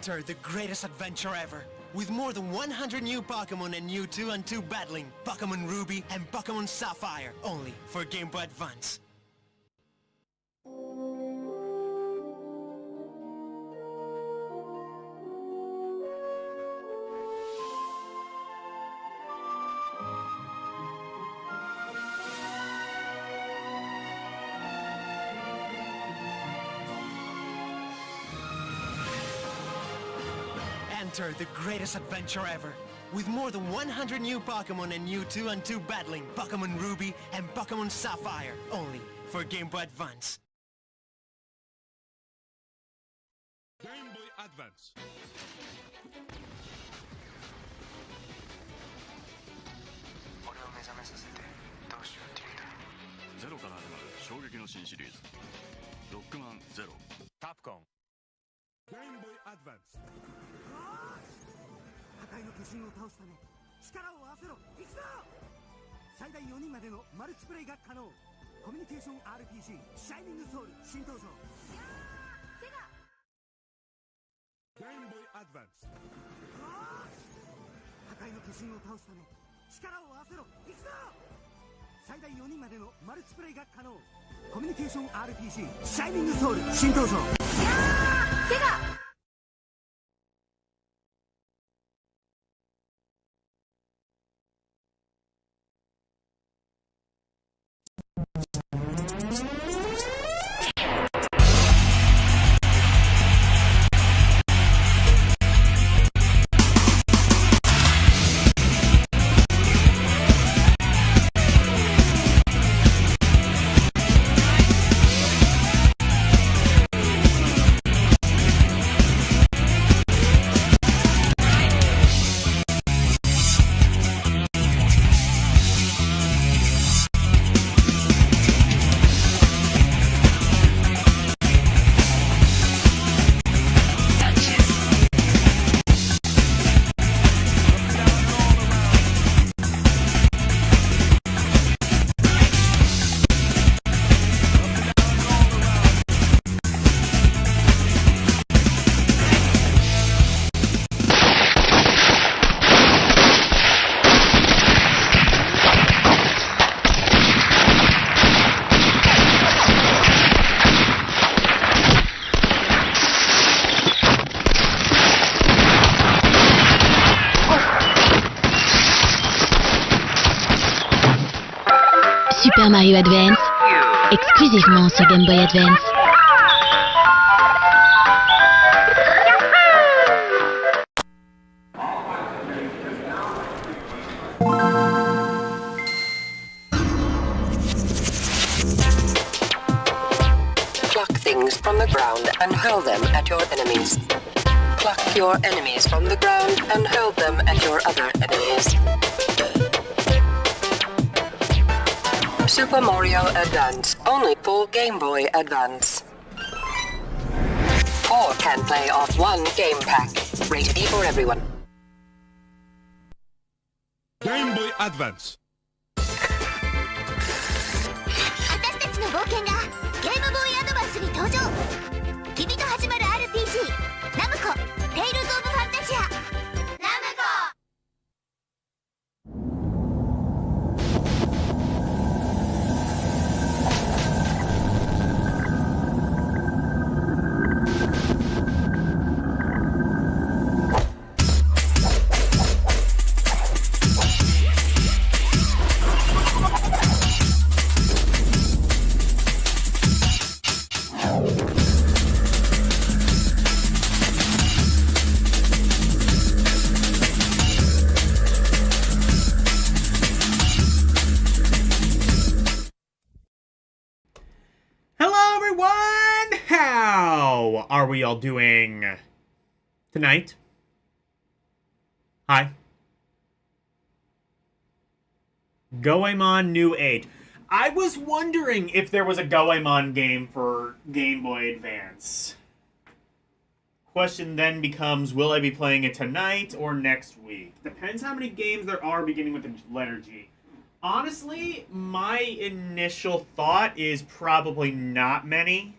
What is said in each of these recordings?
Enter the greatest adventure ever. With more than 100 new Pokemon and new 2-on-2 battling, Pokemon Ruby and Pokemon Sapphire, only for Game Boy Advance. Enter the greatest adventure ever. With more than 100 new Pokemon and new 2-on-2 battling, Pokemon Ruby and Pokemon Sapphire, only for Game Boy Advance. Game Boy Advance. 俺を目覚めさせてどうしようって言うんだ。ゼロから始まる衝撃の新シリーズロックマンゼロ。カプコン Game Boy Advance。 破壊の巨人を倒すため力を合わせろ。行くぞ。最大4人までのマルチプレイが可能。コミュニケーション RPG シャイニングソウル新登場。セガ Game Boy Advance。 破壊の巨人を倒すため力を合わせろ。行くぞ。最大4人までのマルチプレイが可能。コミュニケーション RPG シャイニングソウル新登場。セガSuper Mario Advance, exclusivement sur Game Boy Advance. Pluck things from the ground and hurl them at your enemies. Pluck your enemies from the ground and hurl them at your other enemies. Super Mario Advance, only for Game Boy Advance. 4 can play off 1 game pack. Rated E for everyone. Game Boy Advance。 私たちの冒険がゲームボーイアドバンスに登場。君と始まる RPG ナムコテイルズ・オブ・ファンタジア。ナムコHow are we all doing tonight? Hi. Goemon New Age. I was wondering if there was a Goemon game for Game Boy Advance. Question then becomes, will I be playing it tonight or next week? Depends how many games there are beginning with the letter G. Honestly, my initial thought is probably not many.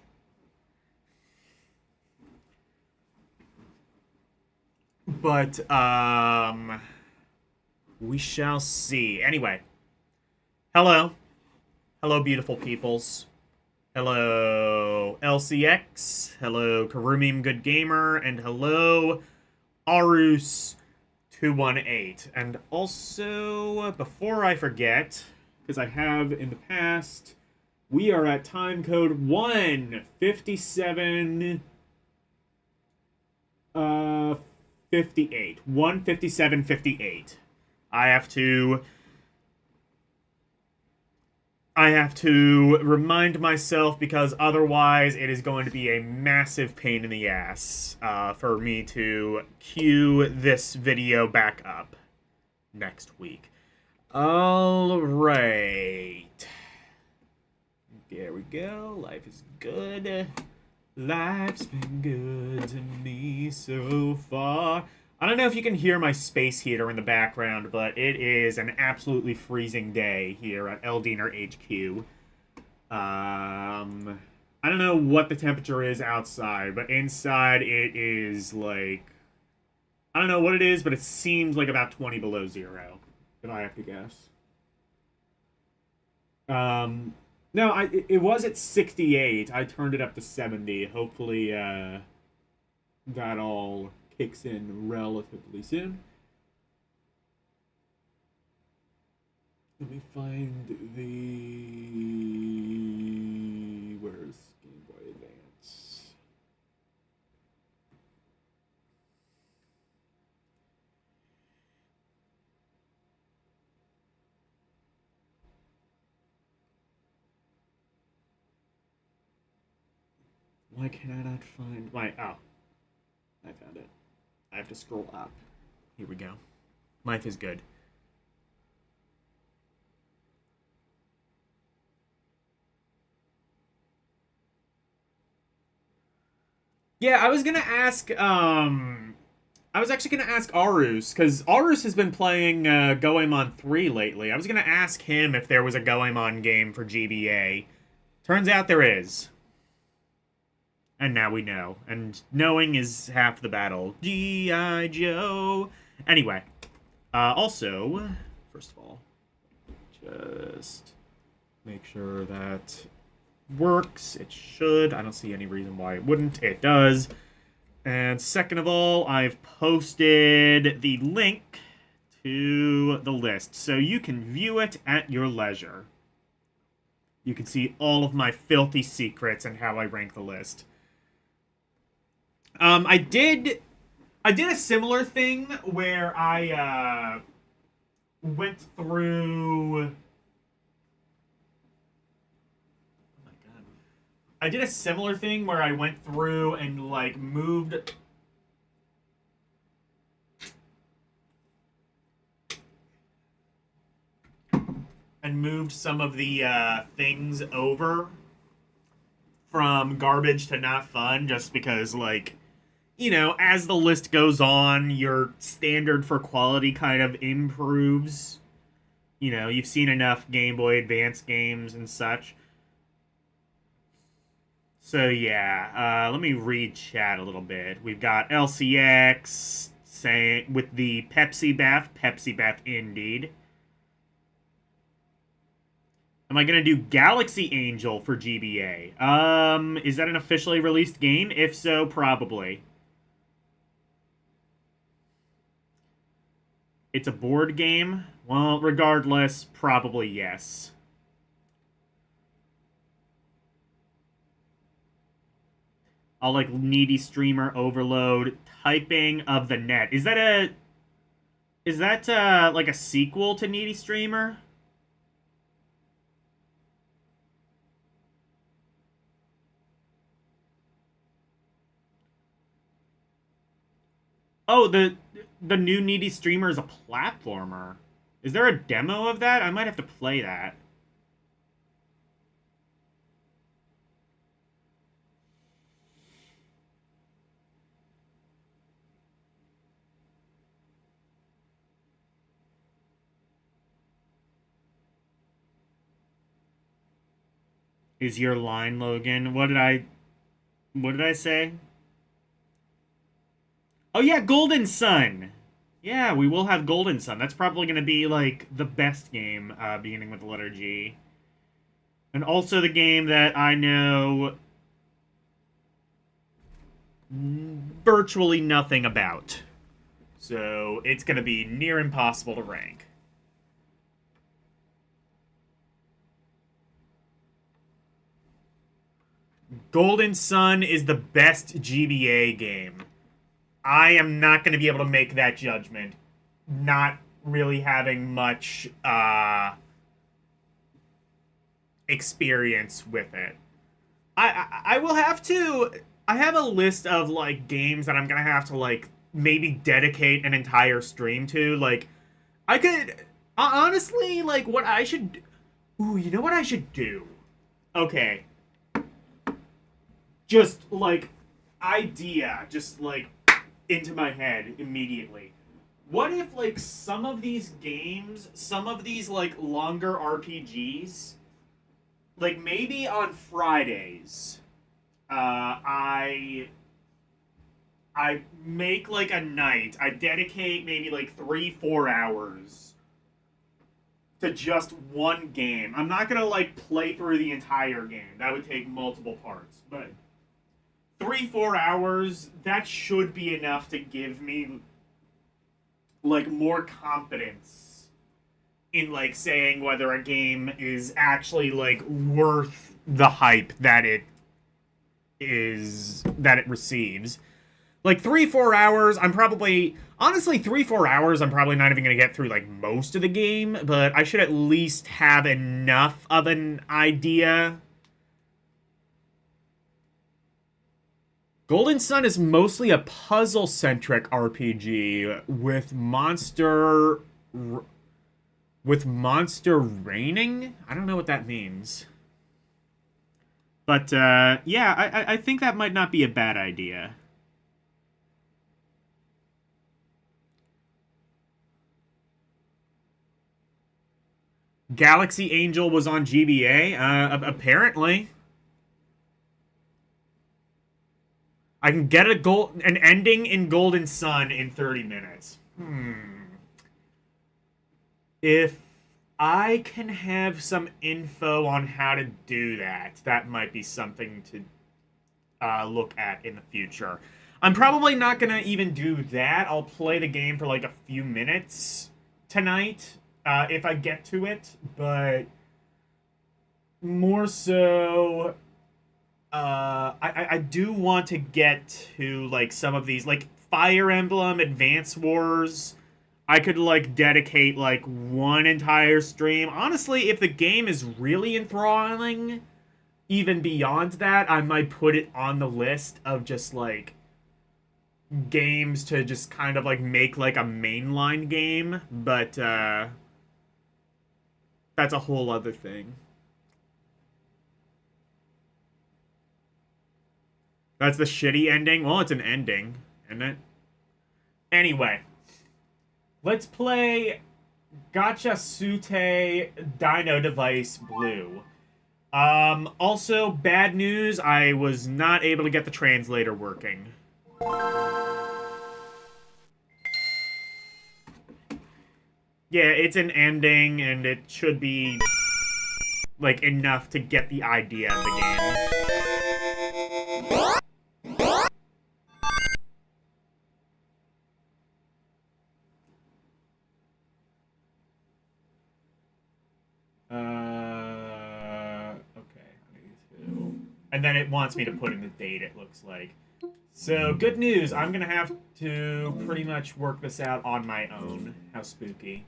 But, we shall see. Anyway. Hello. Hello, beautiful peoples. Hello, LCX. Hello, Karumim Good Gamer. And hello, Arus218. And also, before I forget, because I have in the past, we are at time code 157... 58. 157.58. I have to remind myself because otherwise it is going to be a massive pain in the ass for me to queue this video back up next week. All right. There we go. Life is good. Life's been good to me so far. I don't know if you can hear my space heater in the background, but it is an absolutely freezing day here at Eldiner HQ. I don't know what the temperature is outside, but inside it is like... I don't know what it is, but it seems like about 20 below zero, if I have to guess. No, it was at 68. I turned it up to 70. Hopefully, that all kicks in relatively soon. Let me find the... Where's Game Boy Advance? Why can I not find my... Oh. I found it. I have to scroll up. Here we go. Life is good. Yeah, I was gonna ask, I was actually gonna ask Arus, because Arus has been playing, Goemon 3 lately. I was gonna ask him if there was a Goemon game for GBA. Turns out there is. And now we know. And knowing is half the battle. G.I. Joe! Anyway. Also, first of all, just make sure that works. It should. I don't see any reason why it wouldn't. It does. And second of all, I've posted the link to the list, so you can view it at your leisure. You can see all of my filthy secrets and how I rank the list. I did a similar thing where I went through... Oh my god. I did a similar thing where I went through and, like, moved... And moved some of the things over from garbage to not fun, just because, like... You know, as the list goes on, your standard for quality kind of improves. You know, you've seen enough Game Boy Advance games and such. So, yeah, let me read chat a little bit. We've got LCX saying, with the Pepsi Bath indeed. Am I going to do Galaxy Angel for GBA? Is that an officially released game? If so, probably. It's a board game? Well, regardless, probably yes. I'll like needy streamer overload typing of the net. Is that like a sequel to Needy Streamer? Oh, the new Needy Streamer is a platformer. Is there a demo of that? I might have to play that. Is your line, Logan? What did I say? Oh yeah, Golden Sun. Yeah, we will have Golden Sun. That's probably going to be, like, the best game, beginning with the letter G. And also the game that I know virtually nothing about. So it's going to be near impossible to rank. Golden Sun is the best GBA game. I am not going to be able to make that judgment. Not really having much experience with it. I will have to... I have a list of, like, games that I'm going to have to, like, maybe dedicate an entire stream to. Like, I could... honestly, like, what I should... Ooh, you know what I should do? Okay. Just, like, idea. Just, like, into my head immediately. What if, like, some of these games, some of these, like, longer RPGs, like, maybe on Fridays, I make, like, a night. I dedicate maybe, like, 3-4 hours to just one game. I'm not gonna, like, play through the entire game. That would take multiple parts, but 3-4 hours, that should be enough to give me, like, more confidence in, like, saying whether a game is actually, like, worth the hype that it receives. Like, 3-4 hours, I'm probably... Honestly, 3-4 hours, I'm probably not even going to get through, like, most of the game, but I should at least have enough of an idea. Golden Sun is mostly a puzzle-centric RPG with monster raining? I don't know what that means. But, yeah, I think that might not be a bad idea. Galaxy Angel was on GBA? Apparently. I can get an ending in Golden Sun in 30 minutes. If I can have some info on how to do that, that might be something to look at in the future. I'm probably not going to even do that. I'll play the game for like a few minutes tonight, if I get to it, but more so... I do want to get to, like, some of these, like, Fire Emblem, Advance Wars. I could, like, dedicate, like, one entire stream. Honestly, if the game is really enthralling, even beyond that, I might put it on the list of just, like, games to just kind of, like, make, like, a mainline game. But, that's a whole other thing. That's the shitty ending? Well, it's an ending, isn't it? Anyway. Let's play Gacha Sute Dino Device Blue. Also, bad news, I was not able to get the translator working. Yeah, it's an ending, and it should be, like, enough to get the idea of the game. And then it wants me to put in the date, it looks like. So, good news. I'm going to have to pretty much work this out on my own. How spooky.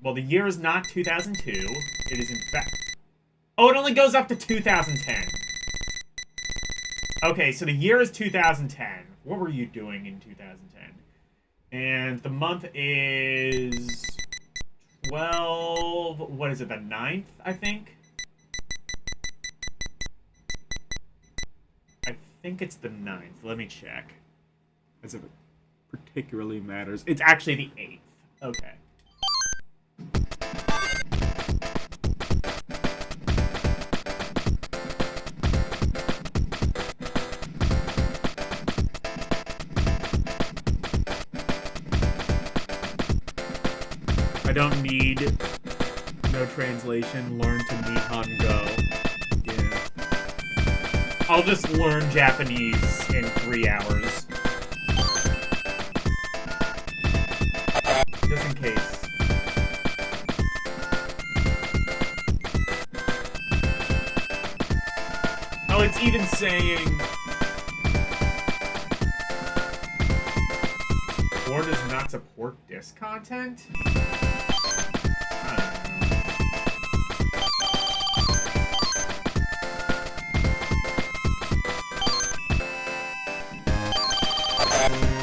Well, the year is not 2002. It is in fact... Oh, it only goes up to 2010. Okay, so the year is 2010. What were you doing in 2010? And the month is... 12... What is it, the 9th, I think? I think it's the 9th. Let me check. As if it particularly matters. It's actually the 8th. Okay. I don't need no translation. Learn to Nihon Go. Yeah. I'll just learn Japanese in 3 hours. Just in case. Oh, it's even saying... Or does not support disc content? I don't know.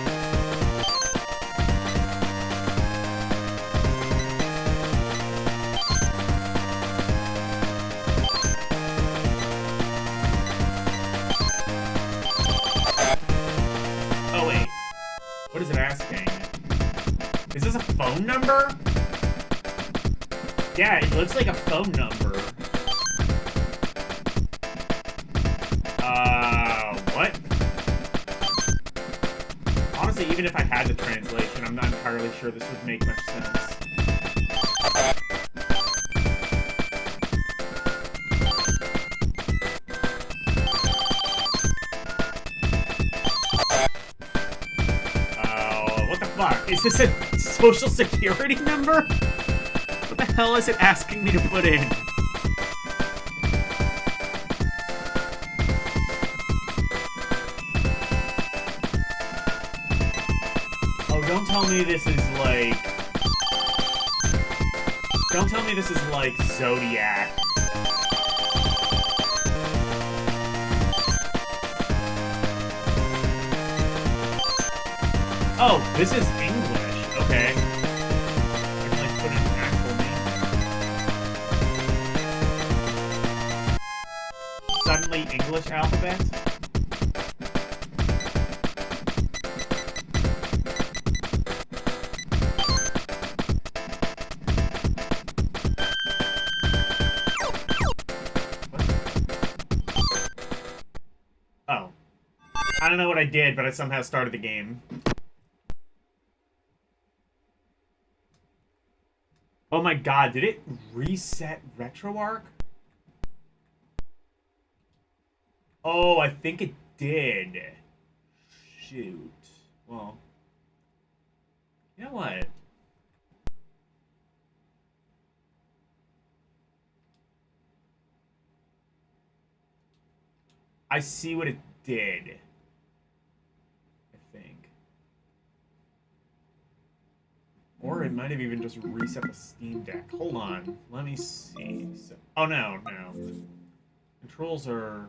Oh, wait. What is it asking? Is this a phone number? Yeah, it looks like a phone number. What? Honestly, even if I had the translation, I'm not entirely sure this would make much sense. What the fuck? Is this a social security number? What the hell is it asking me to put in? Oh, don't tell me this is like... Don't tell me this is like Zodiac. Oh, this is English. Okay. I can like put in an actual name. Suddenly English alphabet? Oh. I don't know what I did, but I somehow started the game. Oh my god, did it reset RetroArch? Oh, I think it did. Shoot. Well. You know what? I see what it did. I think. Or it might have even just reset the Steam Deck. Hold on. Let me see. Oh, no, no. Controls are...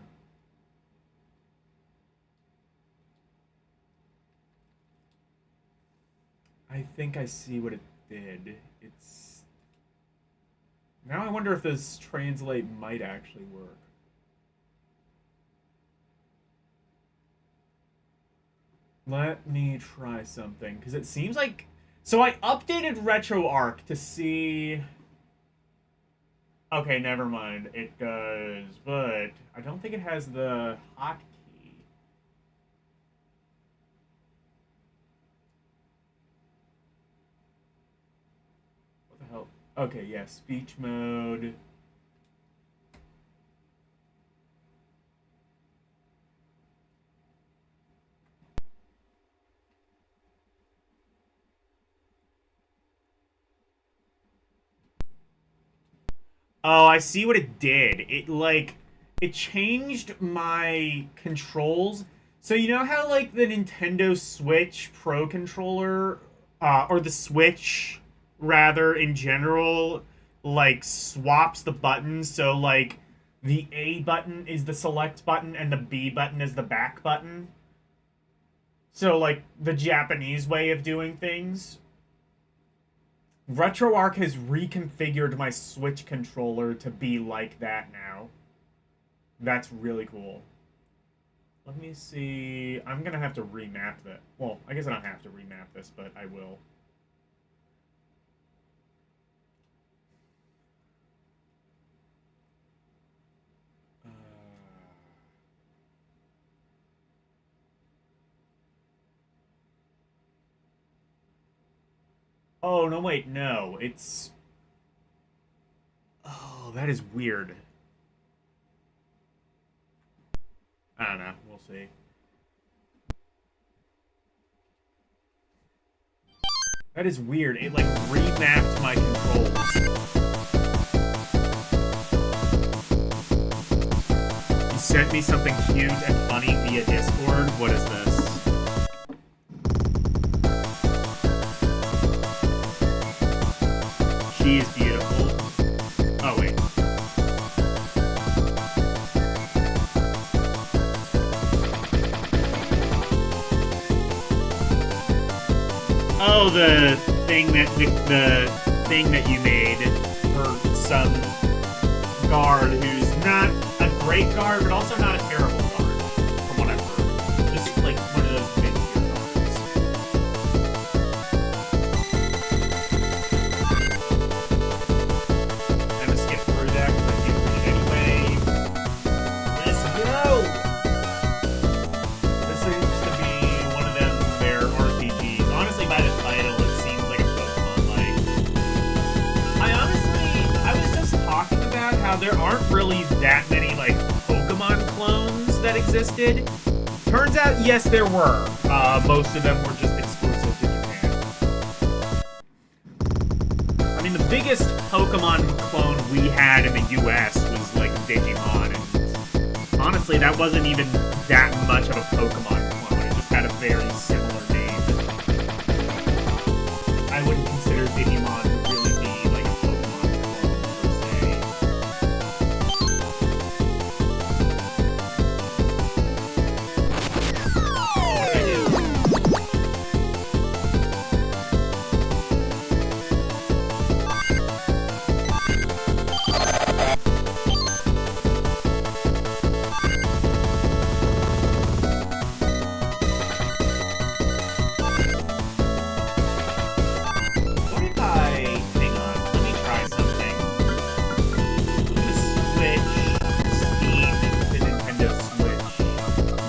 I think I see what it did. It's... Now I wonder if this translate might actually work. Let me try something, because it seems like... So I updated RetroArch to see... Okay, never mind. It does, but I don't think it has the hotkey. What the hell? Okay, yeah, speech mode. Oh, I see what it did. It changed my controls. So you know how, like, the Nintendo Switch Pro controller, or the Switch, rather, in general, like, swaps the buttons, so, like, the A button is the select button and the B button is the back button? So, like, the Japanese way of doing things? RetroArch has reconfigured my Switch controller to be like that now. That's really cool. Let me see... I'm gonna have to remap that. Well, I guess I don't have to remap this, but I will. Oh, no, wait, no. It's... Oh, that is weird. I don't know. We'll see. That is weird. It, like, remapped my controls. You sent me something cute and funny via Discord? What is this? She is beautiful. Oh, wait. Oh, the thing that you made for some guard who's not a great guard, but also not a terrible guard, from what I've heard. Just like one of those mid-tier guards. I'm gonna skip through that because I can't read it anyway. Let's go! This seems to be one of them, their RPGs. Honestly, by the title, it seems like a Pokemon-like. I was just talking about how there aren't really that many, like, Pokemon clones that existed. Turns out, yes, there were. Most of them were just exclusive to Japan. I mean, the biggest Pokemon clone we had in the US was, like, Digimon, and honestly, that wasn't even that much of a Pokemon clone. It just had a very similar name. I wouldn't consider Digimon to really be, like, a Pokemon clone, per se. What did I do? What if I... Hang on, let me try something. I'm gonna switch Steam to Nintendo Switch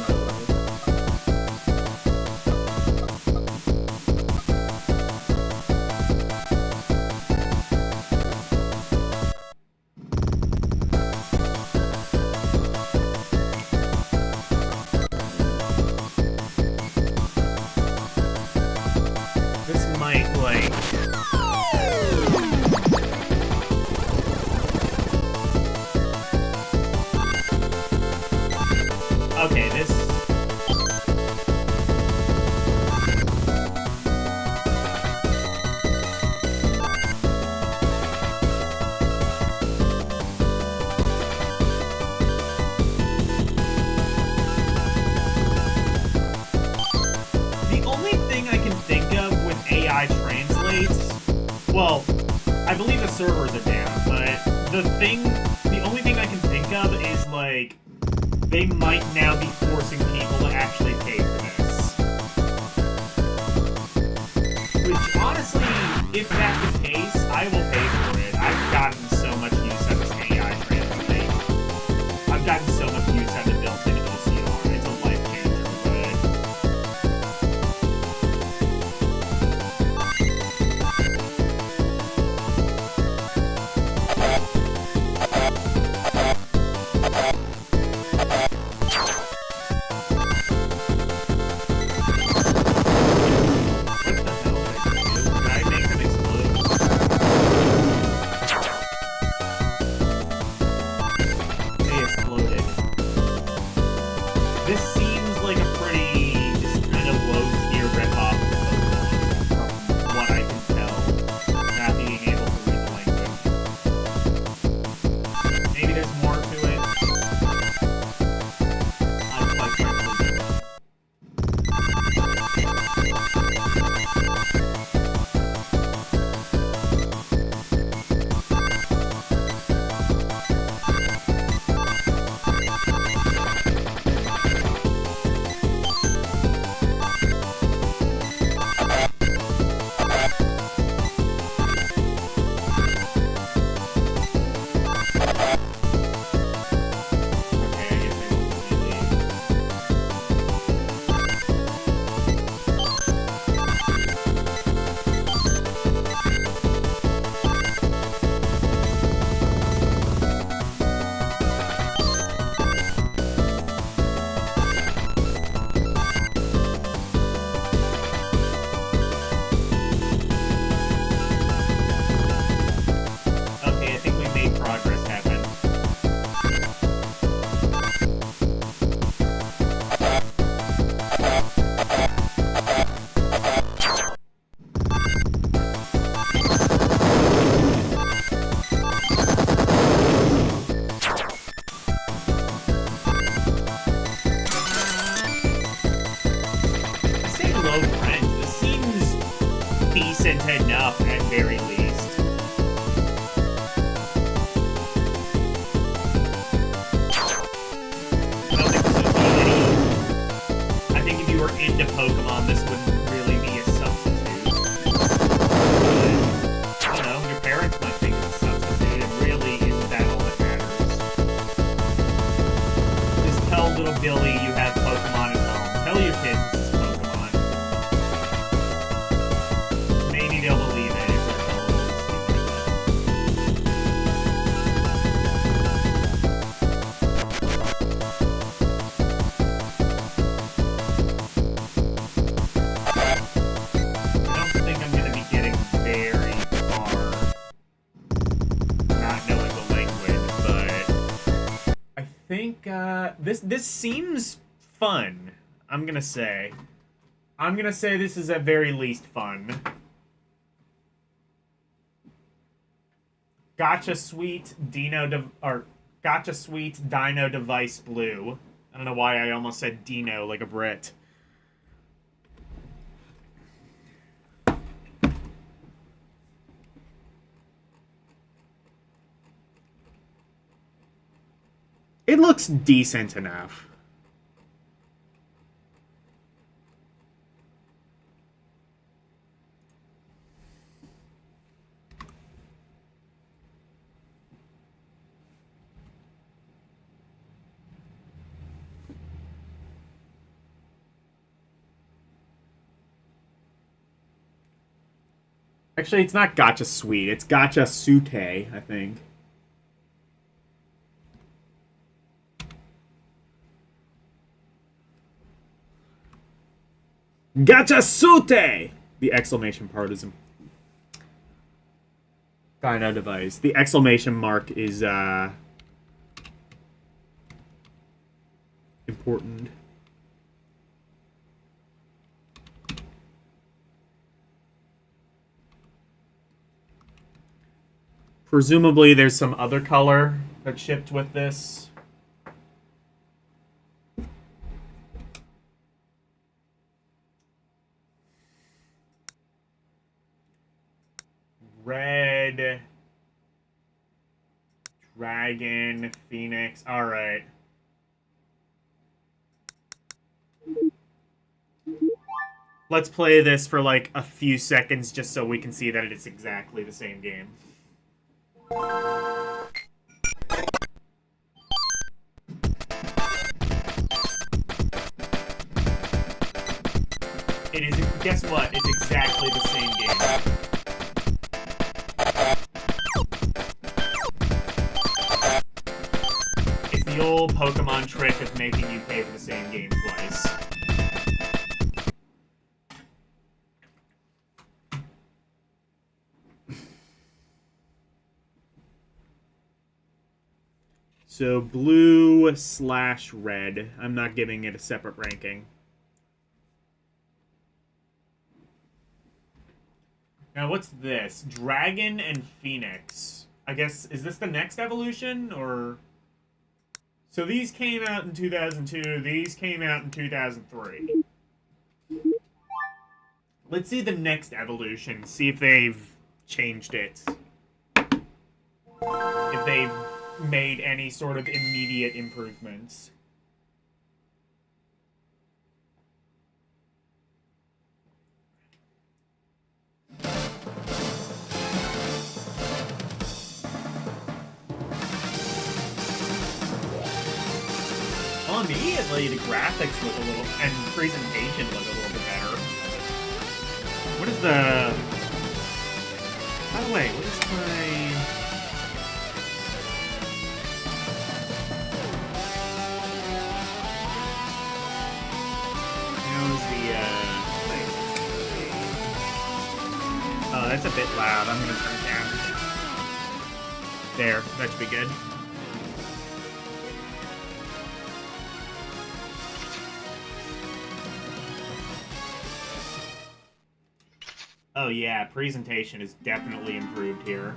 mode. This might, like... Okay, this... The only thing I can think of with AI translates... Well, I believe the servers are down, but the only thing I can think of is, like, they might now be forcing people to actually pay for this. Which, honestly, if that's the case, I will pay for it. I've gotten so much use out of this AI translate. I've gotten so much use out of the built-in OCR. It's a life changer, but... They exploded. decent enough at very least. I don't think this would be any... I think if you were into Pokemon, this wouldn't really be a substitute. But, I don't know, your parents might think it's a substitute. It really isn't that all that matters. Just tell little Billy you have Pokemon at home. Tell your kids this is Pokemon. Maybe they'll believe it if they're told I don't think I'm going to be getting very far not knowing the language, but I think this seems fun. I'm gonna say this is at very least fun. Gotcha Sweet Dino Device Blue. I don't know why I almost said Dino like a Brit. It looks decent enough. Actually, it's not Gotcha Sweet. It's Gotcha Sute, I think. Gotcha Sute! The exclamation part is Dino Device. The exclamation mark is important. Presumably there's some other color that shipped with this. Red, Dragon, Phoenix. All right. Let's play this for like a few seconds just so we can see that it's exactly the same game. It is, guess what? It's exactly the same game. It's the old Pokemon trick of making you pay for the same game twice. So blue/red. I'm not giving it a separate ranking. Now what's this? Dragon and Phoenix. I guess, is this the next evolution, or... So these came out in 2002, these came out in 2003. Let's see the next evolution, see if they've changed it. If they've made any sort of immediate improvements. Well, immediately the graphics look a little, and presentation look a little bit better. What is the... By the way, what is my... Oh, that's a bit loud. I'm gonna turn it down. There, that should be good. Oh yeah, presentation is definitely improved here.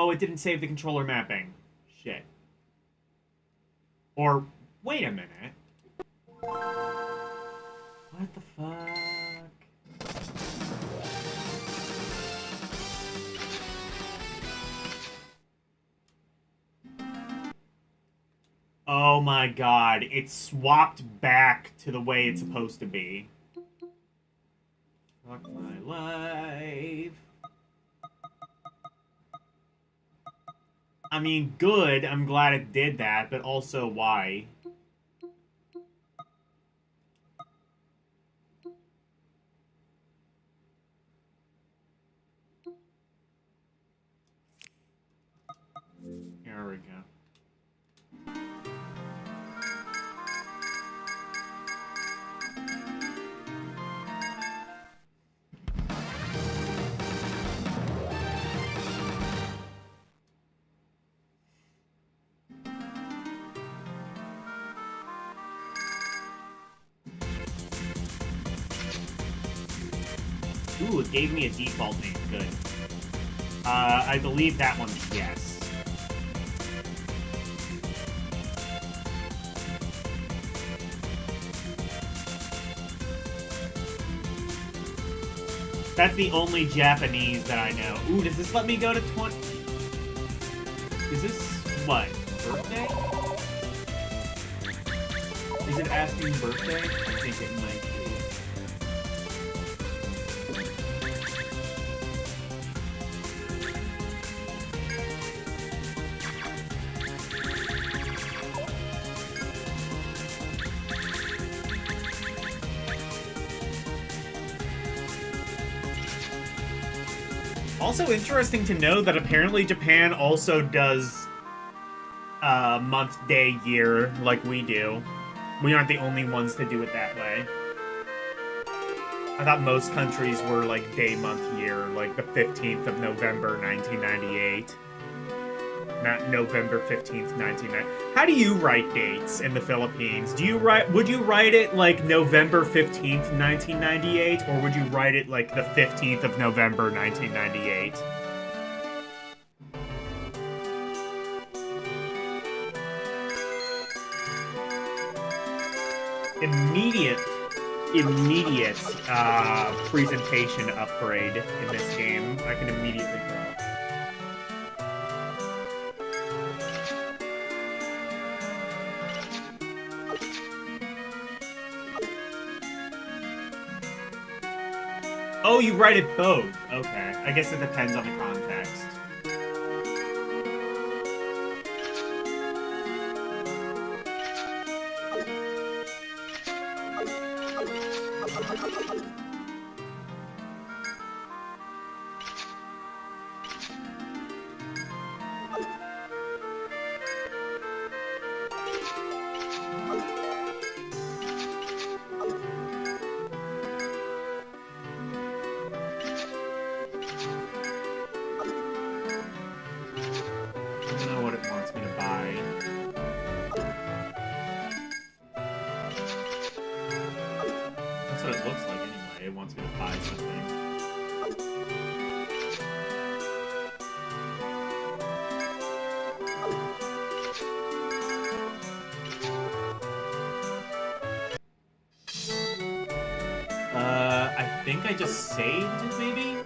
Oh, it didn't save the controller mapping. Shit. Or, wait a minute. What the fuck? Oh my god, it swapped back to the way it's supposed to be. Fuck my life. I mean, good, I'm glad it did that, but also why? Here we go. Ooh, it gave me a default name. Good. I believe that one's yes. That's the only Japanese that I know. Ooh, does this let me go to 20? Is this, what, birthday? Is it asking birthday? I think it might be. Also interesting to know that apparently Japan also does month, day, year like we do. We aren't the only ones to do it that way. I thought most countries were like day, month, year, like the 15th of November, 1998. Not November 15th, 1990. How do you write dates in the Philippines? Would you write it like November 15th, 1998, or would you write it like the 15th of November, 1998? Immediate presentation upgrade in this game. I can immediately tell. Oh, you write it both. Okay. I guess it depends on the context. I think I just saved, maybe?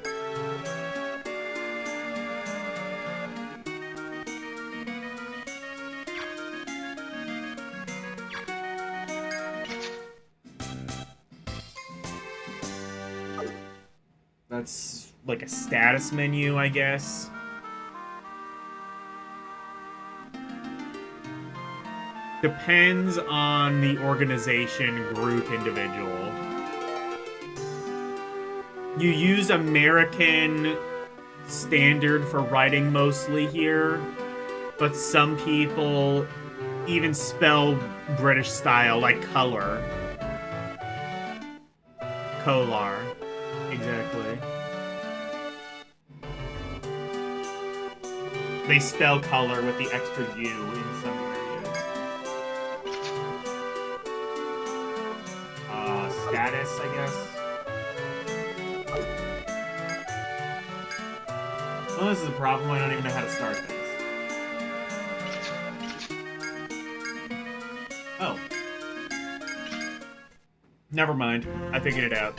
That's like a status menu, I guess. Depends on the organization, group, individual. You use American standard for writing mostly here, but some people even spell British style, like color. Kolar. Exactly. They spell color with the extra U in some areas. Status, I guess. Well, this is a problem. I don't even know how to start this. Oh. Never mind. I figured it out.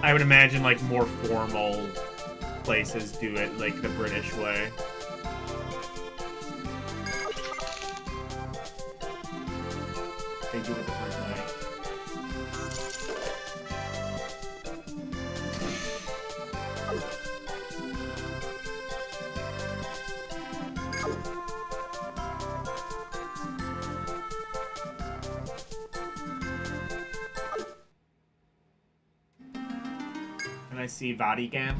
I would imagine, like, more formal places do it, like, the British way. They do it the British way. And I see Vadigam.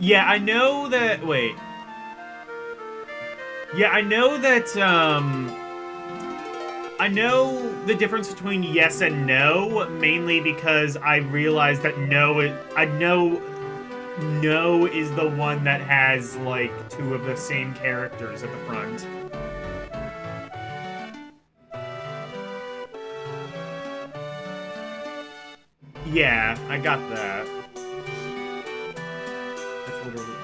Yeah, I know that... Wait. Yeah, I know that, I know the difference between yes and no, mainly because I realized that no is... I know no is the one that has, like, two of the same characters at the front. Yeah, I got that. That's literally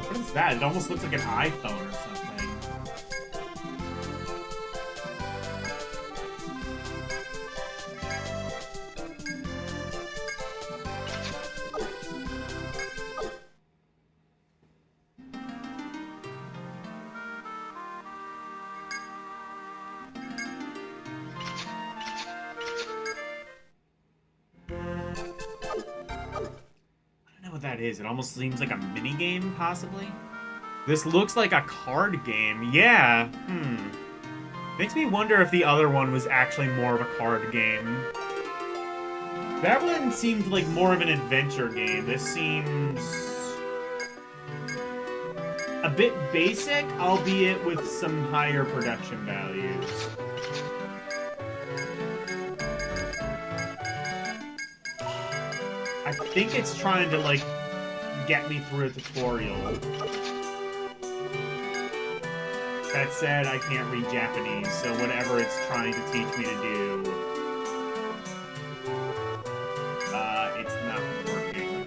what is that? It almost looks like an iPhone or something. That is. It almost seems like a mini game, possibly. This looks like a card game. Yeah. Makes me wonder if the other one was actually more of a card game. That one seemed like more of an adventure game. This seems a bit basic, albeit with some higher production values. I think it's trying to, like, get me through a tutorial. That said, I can't read Japanese, so whatever it's trying to teach me to do, it's not working.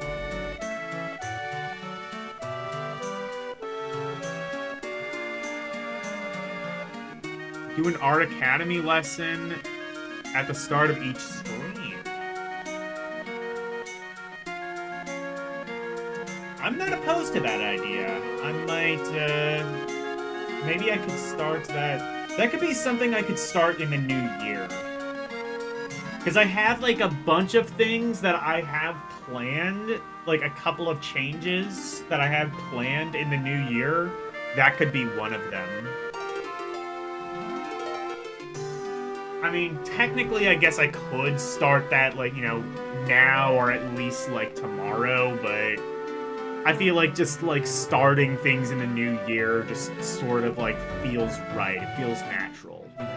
Do an Art Academy lesson at the start of each stream. I'm not opposed to that idea. I might, maybe I could start that. That could be something I could start in the new year. Because I have, like, a bunch of things that I have planned, like, a couple of changes that I have planned in the new year. That could be one of them. I mean, technically, I guess I could start that, like, you know, now or at least, like, tomorrow, but I feel like just, like, starting things in the new year just sort of, like, feels right. It feels natural, you know?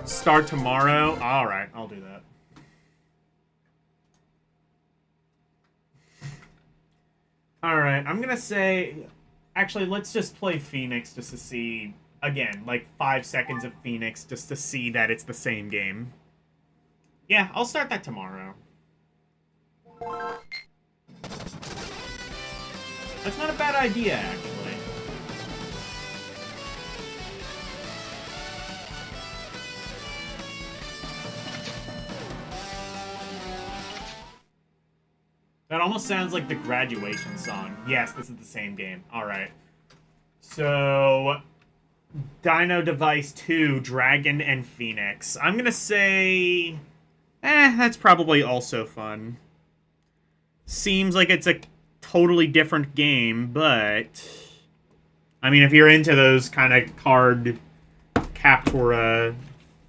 Start tomorrow? Alright, I'll do that. Alright, I'm gonna say... Actually, let's just play Phoenix just to see... Again, like 5 seconds of Phoenix just to see that it's the same game. Yeah, I'll start that tomorrow. That's not a bad idea, actually. That almost sounds like the graduation song. Yes, this is the same game. Alright. So... Dino Device 2, Dragon and Phoenix. I'm gonna say... that's probably also fun. Seems like it's a totally different game, but... I mean, if you're into those kind of card Captura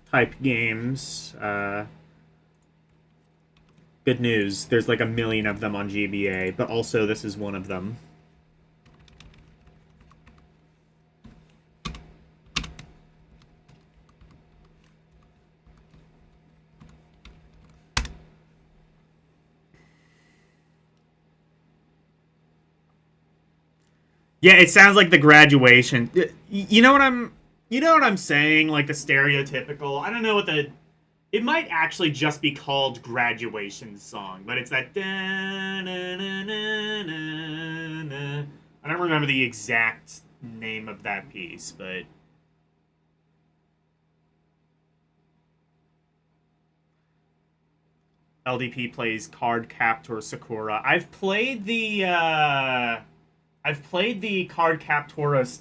type games, good news. There's like 1 million of them on GBA, but also this is one of them. Yeah, it sounds like the graduation. You know what I'm saying? Like the stereotypical. I don't know what the. It might actually just be called graduation song, but it's that. I don't remember the exact name of that piece, but. LDP plays Card Captor Sakura. I've played the Card Captora,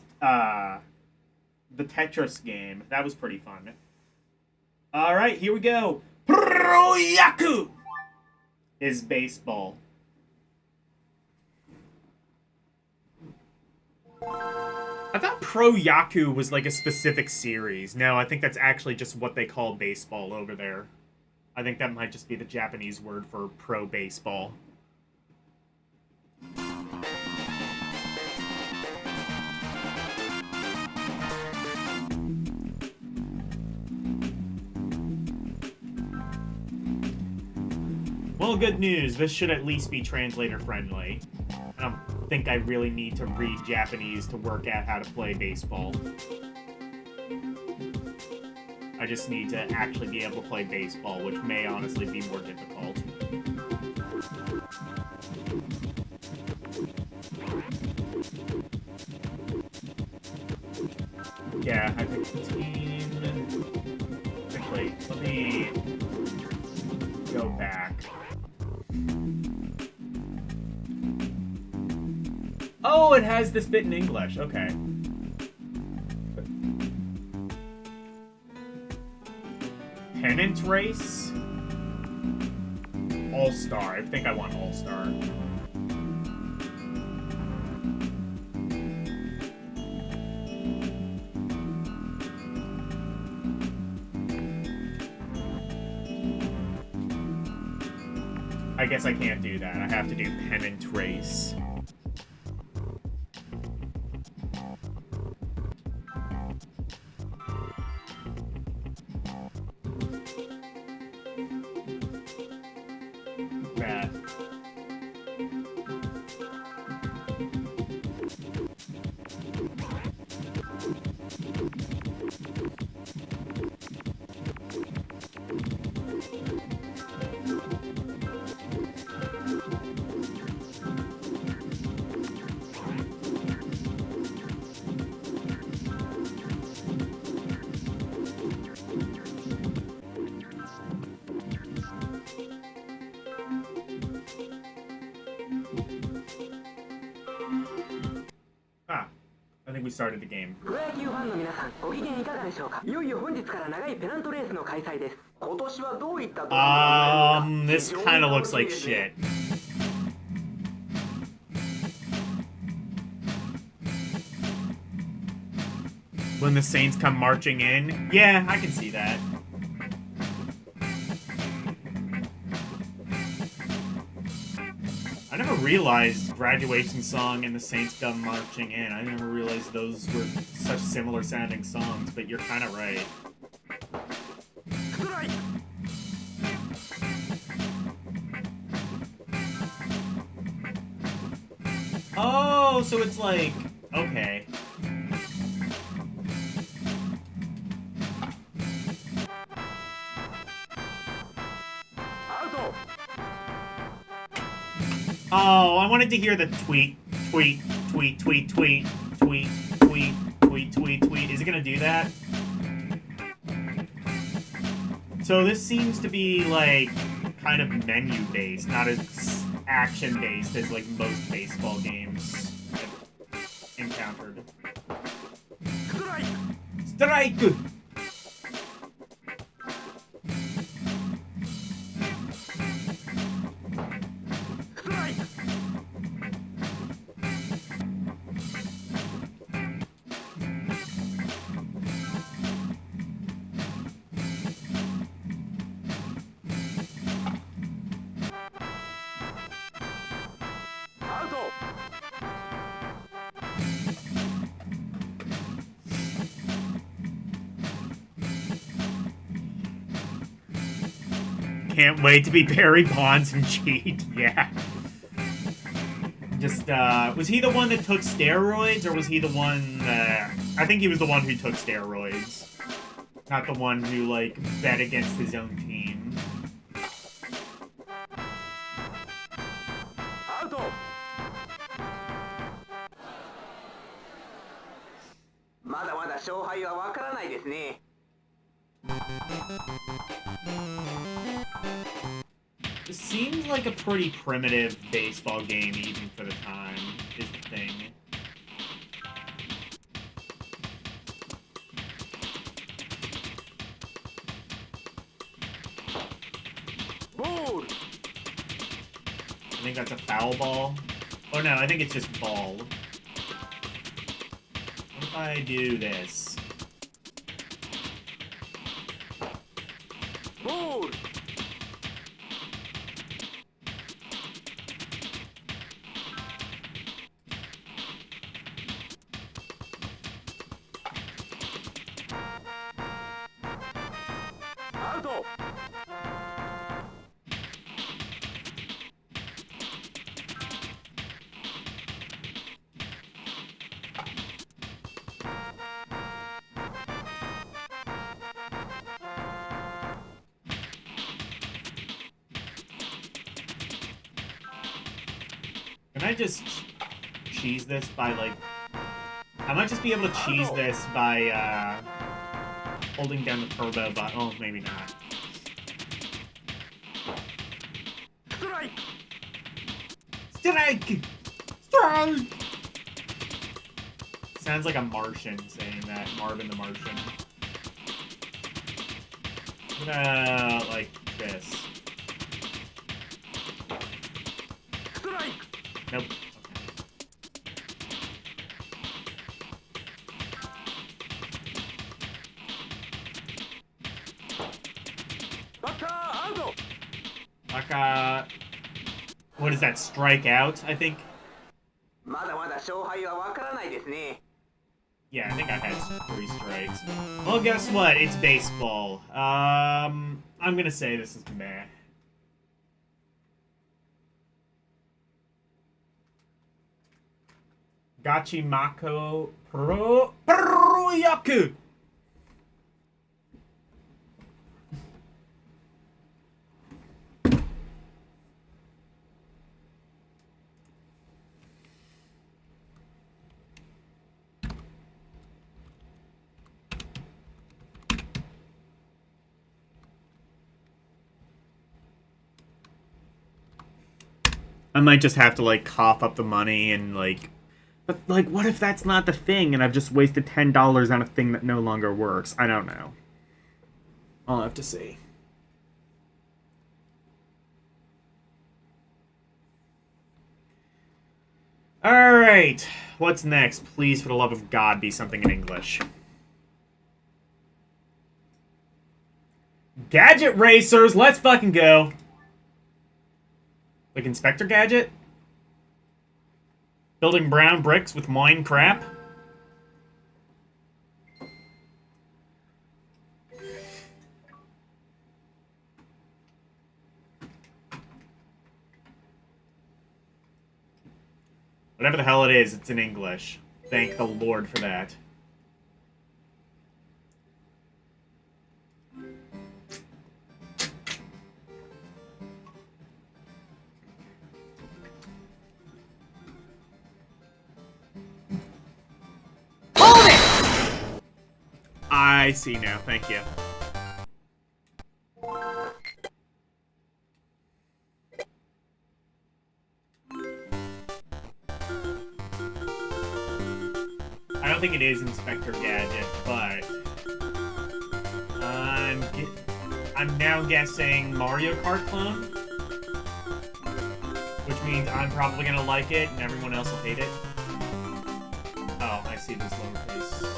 the Tetris game. That was pretty fun. Alright, here we go. Pro Yaku is baseball. I thought Pro Yaku was like a specific series. No, I think that's actually just what they call baseball over there. I think that might just be the Japanese word for pro baseball. Well, good news. This should at least be translator friendly. I don't think I really need to read Japanese to work out how to play baseball. I just need to actually be able to play baseball, which may honestly be more difficult. Yeah, I think the team... Actually, let me go back. Oh, it has this bit in English. Okay. Pennant race? All-Star. I think I want All-Star. I guess I can't do that. I have to do Pennant race. I think we started the game. This kind of looks like shit. When the Saints come marching in? Yeah, I can see that. I never realized Graduation Song and the Saints come marching in. I never realized those were such similar sounding songs, but you're kind of right. Oh, so it's like, okay. Oh, I wanted to hear the tweet, tweet, tweet, tweet, tweet, tweet, tweet, tweet, tweet, tweet. Is it gonna do that? So this seems to be like kind of menu based, not as action-based as, like, most baseball games I've encountered. Strike! Can't wait to be Barry Bonds and cheat. Yeah. Just, was he the one that took steroids, or was he the one that... I think he was the one who took steroids. Not the one who, like, bet against his own team. This seems like a pretty primitive baseball game, even for the time, is the thing. I think that's a foul ball. Oh no, I think it's just ball. What if I do this? Can I just cheese this by, like... I might just be able to cheese this by, holding down the turbo button. Oh, maybe not. Strike! Strike! Strike! Sounds like a Martian saying that. Marvin the Martian. I'm gonna, like, this. Nope. Okay. What is that? Strike out, I think? Yeah, I think I had 3 strikes. Well, guess what? It's baseball. I'm gonna say this is meh. Gachimako Proyaku. I might just have to, like, cough up the money and, like... But, like, what if that's not the thing and I've just wasted $10 on a thing that no longer works? I don't know. I'll have to see. Alright. What's next? Please, for the love of God, be something in English. Gadget Racers! Let's fucking go! Like Inspector Gadget? Building brown bricks with mine crap? Whatever the hell it is, it's in English. Thank the Lord for that. I see now, thank you. think it is Inspector Gadget, but I'm now guessing Mario Kart clone, which means I'm probably gonna like it and everyone else will hate it. Oh, I see this lowercase.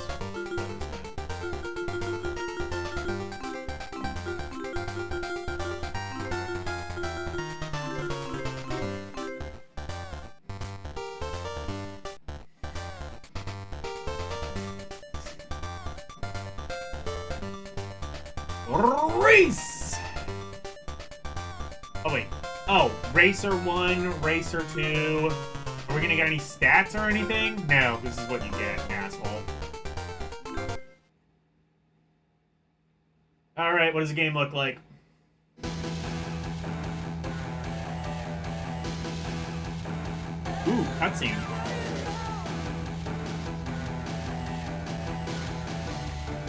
Race! Oh, wait. Oh, Racer 1, Racer 2. Are we gonna get any stats or anything? No, this is what you get, asshole. Alright, what does the game look like? Ooh, cutscene.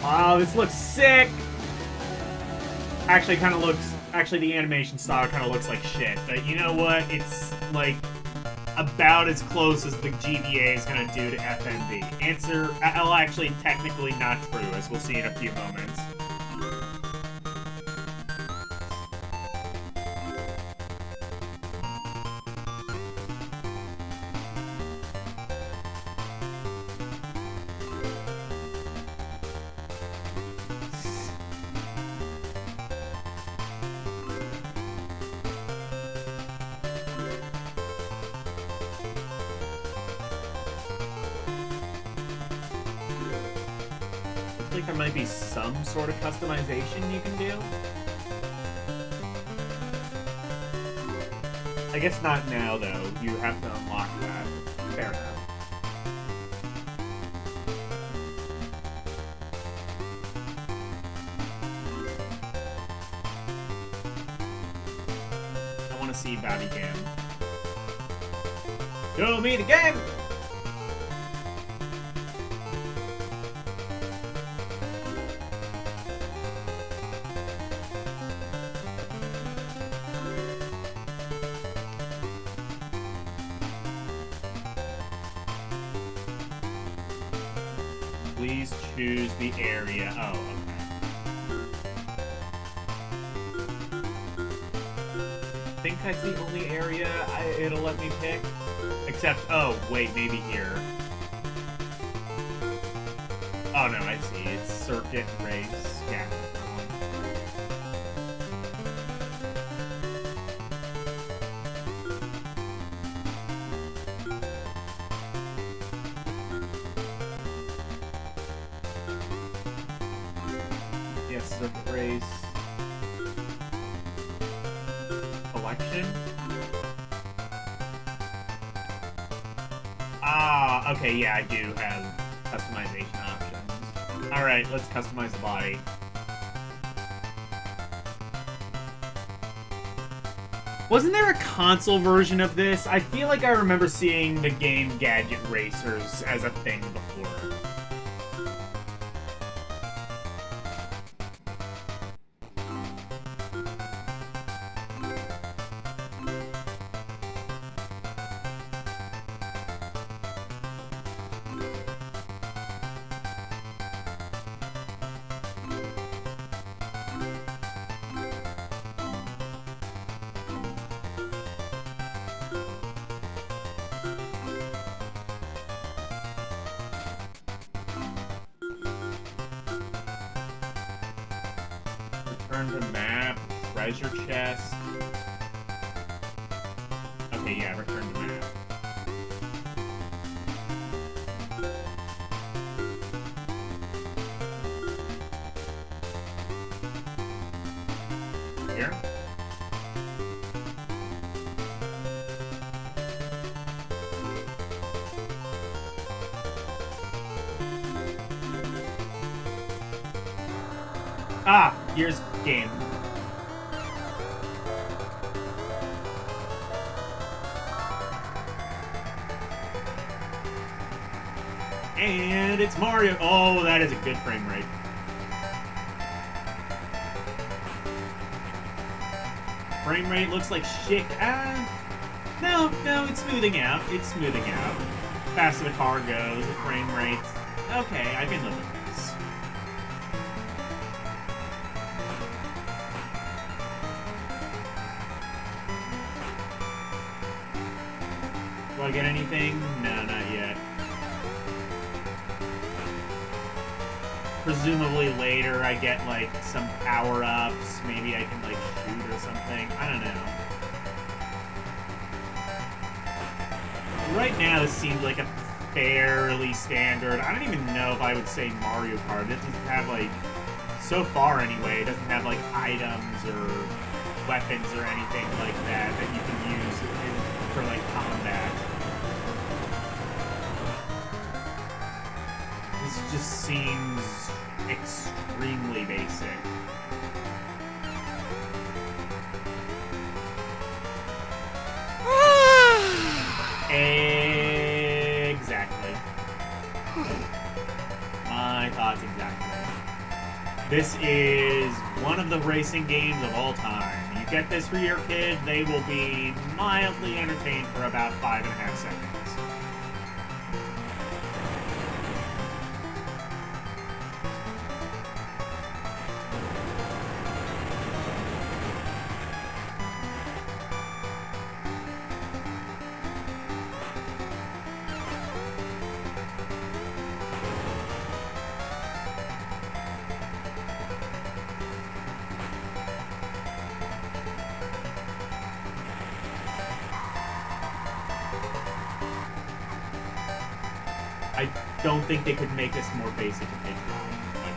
Wow, this looks sick! Actually, the animation style kind of looks like shit. But you know what? It's, like, about as close as the GBA is going to do to FMV. Answer, well, actually, technically not true, as we'll see in a few moments. Like there might be some sort of customization you can do. I guess not now, though. You have to unlock that. Fair enough. I want to see Bobby Cam. Show me the game! Please choose the area. Oh, okay. I think that's the only area it'll let me pick. Except, oh, wait, maybe here. Oh, no, I see. It's circuit race. Yeah. Circuit race collection. Ah, okay, yeah, I do have customization options. Alright, let's customize the body. Wasn't there a console version of this? I feel like I remember seeing the game Gadget Racers as a thing before. Return to map, treasure chest. Okay, yeah, return to map. Here? Ah, here's game. And it's Mario. Oh, that is a good frame rate. Frame rate looks like shit. No, it's smoothing out. It's smoothing out. Faster the car goes, the frame rate's Okay, I can live with this. Do I get anything? No, not yet. Presumably later I get, like, some power-ups. Maybe I can, like, shoot or something. I don't know. Right now, this seems like a fairly standard... I don't even know if I would say Mario Kart. It doesn't have, like... So far, anyway, it doesn't have, like, items or weapons or anything like that that you can use for, like, combat. This just seems extremely basic. Exactly. My thoughts exactly. This is one of the racing games of all time. You get this for your kid, they will be mildly entertained for about 5.5 seconds. I don't think they could make this more basic if they tried, quite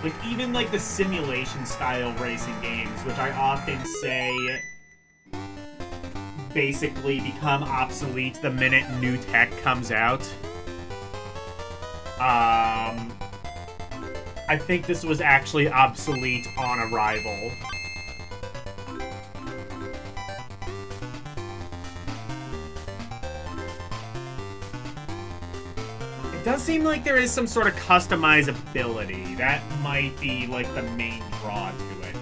frankly. Like, even, like, the simulation-style racing games, which I often say basically become obsolete the minute new tech comes out. I think this was actually obsolete on arrival. It does seem like there is some sort of customizability. That might be, like, the main draw to it.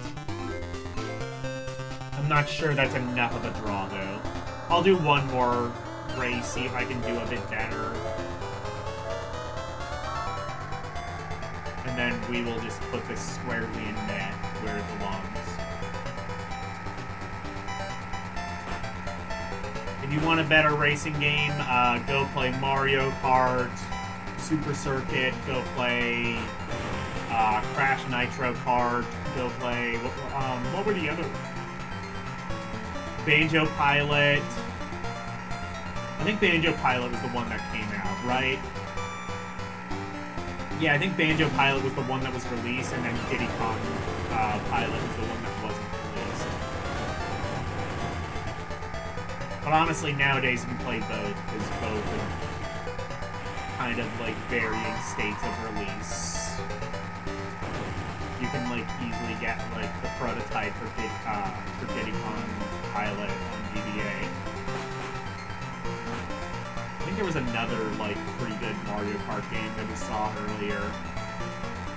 I'm not sure that's enough of a draw, though. I'll do one more race, see if I can do a bit better. And then we will just put this squarely in net where it belongs. If you want a better racing game, go play Mario Kart, Super Circuit, go play Crash Nitro Kart, go play, what were the other? Banjo Pilot. I think Banjo Pilot was the one that came out, right? Yeah, I think Banjo Pilot was the one that was released, and then Diddy Kong Pilot was the one that wasn't released. But honestly, nowadays you can play both, because both are kind of like varying states of release. You can like easily get like the prototype for Diddy Kong Pilot on GBA. I think there was another like pretty good Mario Kart game that we saw earlier.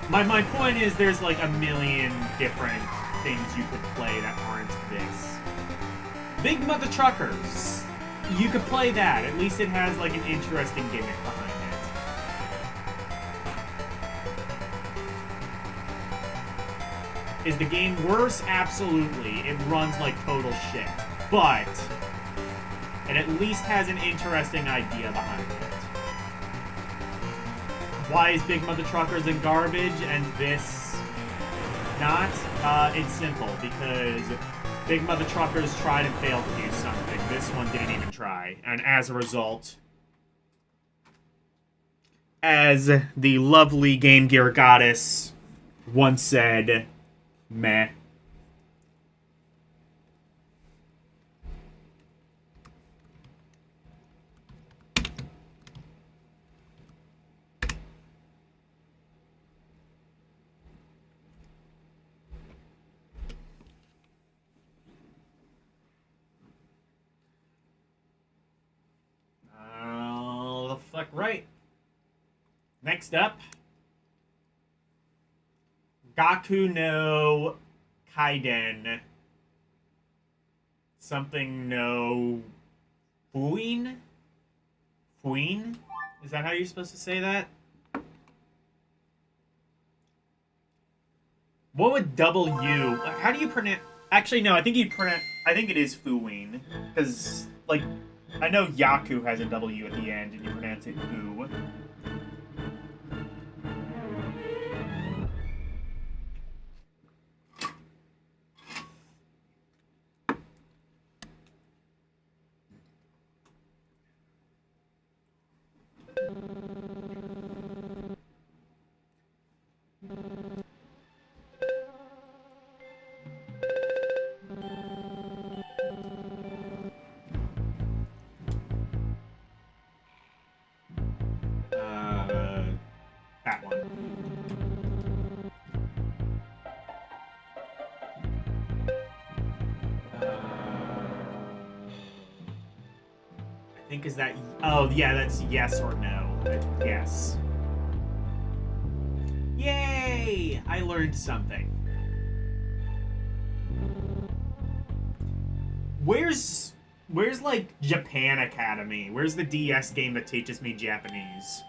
My point is there's like a million different things you could play that aren't this. Big Mother Truckers. You could play that. At least it has like an interesting gimmick behind it. Is the game worse? Absolutely. It runs like total shit. But it at least has an interesting idea behind it. Why is Big Mother Truckers in garbage and this not? It's simple, because Big Mother Truckers tried and failed to do something. This one didn't even try. And as a result, as the lovely Game Gear goddess once said, meh. The fuck right. Next up, Gaku no Kaiden. Something no Fuin? Fuin? Is that how you're supposed to say that? What would W... How do you pronounce... Actually, no, I think it is Fuin. Because, like, I know Yaku has a W at the end, and you pronounce it Fu. That one. I think is that... Oh, yeah, that's yes or no. Yes. Yay! I learned something. Where's like Japan Academy? Where's the DS game that teaches me Japanese?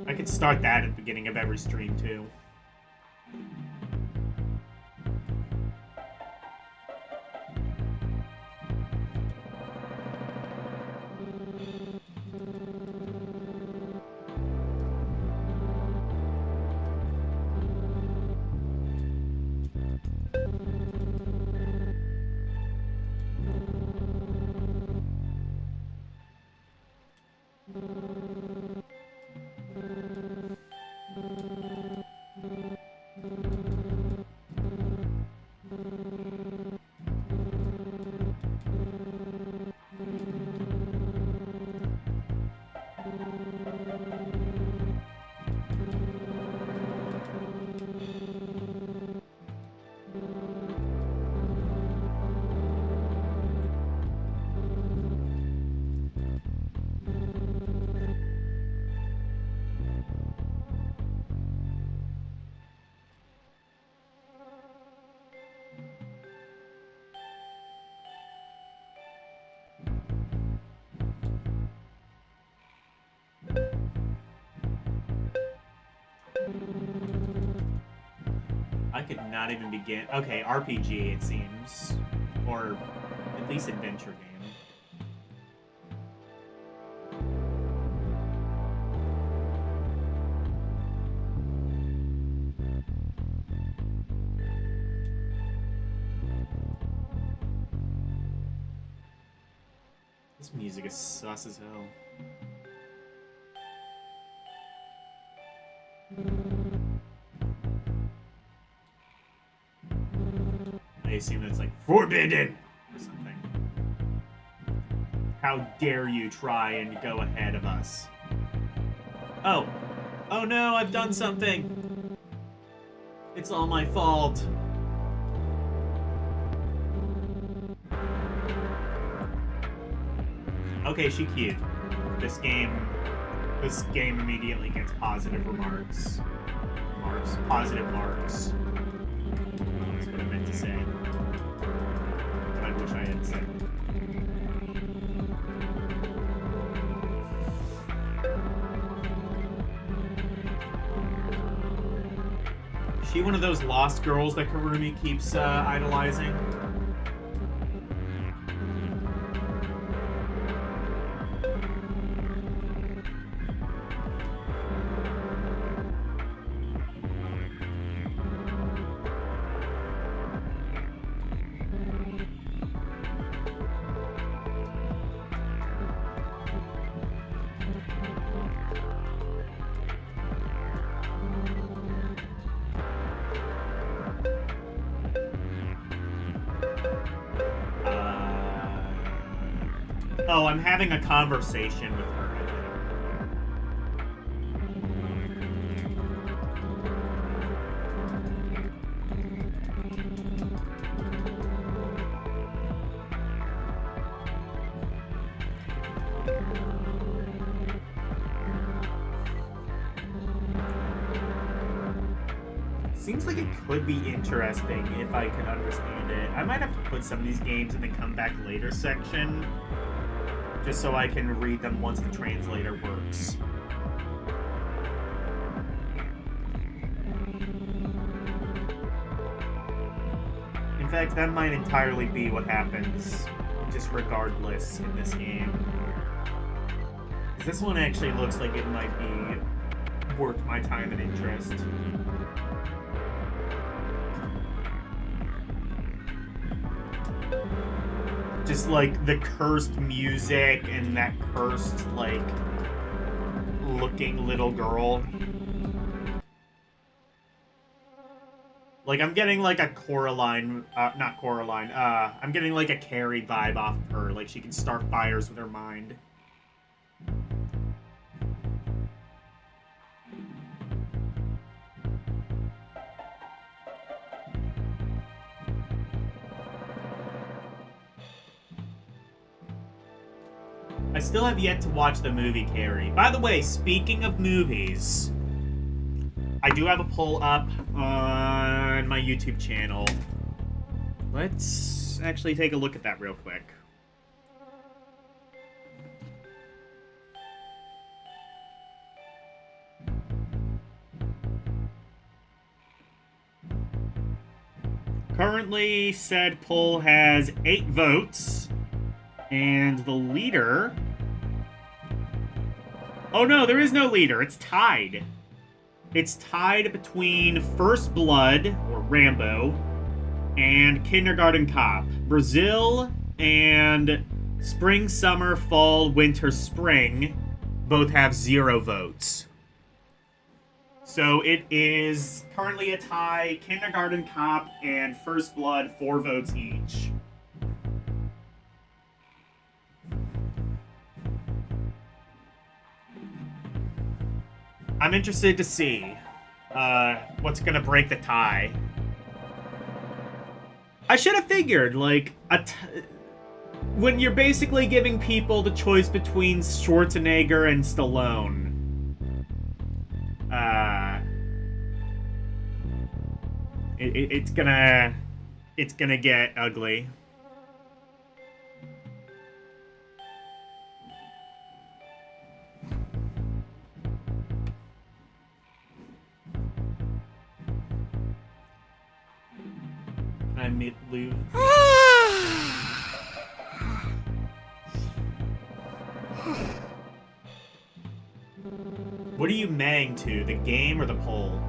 I could start that at the beginning of every stream too. I could not even begin. Okay, RPG, it seems. Or at least adventure game. This music is sus as hell. I assume it's like forbidden or something. How dare you try and go ahead of us? Oh. Oh no, I've done something. It's all my fault. Okay, she cute. This game immediately gets positive remarks. Positive marks. That's what I meant to say. I wish I had said. Is she one of those lost girls that Karumi keeps idolizing? Oh, I'm having a conversation with her, I think. Seems like it could be interesting if I could understand it. I might have to put some of these games in the come back later section, just so I can read them once the translator works. In fact, that might entirely be what happens, just regardless in this game. This one actually looks like it might be worth my time and interest. Just like the cursed music and that cursed, like, looking little girl. Like, I'm getting like a Coraline, not Coraline, I'm getting like a Carrie vibe off of her. Like, she can start fires with her mind. I still have yet to watch the movie Carrie. By the way, speaking of movies, I do have a poll up on my YouTube channel. Let's actually take a look at that real quick. Currently, said poll has 8 votes. And the leader... Oh no, there is no leader. It's tied. It's tied between First Blood, or Rambo, and Kindergarten Cop. Brazil and Spring, Summer, Fall, Winter, Spring both have 0 votes. So it is currently a tie. Kindergarten Cop and First Blood, 4 votes each. I'm interested to see what's gonna break the tie. I should have figured, like, when you're basically giving people the choice between Schwarzenegger and Stallone, it's gonna get ugly. I made Lou. What are you maying to, the game or the poll?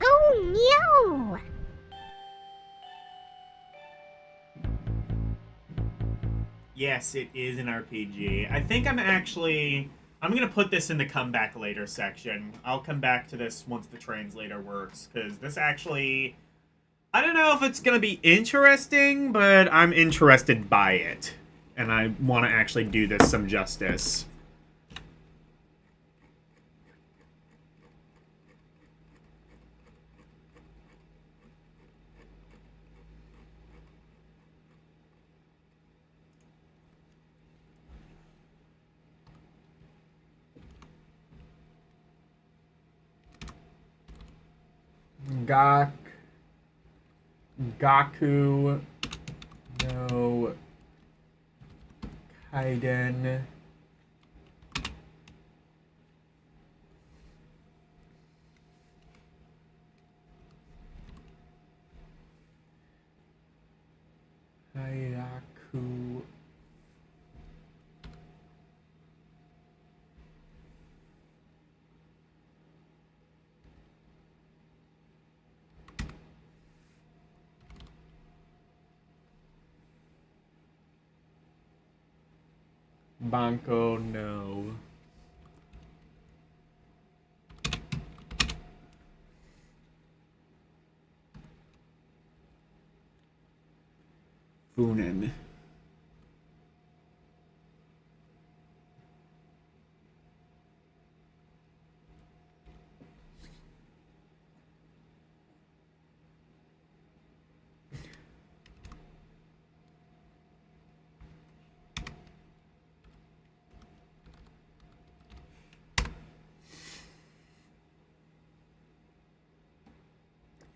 Oh no! Yes, it is an RPG. I think I'm gonna put this in the comeback later section. I'll come back to this once the translator works, because this actually... I don't know if it's gonna be interesting, but I'm interested by it. And I want to actually do this some justice. Gaku no Kaiden Hayaku Banco, no. Funen.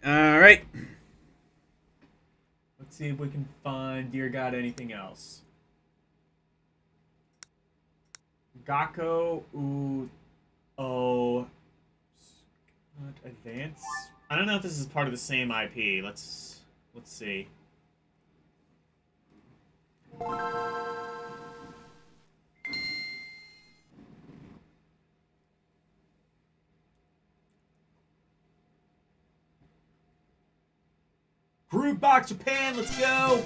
All right. Let's see if we can find, dear God, anything else. Gakko Advance. I don't know if this is part of the same IP. Let's see. Groove Box Japan, let's go!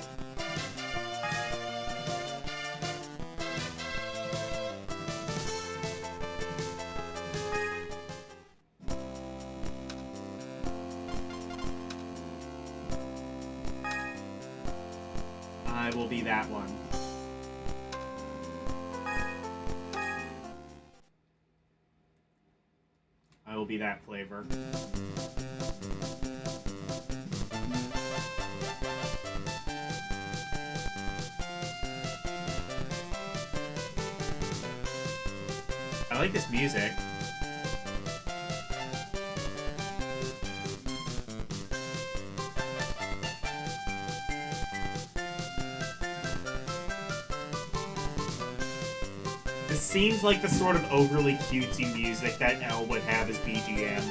I will be that one. I will be that flavor. I like this music. This seems like the sort of overly cutesy music that L would have as BGM.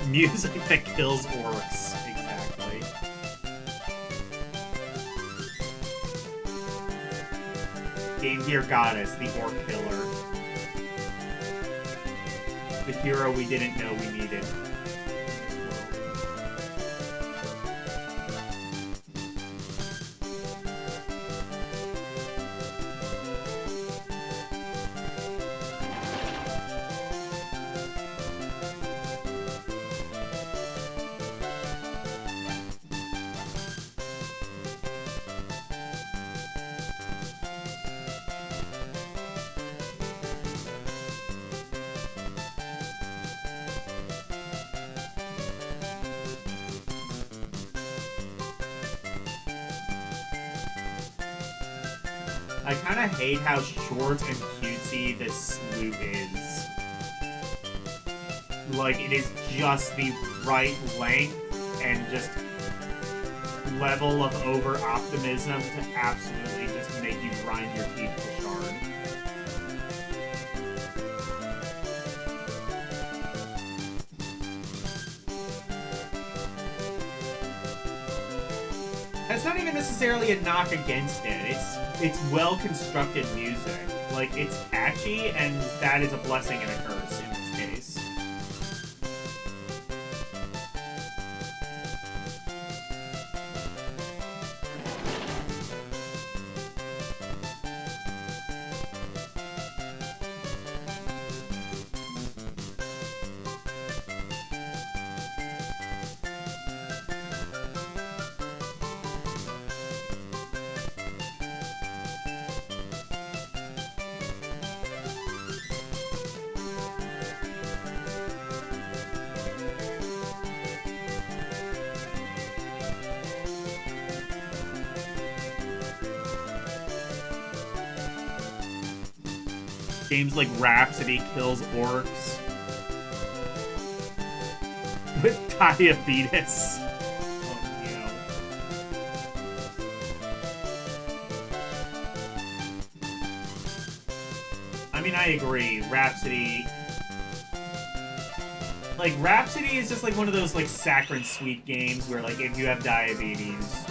Music that kills orcs. Exactly. Game Gear Goddess, the orc killer. The hero we didn't know we needed. I kind of hate how short and cutesy this loop is. Like, it is just the right length and just level of over-optimism to absolutely just make you grind your teeth to shard. That's not even necessarily a knock against it. It's well-constructed music. Like, it's catchy, and that is a blessing and a curse in this case. games like Rhapsody kills orcs with diabetes. Oh, no. I mean, I agree. Rhapsody... Like, Rhapsody is just like one of those, like, saccharine sweet games where, like, if you have diabetes,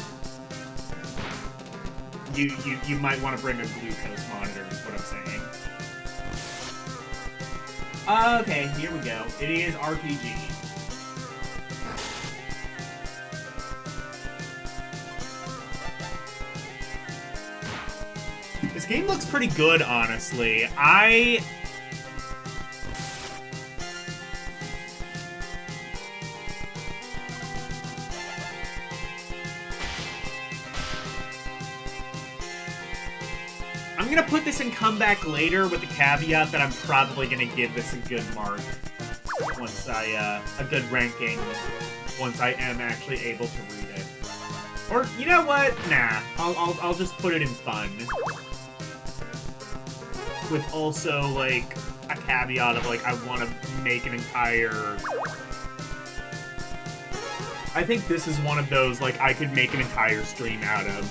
you might want to bring a glucose monitor, is what I'm saying. Okay, here we go. It is RPG. This game looks pretty good, honestly. I'm gonna put this in comeback later with the caveat that I'm probably gonna give this a good mark once a good ranking, once I am actually able to read it. Or, you know what? Nah, I'll just put it in fun. With also, like, a caveat of, like, I want to make an entire... I think this is one of those, like, I could make an entire stream out of.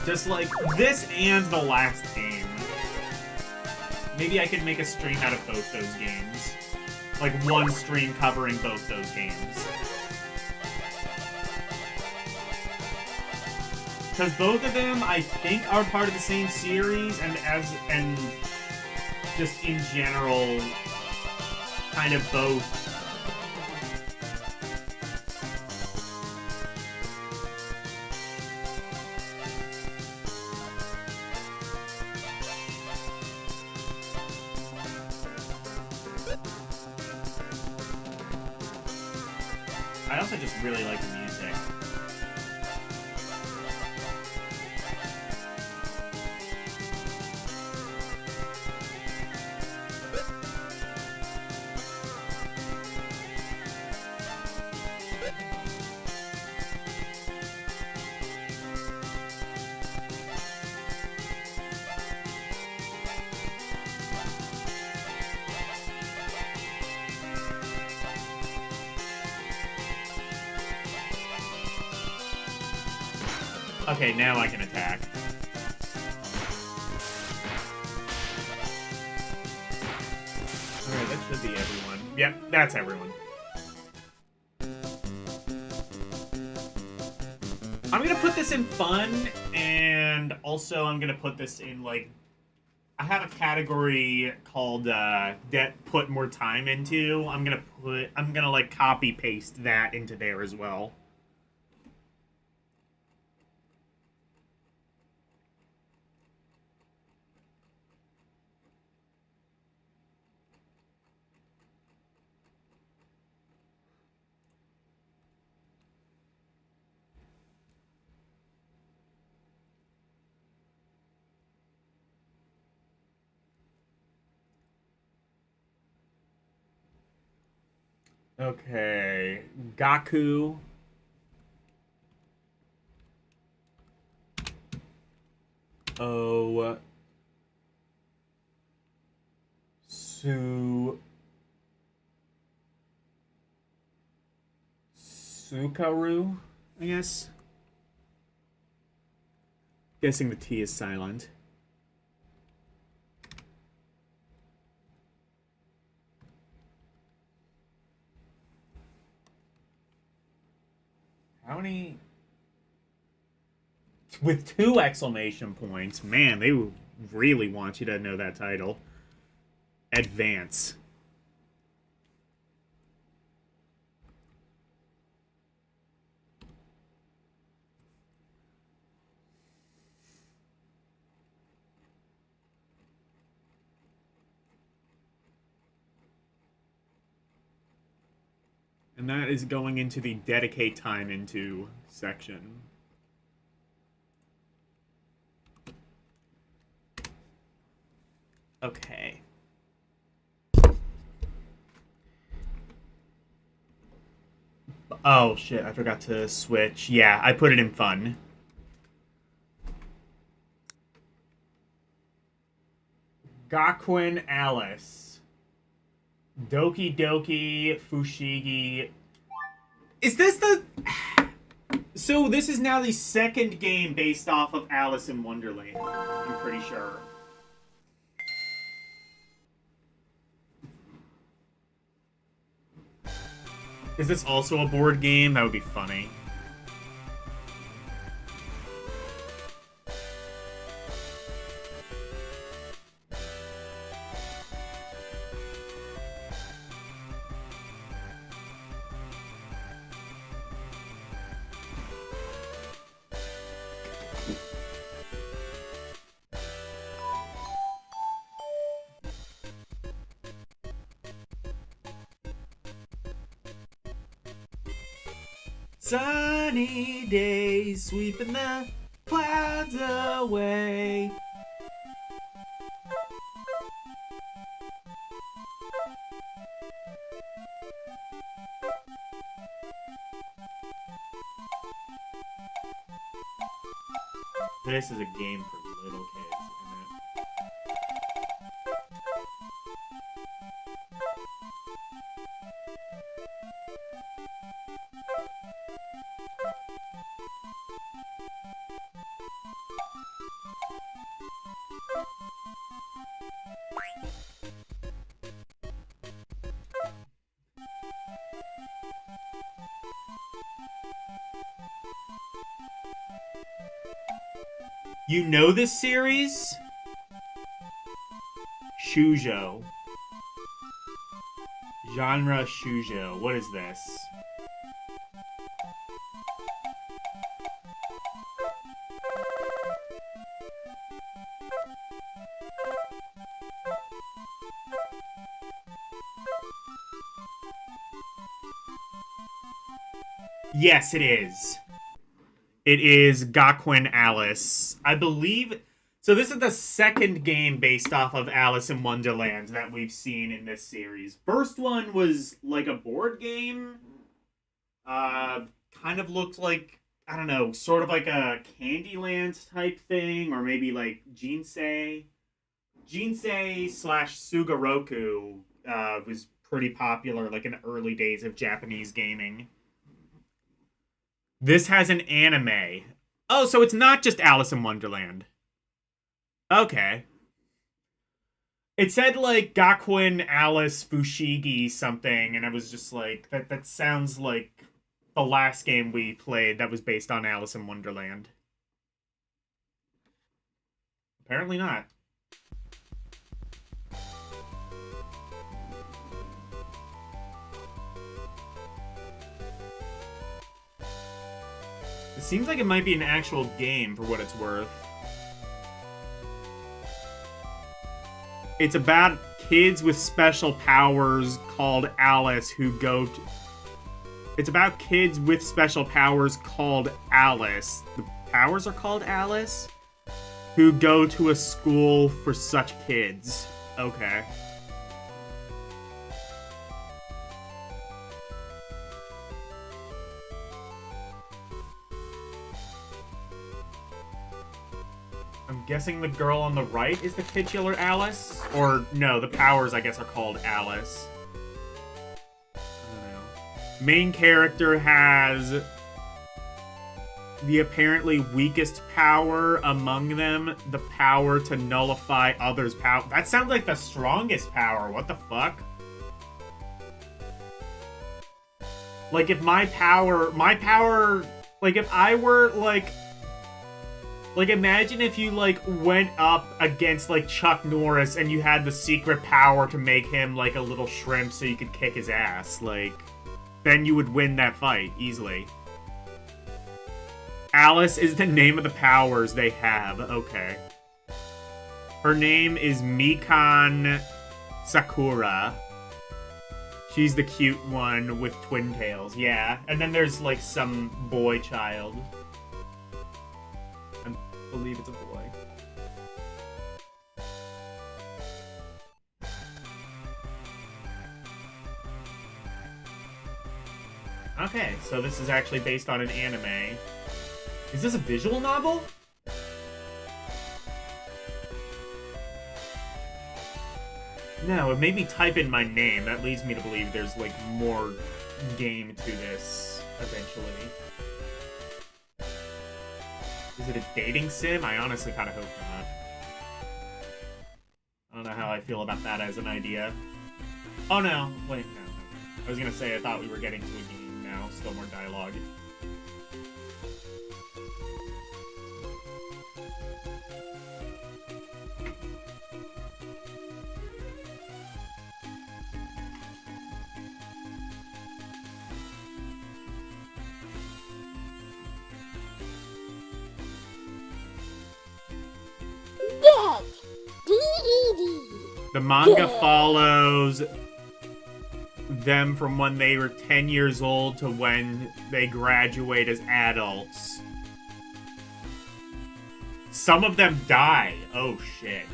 Just like this and the last game. Maybe I could make a stream out of both those games. Like one stream covering both those games. Because both of them, I think, are part of the same series, and just in general, kind of both. I also just really like the music. Okay, now I can attack. Alright, that should be everyone. Yep, that's everyone. I'm gonna put this in fun, and also I'm gonna put this in, like... I have a category called, that put more time into. I'm gonna, like, copy-paste that into there as well. Okay, Gaku. Oh. Sukaru, I guess. Guessing the T is silent. How many? With 2 exclamation points. Man, they really want you to know that title. Advance. And that is going into the dedicate time into section. Okay. Oh, shit, I forgot to switch. Yeah, I put it in fun. Gakuen Alice. Doki Doki Fushigi. Is this the... So this is now the second game based off of Alice in Wonderland, I'm pretty sure. Is this also a board game? That would be funny. Sunny days sweeping the clouds away. This is a game for little kids, isn't it? You know this series? Shoujo. Genre Shoujo. What is this? Yes, it is. It is Gakuen Alice. I believe... So this is the second game based off of Alice in Wonderland that we've seen in this series. First one was like a board game. Kind of looked like, I don't know, sort of like a Candyland type thing. Or maybe like Jinsei. Jinsei/Sugoroku was pretty popular like in the early days of Japanese gaming. This has an anime. Oh, so it's not just Alice in Wonderland. Okay. It said, like, Gakuen Alice Fushigi something, and I was just like, that sounds like the last game we played that was based on Alice in Wonderland. Apparently not. It seems like it might be an actual game for what it's worth. It's about kids with special powers called Alice who go to... It's about kids with special powers called Alice. The powers are called Alice? Who go to a school for such kids. Okay. I'm guessing the girl on the right is the titular Alice? Or, no, the powers, I guess, are called Alice. I don't know. Main character has the apparently weakest power among them, the power to nullify others' power. That sounds like the strongest power. What the fuck? Like, if my power, like, if I were, like, imagine if you, like, went up against, like, Chuck Norris and you had the secret power to make him, like, a little shrimp so you could kick his ass. Like, then you would win that fight easily. Alice is the name of the powers they have. Okay. Her name is Mikan Sakura. She's the cute one with twin tails. Yeah. And then there's, like, some boy child. I believe it's a boy. Okay, so this is actually based on an anime. Is this a visual novel? No, it made me type in my name. That leads me to believe there's, like, more game to this, eventually. Is it a dating sim? I honestly kind of hope not. I don't know how I feel about that as an idea. Oh, no. Wait, no. I was gonna say I thought we were getting to a game now. Still more dialogue. Get DED. The manga follows them from when they were 10 years old to when they graduate as adults. Some of them die. Oh, shit.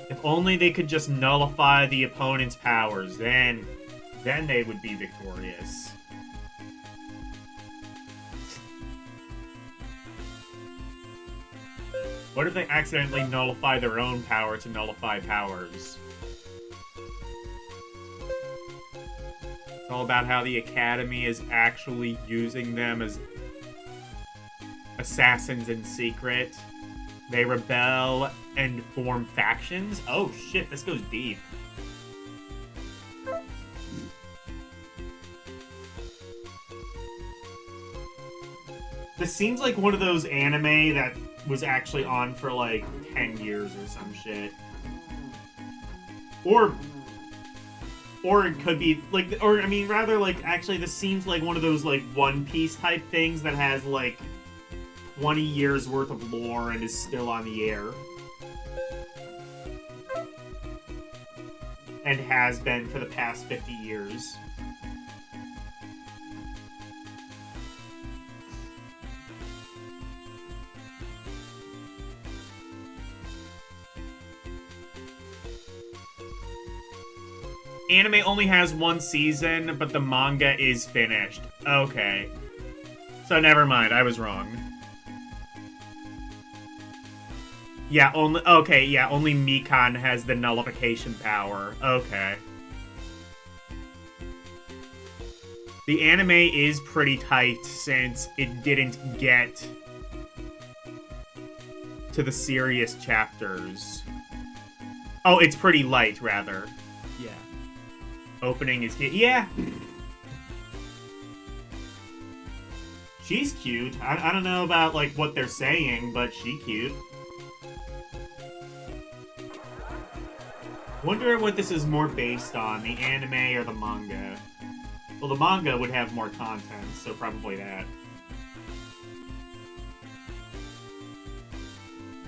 If only they could just nullify the opponent's powers, then they would be victorious. What if they accidentally nullify their own power to nullify powers? It's all about how the Academy is actually using them as assassins in secret. They rebel and form factions? Oh shit, this goes deep. This seems like one of those anime that was actually on for like 10 years or some shit. Or it could be like, or I mean rather like, actually this seems like one of those like One Piece type things that has like 20 years worth of lore and is still on the air. And has been for the past 50 years. Anime only has one season, but the manga is finished. Okay. So never mind, I was wrong. Yeah, only Mikan has the nullification power. Okay. The anime is pretty tight since it didn't get to the serious chapters. Oh, it's pretty light, rather. Yeah. Opening is... Yeah! She's cute. I don't know about, like, what they're saying, but she's cute. Wonder what this is more based on, the anime or the manga. Well, the manga would have more content, so probably that.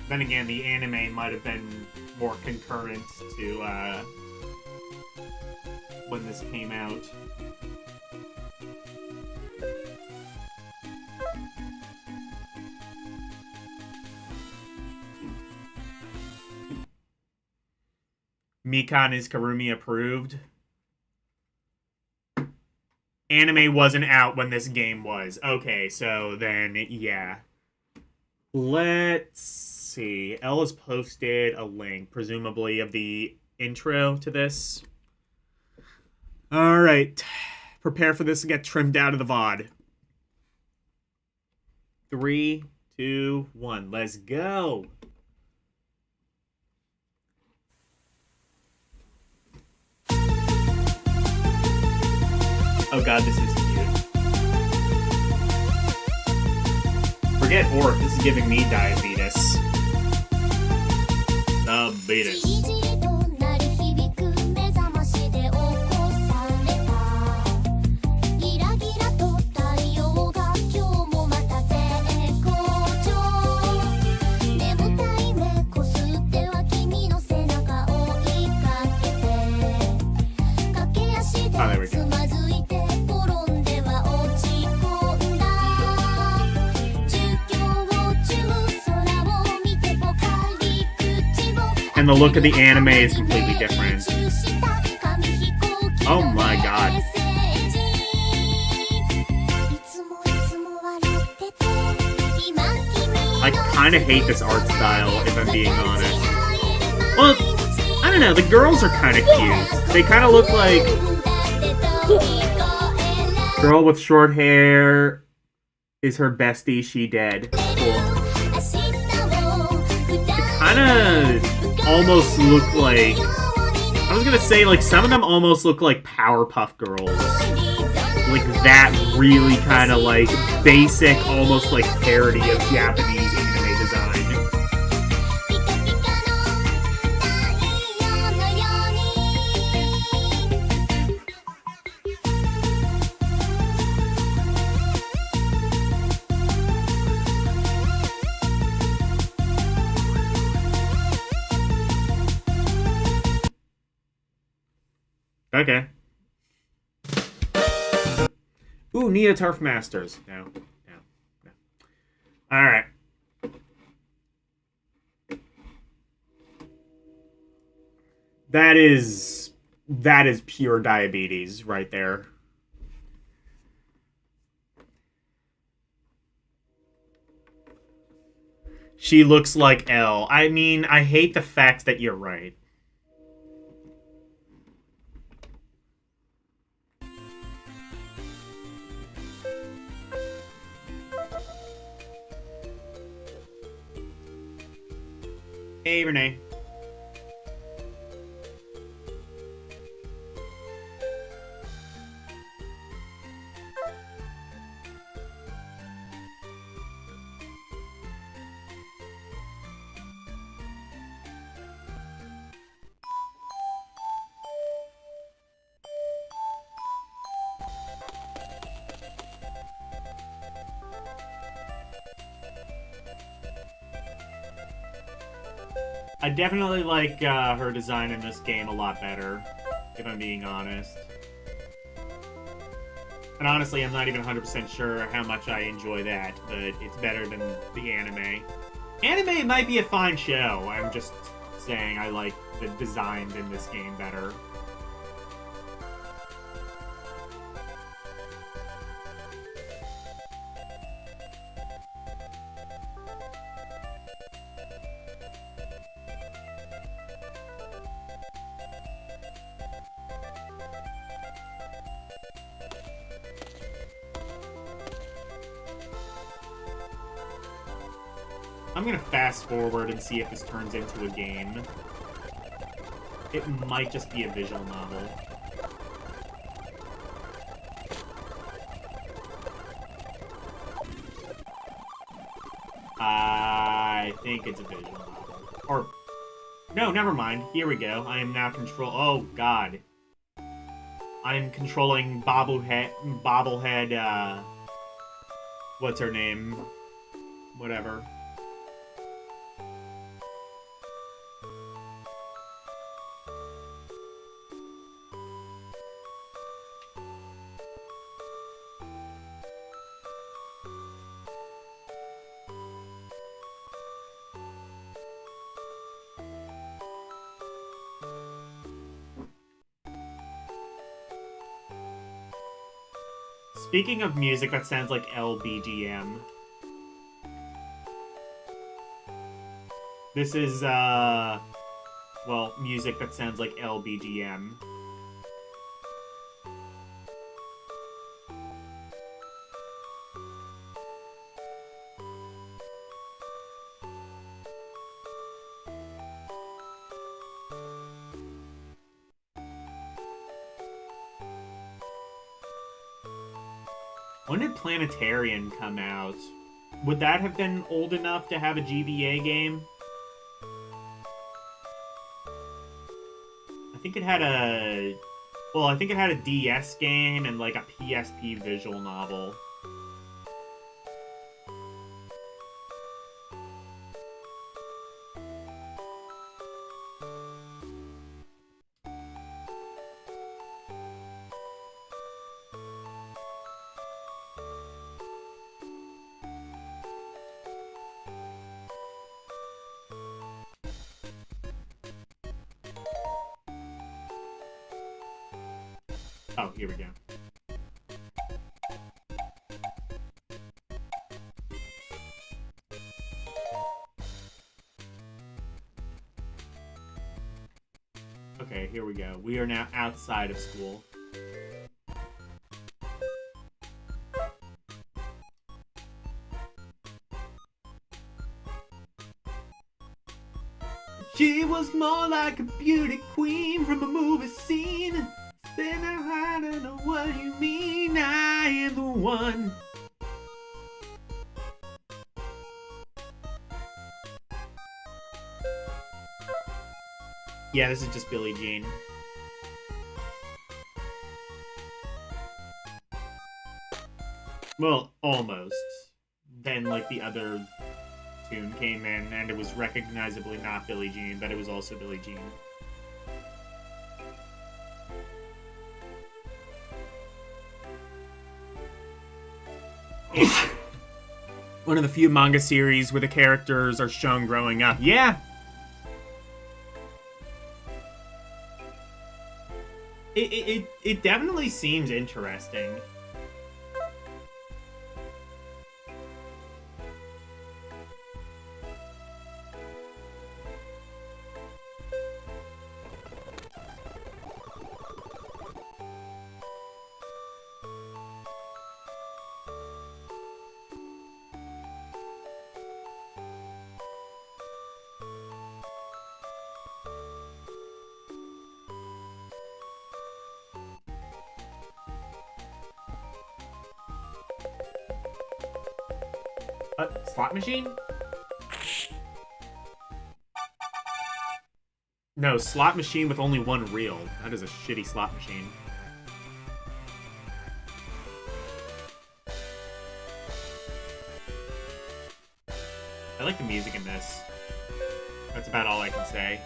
Then again, the anime might have been more concurrent to, when this came out. Mikan is Karumi approved. Anime wasn't out when this game was. Okay, so then, yeah. Let's see. Ella's posted a link, presumably, of the intro to this. Alright. Prepare for this to get trimmed out of the VOD. 3, 2, 1. Let's go! Oh god, this is cute. Forget Orc, this is giving me diabetes. Diabetes. Oh, there we go. And the look of the anime is completely different. Oh my god. I kind of hate this art style, if I'm being honest. Well, I don't know, the girls are kind of cute. They kind of look like... Girl with short hair is her bestie, she dead. Cool. They kind of almost look like... I was gonna say, like, some of them almost look like Powerpuff Girls. Like, that really kind of, like, basic, almost, like, parody of Japanese anime design. Okay. Ooh, Nia Turf Masters. No. Alright. That is pure diabetes right there. She looks like Elle. I mean, I hate the fact that you're right. Hey, Renee. I definitely like her design in this game a lot better, if I'm being honest. And honestly, I'm not even 100% sure how much I enjoy that, but it's better than the anime. Anime might be a fine show, I'm just saying I like the designs in this game better. I'm gonna fast forward and see if this turns into a game. It might just be a visual novel. I think it's a visual novel. Or, no, never mind. Here we go. I am now oh god. I am controlling bobblehead, what's her name? Whatever. Speaking of music that sounds like LBGM. This is, well, music that sounds like LBGM. When did Planetarian come out? Would that have been old enough to have a GBA game? I think it had a... Well, I think it had a DS game and like a PSP visual novel. Oh, here we go. Okay, here we go. We are now outside of school. She was more like a beauty queen from a movie scene. Said, I don't know what you mean, I am the one. Yeah, this is just Billie Jean. Well, almost. Then, like, the other tune came in, and it was recognizably not Billie Jean, but it was also Billie Jean. It's one of the few manga series where the characters are shown growing up. Yeah! It definitely seems interesting. Slot machine? No, slot machine with only one reel. That is a shitty slot machine. I like the music in this. That's about all I can say.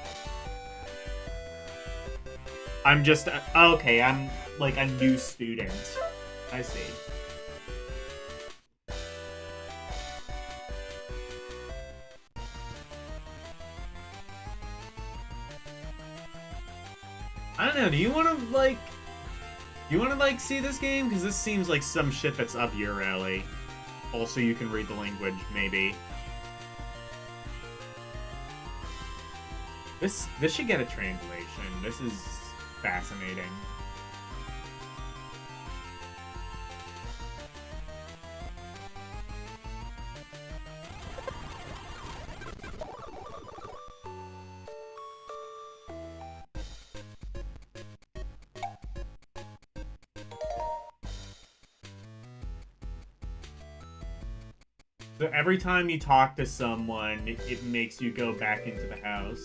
I'm just... okay, I'm like a new student. I see. I don't know, do you want to, like... Do you want to, like, see this game? Because this seems like some shit that's up your alley. Also, you can read the language, maybe. This should get a translation. This is fascinating. So every time you talk to someone, it makes you go back into the house.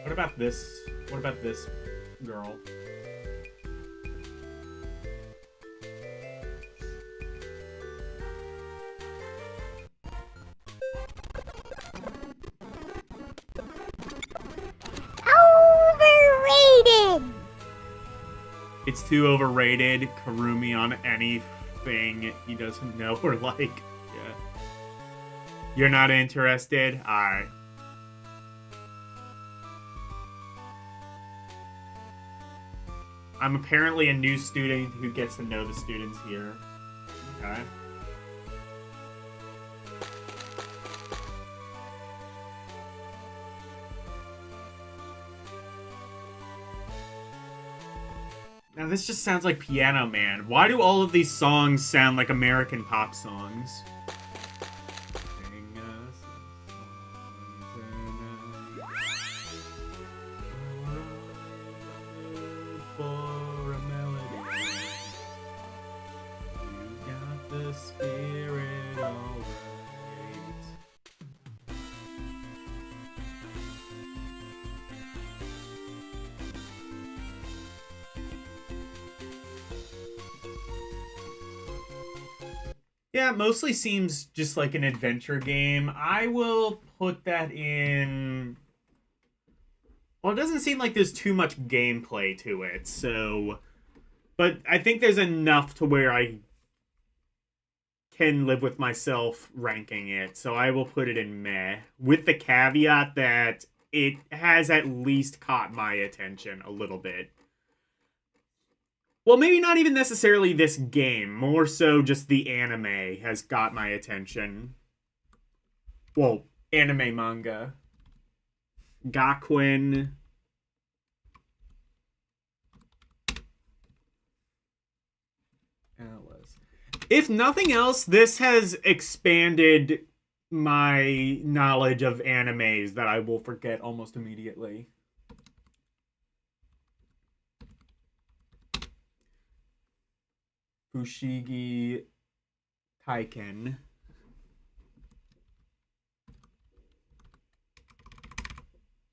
What about this? What about this girl? Overrated! It's too overrated. Karumi on anything he doesn't know or like. Yeah. You're not interested? Alright. I'm apparently a new student who gets to know the students here. Okay. Now this just sounds like Piano Man. Why do all of these songs sound like American pop songs? Sing us a song tonight. For a melody. You got the spirit alright. Yeah, it mostly seems just like an adventure game. I will put that in... Well, it doesn't seem like there's too much gameplay to it, so... But I think there's enough to where I can live with myself ranking it, so I will put it in meh. With the caveat that it has at least caught my attention a little bit. Well, maybe not even necessarily this game. More so just the anime has got my attention. Well, anime manga. Gakuin. If nothing else, this has expanded my knowledge of animes that I will forget almost immediately. Fushigi Taiken.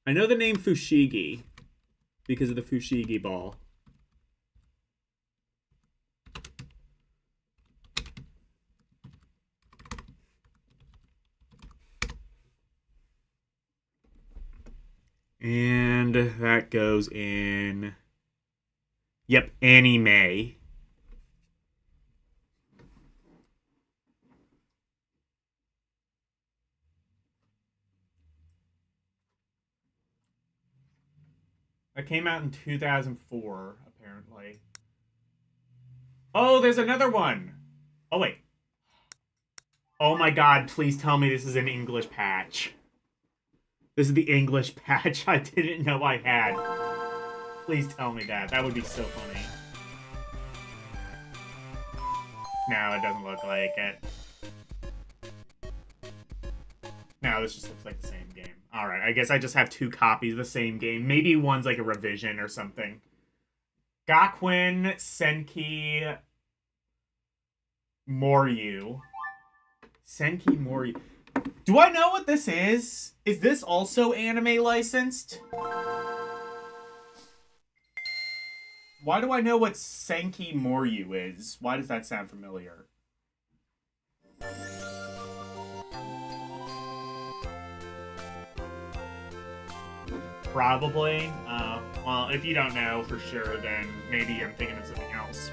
I know the name Fushigi because of the Fushigi ball. And that goes in... Yep, anime. That came out in 2004, apparently. Oh, there's another one! Oh, wait. Oh my god, please tell me this is an English patch. This is the English patch I didn't know I had. Please tell me that. That would be so funny. No, it doesn't look like it. No, this just looks like the same game. Alright, I guess I just have 2 copies of the same game. Maybe one's like a revision or something. Gakuin Senki Moryu. Senki Moryu. Do I know what this is? Is this also anime licensed? Why do I know what Senki Moryu is? Why does that sound familiar? Probably. Well, if you don't know for sure, then maybe I'm thinking of something else.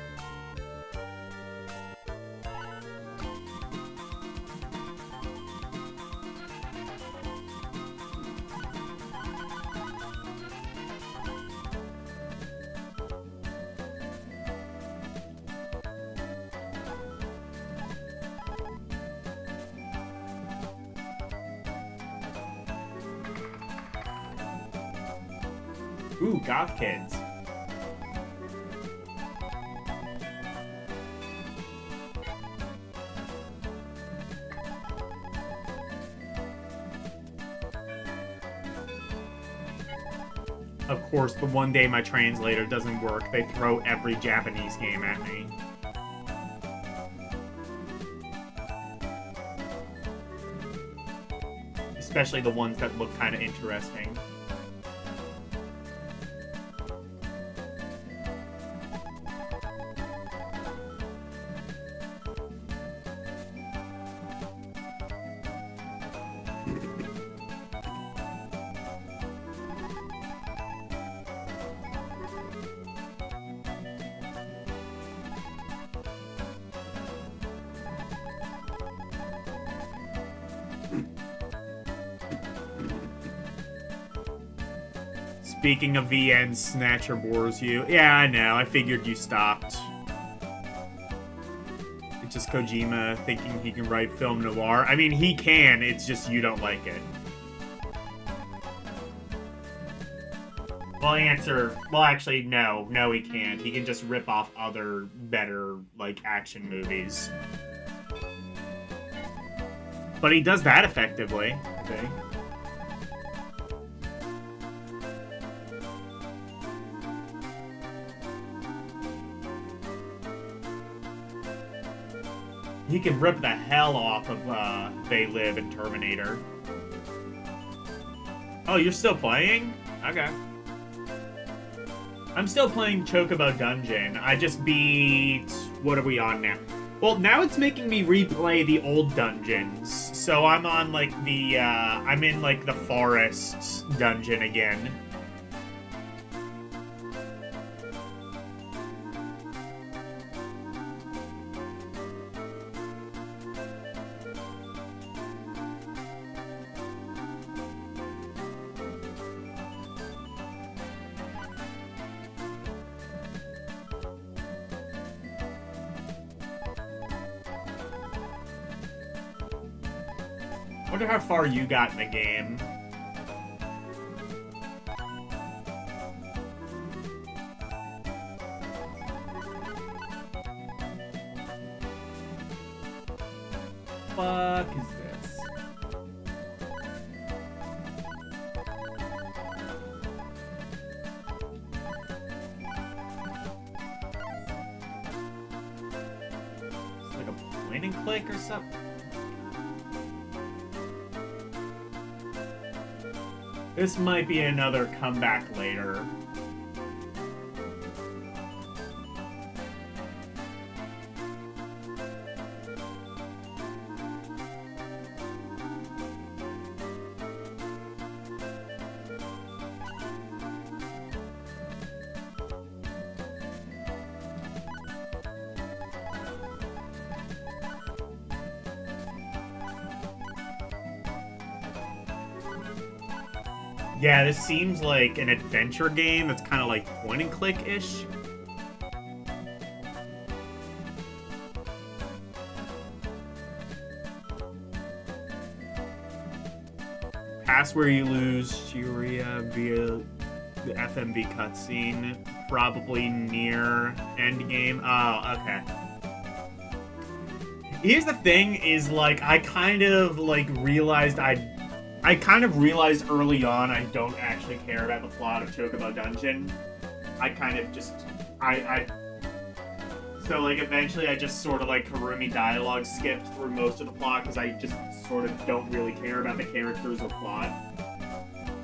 Ooh, goth kids. Of course, the one day my translator doesn't work, they throw every Japanese game at me. Especially the ones that look kind of interesting. Speaking of VN, Snatcher bores you. Yeah, I know. I figured you stopped. It's just Kojima thinking he can write film noir. I mean, he can. It's just you don't like it. Well, actually, no. No, he can't. He can just rip off other better, like, action movies. But he does that effectively, I think. He can rip the hell off of They Live and Terminator. Oh, you're still playing? Okay. I'm still playing Chocobo Dungeon. I just beat... What are we on now? Well, now it's making me replay the old dungeons. So I'm on, like, the, I'm in, like, the forest dungeon again. Wonder how far you got in the game. point and click or something. This might be another comeback later. Yeah, this seems like an adventure game that's kind of like point and click-ish. Pass where you lose Shiria via the FMV cutscene, probably near endgame. Oh, okay. Here's the thing: is like I kind of realized early on I don't actually care about the plot of Chocobo Dungeon. I kind of just so like eventually I just sort of Harumi dialogue skipped through most of the plot because I just sort of don't really care about the characters or plot.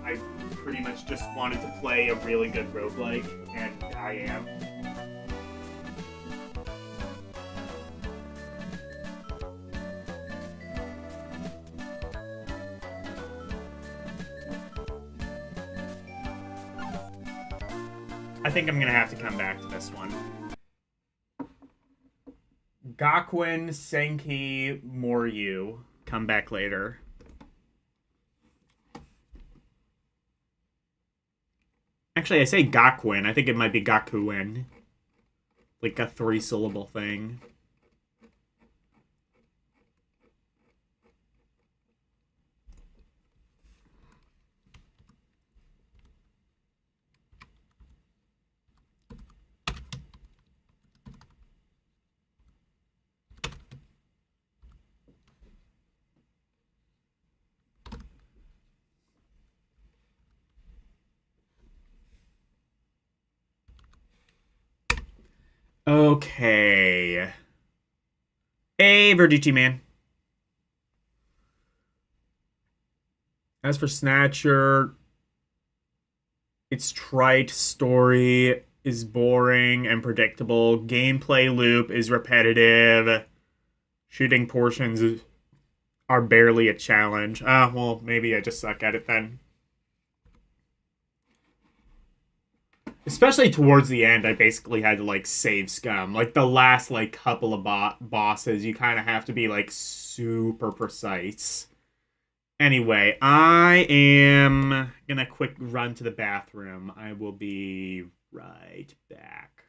I pretty much just wanted to play a really good roguelike, and I am. I think I'm gonna have to come back to this one. Gakuen Senki Moryu. Come back later. Actually, I say Gakuen. I think it might be Gakuen. Like a 3-syllable thing. Okay. Hey, Verducci man. As for Snatcher, its trite story is boring and predictable. Gameplay loop is repetitive. Shooting portions are barely a challenge. Well, maybe I just suck at it then. Especially towards the end, I basically had to, save scum. The last, couple of bosses, you kind of have to be, super precise. Anyway, I am gonna quick run to the bathroom. I will be right back.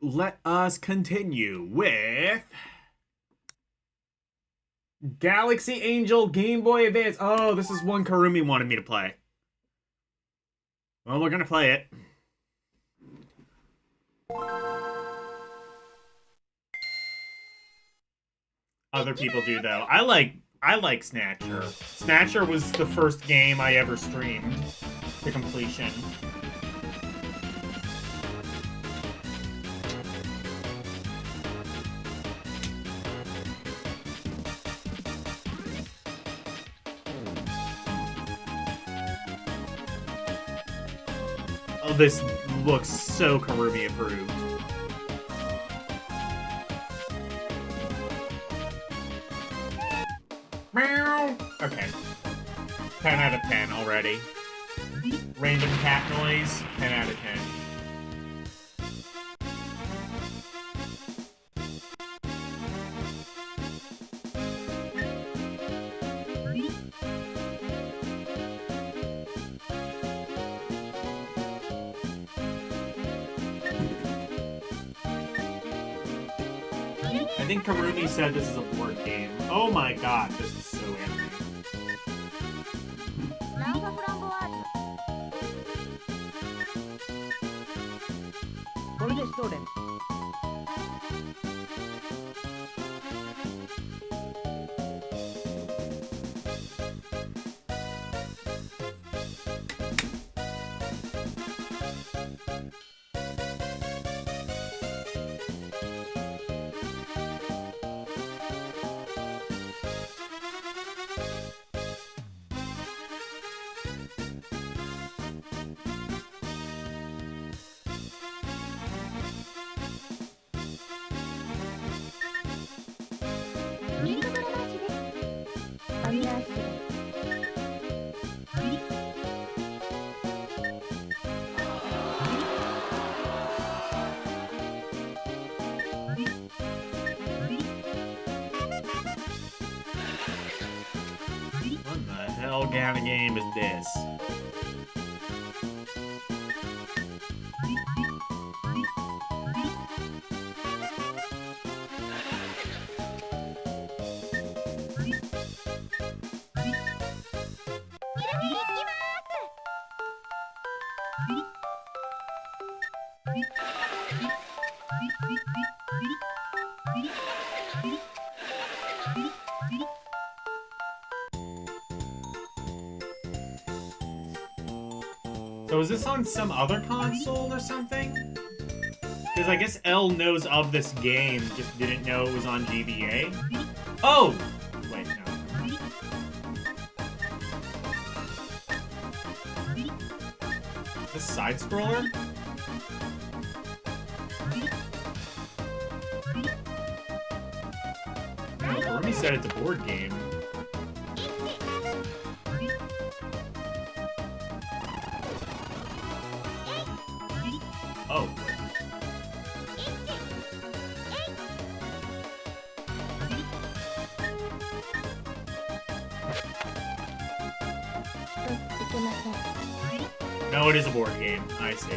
let us continue with Galaxy Angel Game Boy Advance. Oh, this is one Karumi wanted me to play. Well, we're gonna play it. Other people do though. I like Snatcher. Snatcher was the first game I ever streamed to completion. Oh, this looks so Karumi approved. Meow. Okay. 10 out of 10 already. Random cat noise, 10 out of 10. I think Karumi said this is a board game. Oh my god, this is so anime. What the hell kind of game is this? So is this on some other console or something? Because I guess L knows of this game, just didn't know it was on GBA. Oh! Wait, no. This side-scroller? Karumi said it's a board game. Oh. No, it is a board game. I see.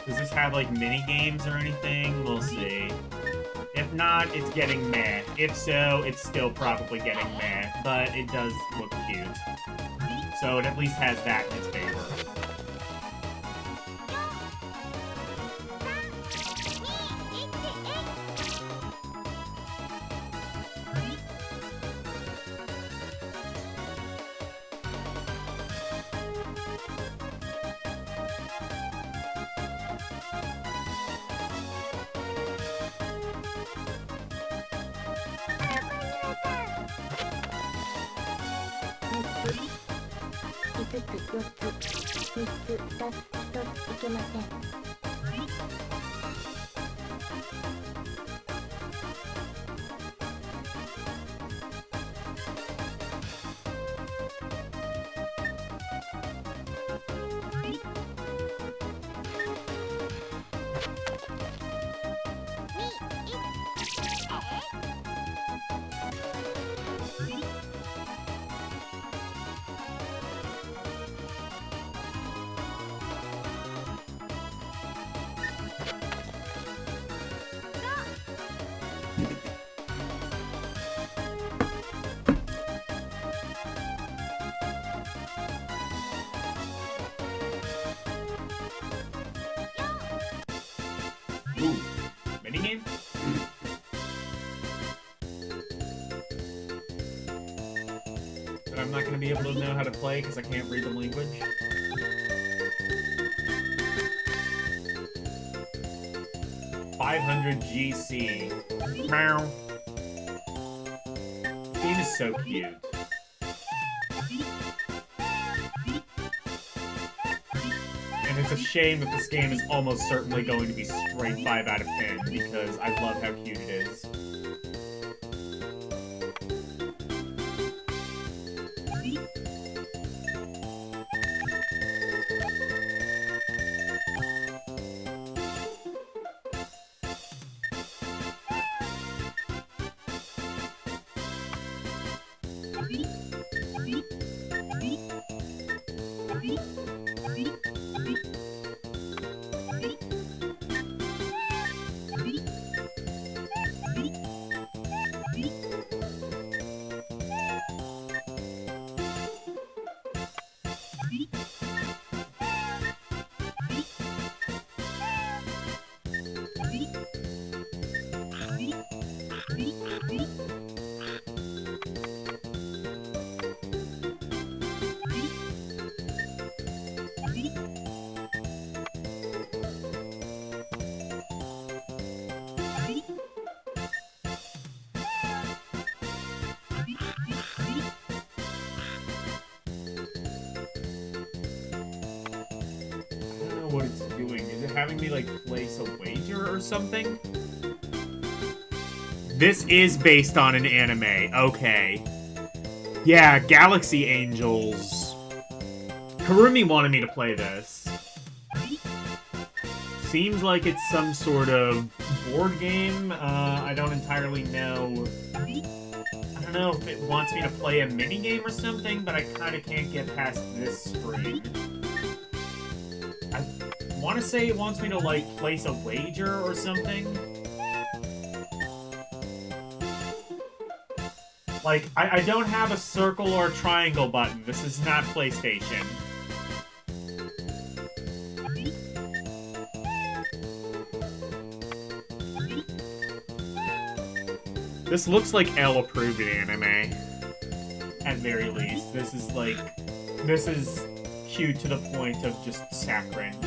Does this have like mini games or anything? We'll see. If not, it's getting meh. If so, it's still probably getting meh, but it does look cute. So it at least has that in its favor. Ooh, minigame? But I'm not going to be able to know how to play because I can't read the language. $500 GC. Meow. This game is so cute. And it's a shame that this game is almost certainly going to be straight 5 out of 10 because I love how cute it is. What it's doing. Is it having me, like, place a wager or something? This is based on an anime. Okay. Yeah, Galaxy Angels. Karumi wanted me to play this. Seems like it's some sort of board game. I don't entirely know. I don't know if it wants me to play a minigame or something, but I kind of can't get past this screen. I want to say it wants me to, like, place a wager or something. Like, I don't have a circle or a triangle button. This is not PlayStation. This looks like L-approved anime. At very least. This is, like... This is cute to the point of just saccharine.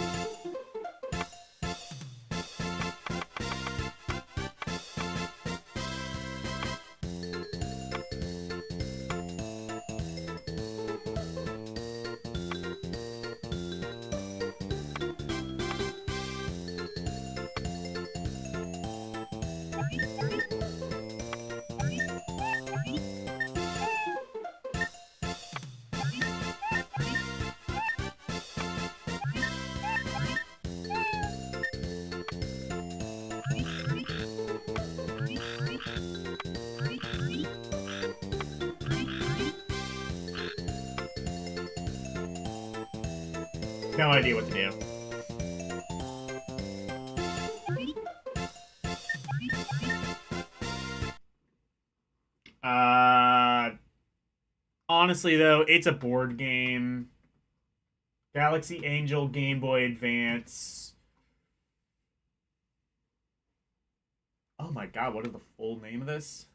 No idea what to do. Honestly, though, it's a board game. Galaxy Angel Game Boy Advance. Oh my god, what is the full name of this?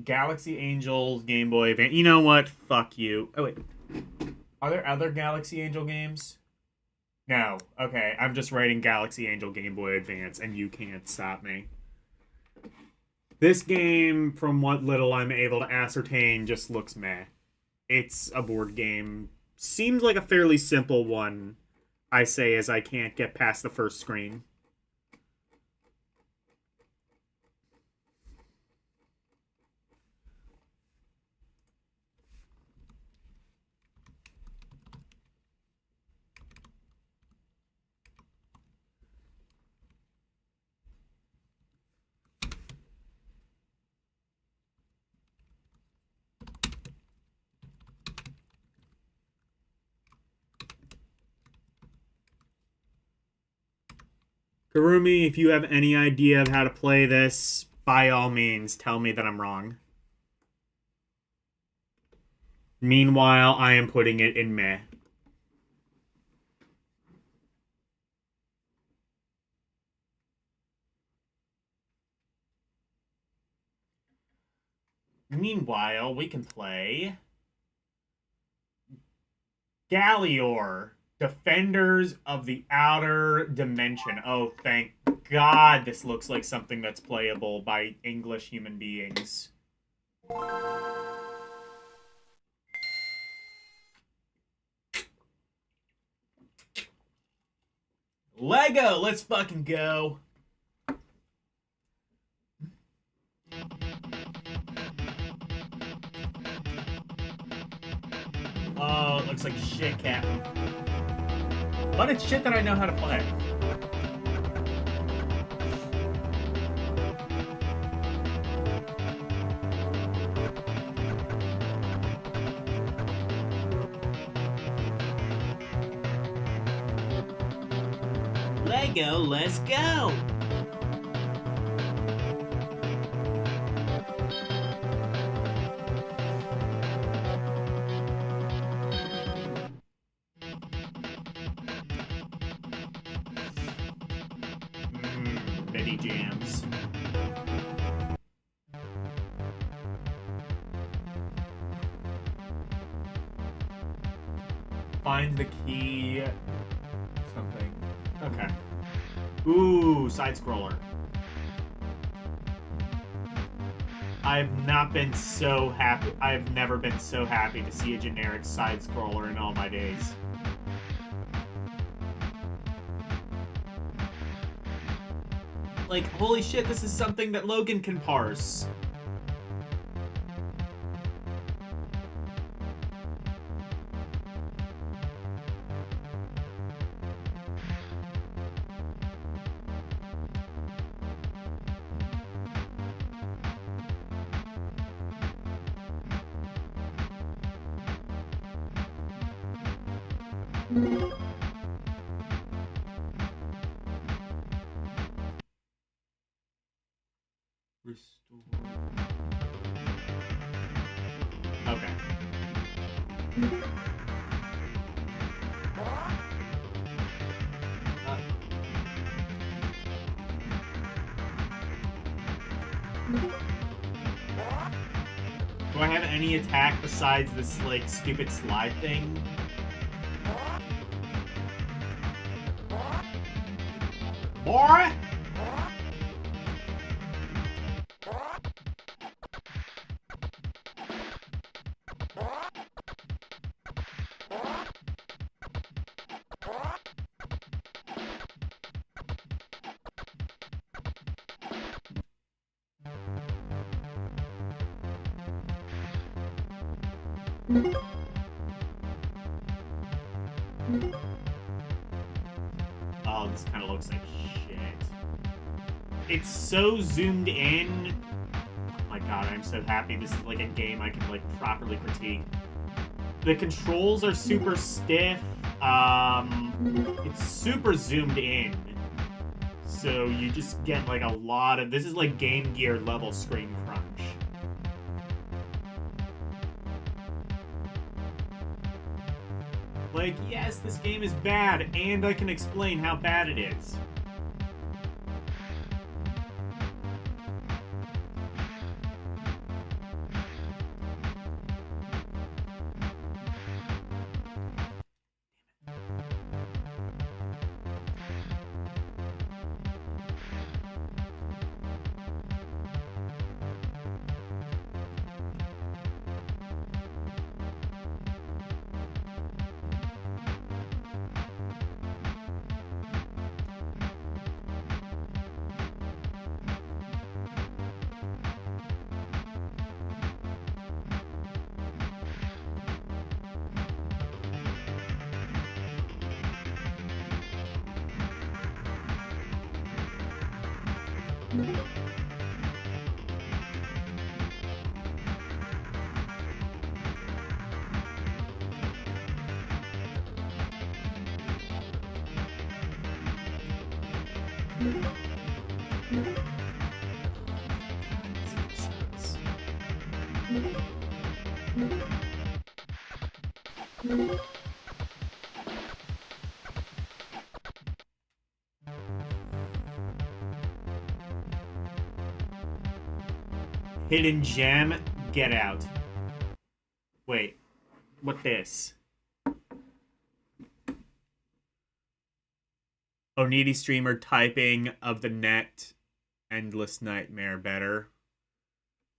Galaxy Angel Game Boy Advance. You know what? Fuck you. Oh, wait. Are there other Galaxy Angel games? No. Okay, I'm just writing Galaxy Angel Game Boy Advance, and you can't stop me. This game, from what little I'm able to ascertain, just looks meh. It's a board game. Seems like a fairly simple one, I say, as I can't get past the first screen. Karumi, if you have any idea of how to play this, by all means, tell me that I'm wrong. Meanwhile, I am putting it in meh. Meanwhile, we can play Gallior, Defenders of the Outer Dimension. Oh, thank God this looks like something that's playable by English human beings. Lego, let's fucking go. Oh, it looks like shit, Captain. But it's shit that I know how to play. Lego, let's go! Betty jams. Find the key. Something. Okay. Ooh, side scroller. I've not been so happy. I've never been so happy to see a generic side scroller in all my days. Like, holy shit, this is something that Logan can parse. Restore. Okay. Do I have any attack besides this, like, stupid slide thing? Boy! Oh, this kind of looks like shit. It's so zoomed in. Oh my god, I'm so happy this is like a game I can like properly critique. The controls are super stiff. It's super zoomed in. So you just get like a lot of... This is like Game Gear level screen crunch. Like, yes, this game is bad, and I can explain how bad it is. Hidden gem, Get out. Wait. What this? Oh, needy streamer typing of the net. Endless nightmare better.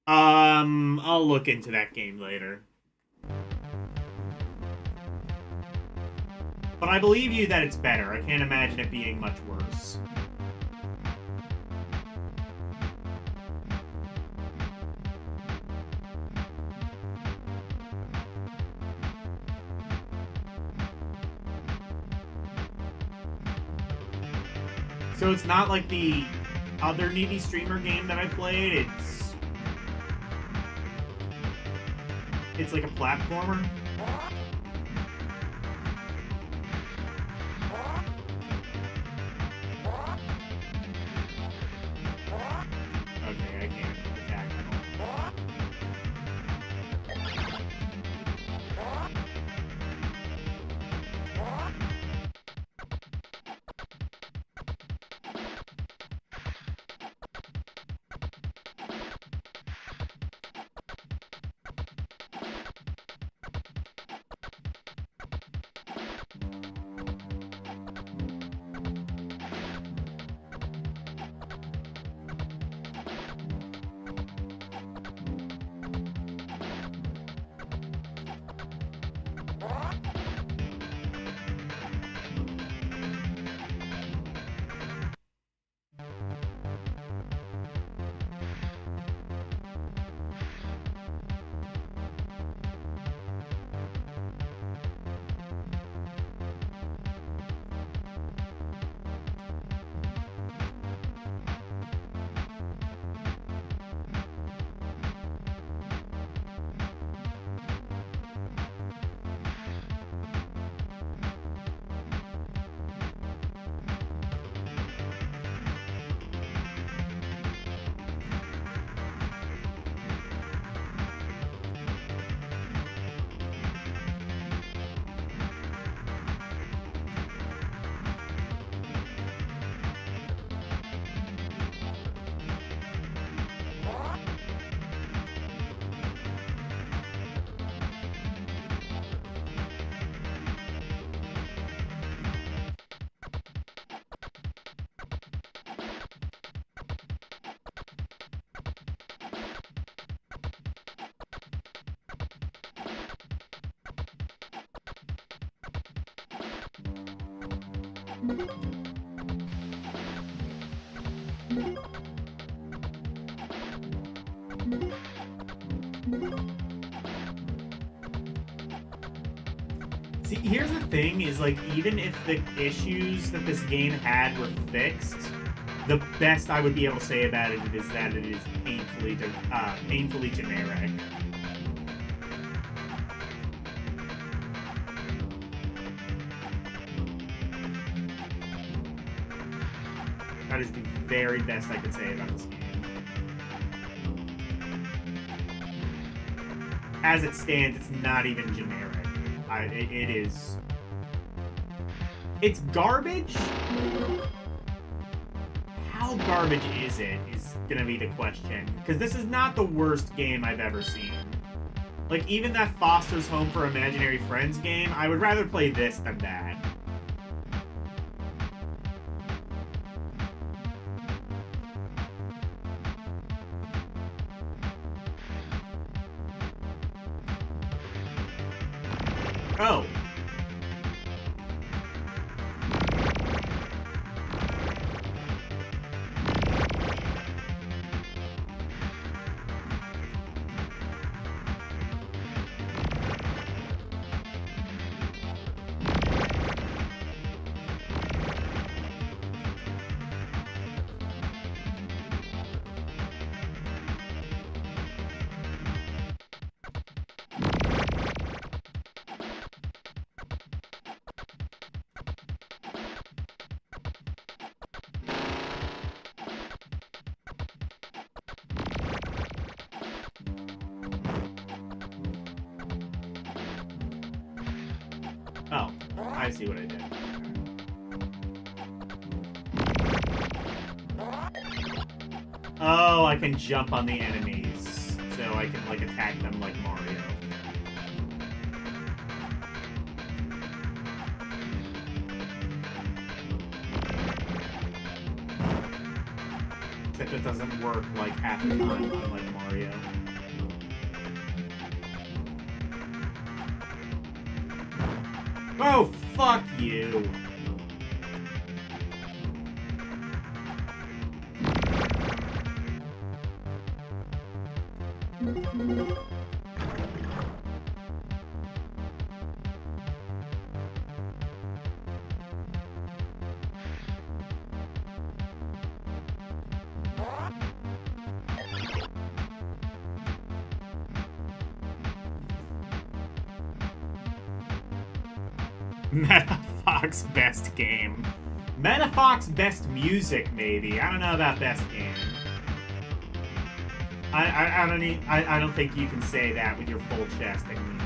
I'll look into that game later. But I believe you that it's better. I can't imagine it being much worse. So it's not like the other needy streamer game that I played. It's like a platformer. Okay, I can't attack at all. See, here's the thing, is like, even if the issues that this game had were fixed, the best I would be able to say about it is that it is painfully generic. That is the very best I could say about this game. As it stands, it's not even generic. It is... It's garbage? How garbage is it, is gonna be the question. Because this is not the worst game I've ever seen. Like, even that Foster's Home for Imaginary Friends game, I would rather play this than that. Oh. Oh, I see what I did. Oh, I can jump on the enemies. So I can, like, attack them like Mario. Except it doesn't work, like, half the time, unlike Mario. Oh, fuck you! Metafox best game. Metafox best music, maybe. I don't know about best game. I don't think you can say that with your full chest. I mean it.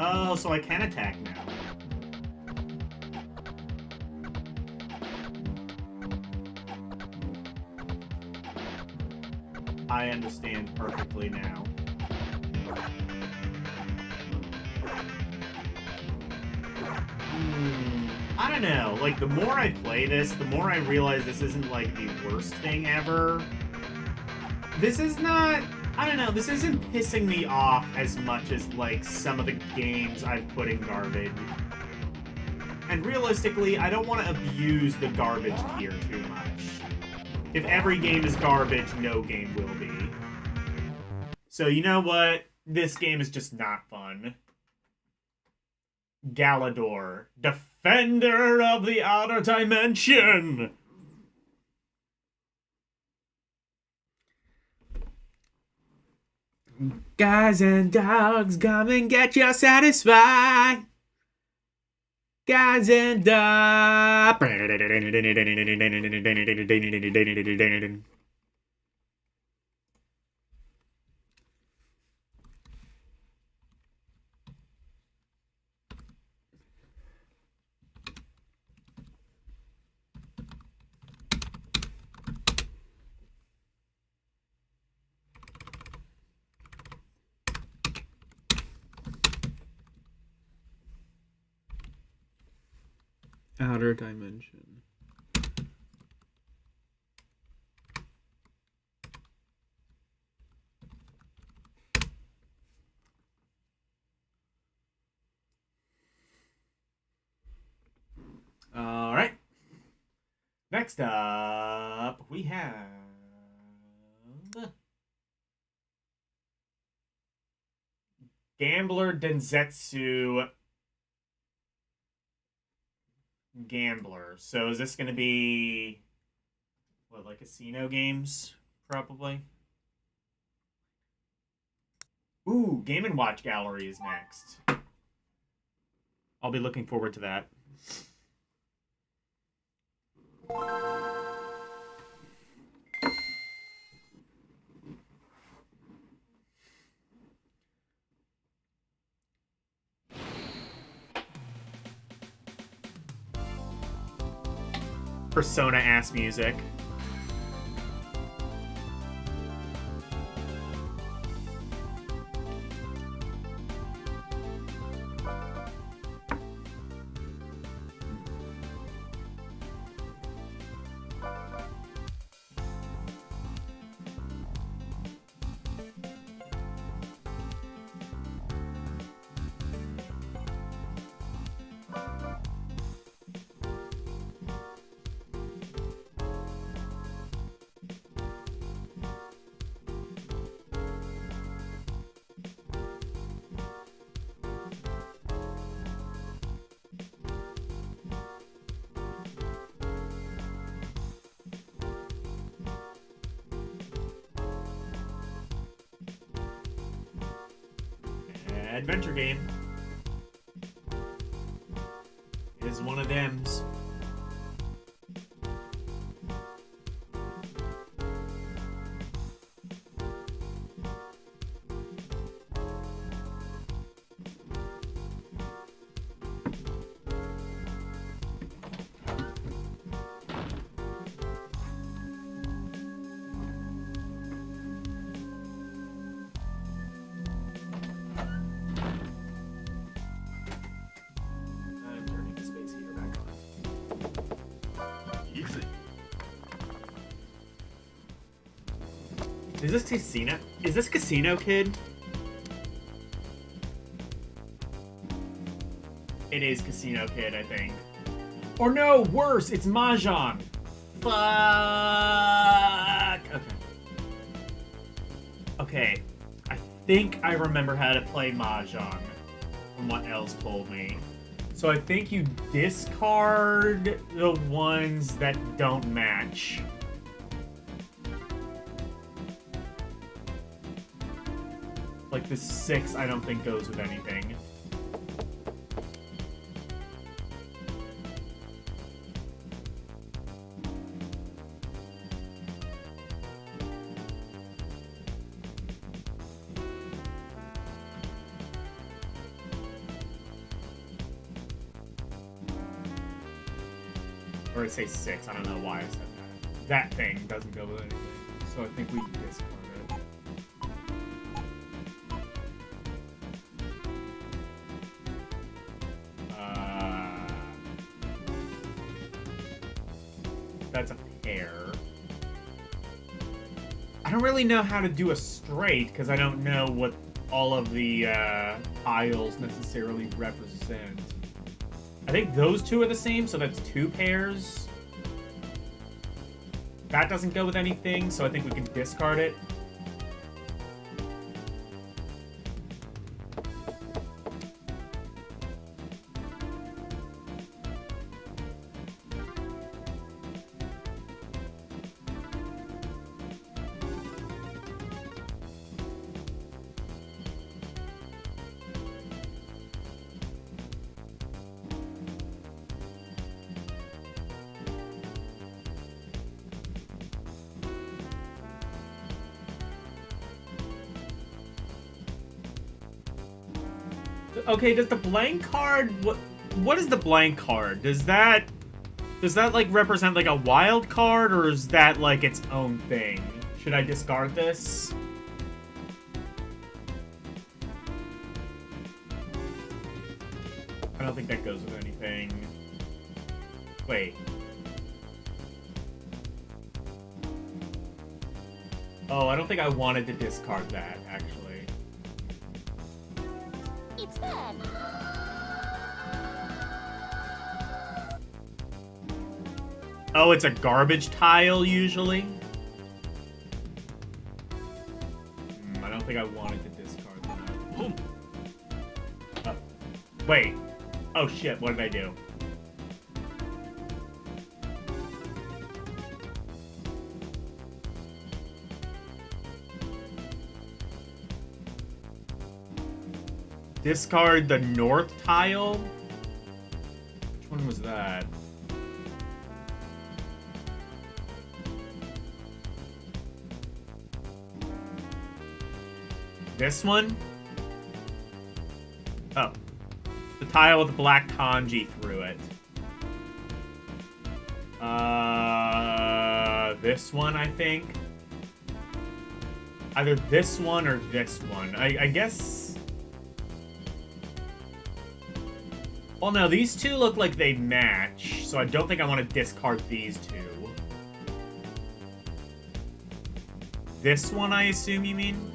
Oh, so I can attack now. I understand perfectly now. I don't know. Like, the more I play this, the more I realize this isn't, like, the worst thing ever. This is not... I don't know, this isn't pissing me off as much as, like, some of the games I've put in garbage. And realistically, I don't want to abuse the garbage tier too much. If every game is garbage, no game will be. So, you know what? This game is just not fun. Galador, Defender of the Outer Dimension! Guys and dogs, come and get you satisfied. Guys and dogs. Outer Dimension. All right. Next up, we have Gambler Densetsu Gambler. So is this going to be, what, like casino games? Probably. Ooh, Game & Watch Gallery is next. I'll be looking forward to that. Persona-ass music. Adventure game. Is one of them's. I'm turning the space heater back on. 行くぜ。 Is this Casino? Is this Casino Kid? It is Casino Kid, I think. Or no, worse, it's Mahjong. Fuck. Okay. Okay. I think I remember how to play Mahjong from what else told me. So I think you discard the ones that don't match. Like the 6, I don't think goes with anything. Or I say 6, I don't know why I said that. That thing doesn't go with anything. So I think we discard it. That's a pair. I don't really know how to do a straight because I don't know what all of the tiles necessarily represent. I think those two are the same, so that's 2 pairs. That doesn't go with anything, so I think we can discard it. Okay, does the blank card... What is the blank card? Does that like represent like a wild card, or is that like its own thing? Should I discard this? I don't think that goes with anything. Wait. Oh, I don't think I wanted to discard that, actually. It's bad. Oh, it's a garbage tile, usually? I don't think I wanted to discard that. Oh. Wait. Oh, shit, what did I do? Discard the north tile? Which one was that? This one? Oh. The tile with the black kanji through it. This one, I think. Either this one or this one. I guess... Well, no, these two look like they match, so I don't think I want to discard these two. This one, I assume you mean?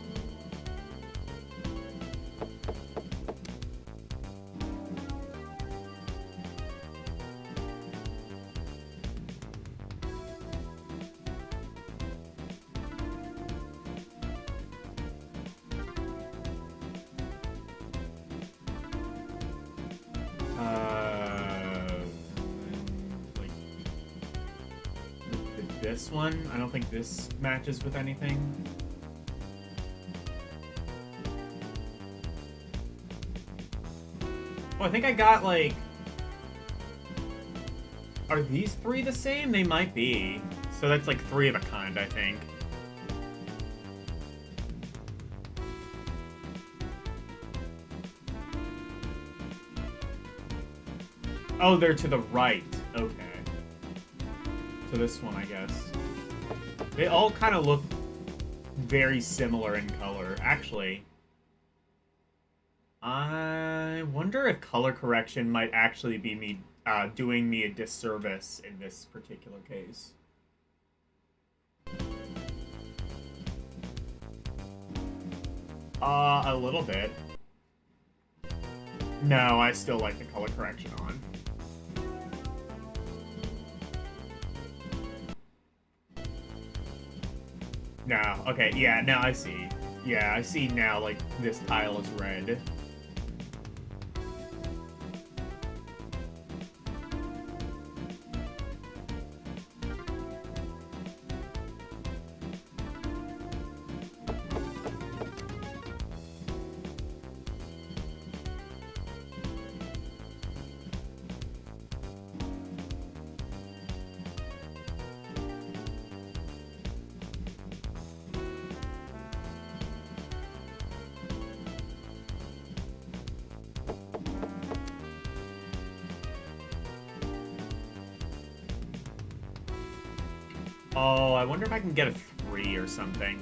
This one? I don't think this matches with anything. Oh, I think I got, like... Are these 3 the same? They might be. So that's, like, 3 of a kind, I think. Oh, they're to the right. Okay. So this one, I guess. They all kind of look very similar in color. Actually, I wonder if color correction might actually be me doing me a disservice in this particular case. A little bit. No, I still like the color correction on. No, okay, yeah, now I see. Yeah, I see now, like, this tile is red. Oh, I wonder if I can get a 3 or something.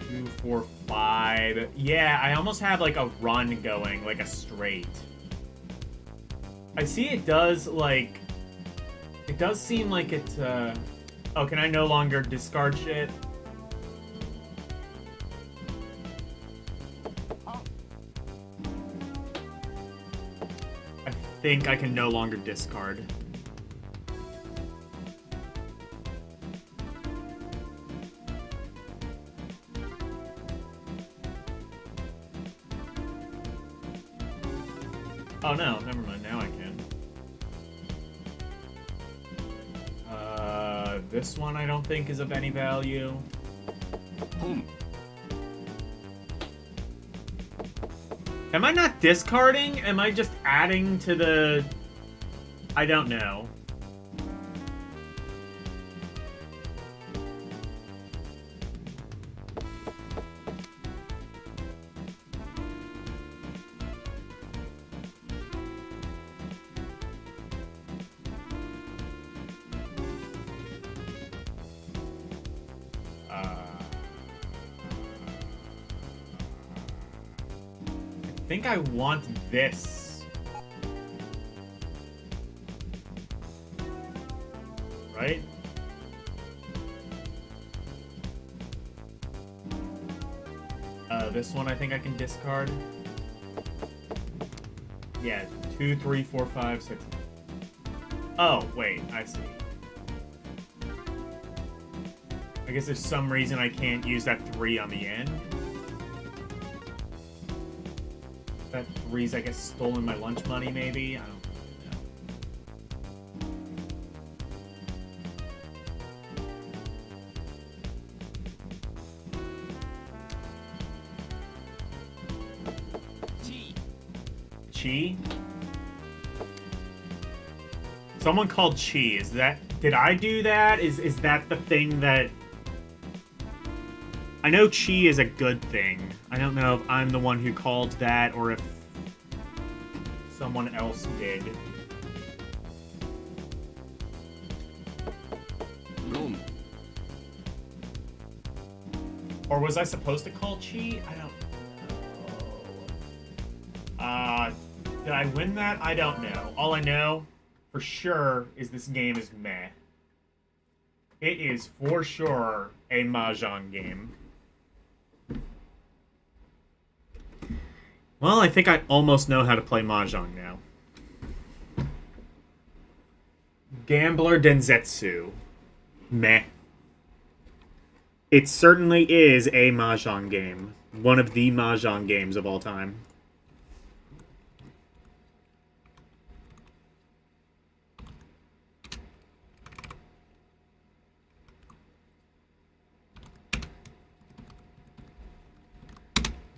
Two, 4, 5. Yeah, I almost have like a run going, like a straight. I see it does, like... It does seem like it, Oh, can I no longer discard shit? I think I can no longer discard. Oh no, never mind, now I can. This one I don't think is of any value. Am I not discarding? Am I just adding to the... I don't know. I think I want this. Right? This one I think I can discard. Yeah, 2, 3, 4, 5, 6. Oh, wait, I see. I guess there's some reason I can't use that 3 on the end. That 3's, I guess, stolen my lunch money, maybe? I don't know. Chi? Someone called Chi. Is that... Did I do that? Is that the thing that... I know Chi is a good thing. I don't know if I'm the one who called that or if someone else did. Or was I supposed to call Chi? I don't know. Did I win that? I don't know. All I know for sure is this game is meh. It is for sure a Mahjong game. Well, I think I almost know how to play Mahjong now. Gambler Densetsu. Meh. It certainly is a Mahjong game. One of the Mahjong games of all time.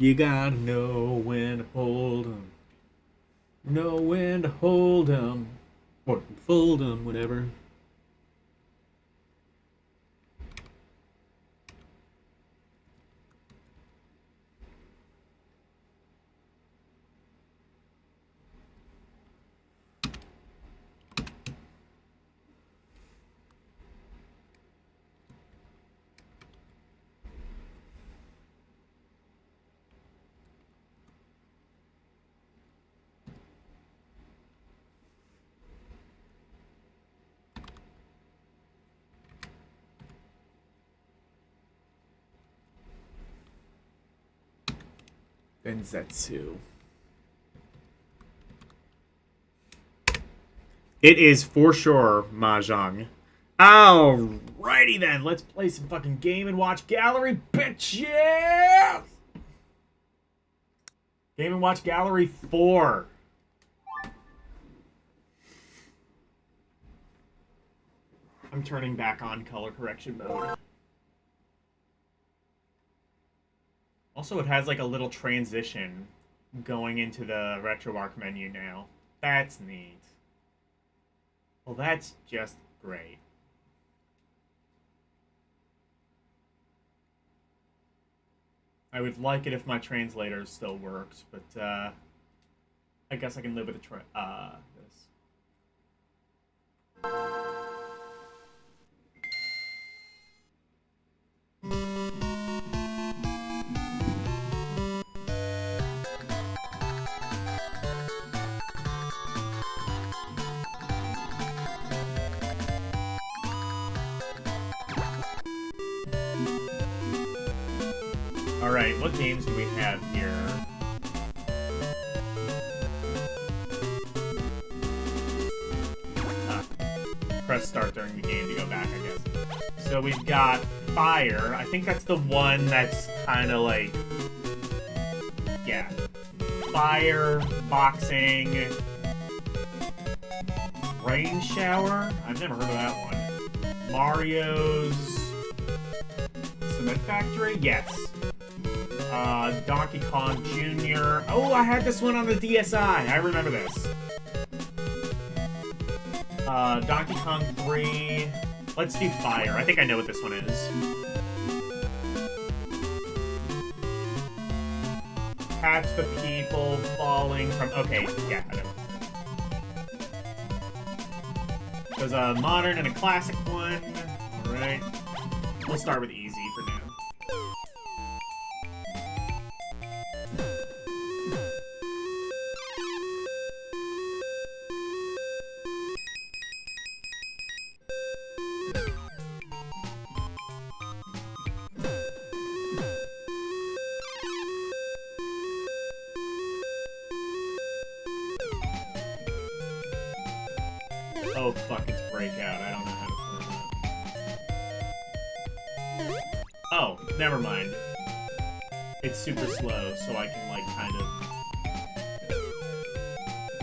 You gotta know when to hold 'em. Know when to hold 'em. Or fold 'em, whatever. Densetsu. It is for sure Mahjong. Alrighty then, let's play some fucking Game and Watch Gallery, bitches! Game and Watch Gallery 4. I'm turning back on color correction mode. Also, it has like a little transition going into the RetroArch menu now. That's neat. Well, that's just great. I would like it if my translator still works, but I guess I can live with this. Alright, what games do we have here? Press start during the game to go back, I guess. So we've got Fire. I think that's the one that's kind of like... Yeah. Fire, boxing... Rain Shower? I've never heard of that one. Mario's... Cement Factory? Yes. Donkey Kong Jr. Oh, I had this one on the DSi. I remember this. Donkey Kong 3. Let's do Fire. I think I know what this one is. Catch the people falling from... Okay, yeah, I know. There's a modern and a classic one. Alright. We'll start with easy for now. Oh, fuck, it's Breakout. I don't know how to play that. Oh, never mind. It's super slow, so I can, like, kind of...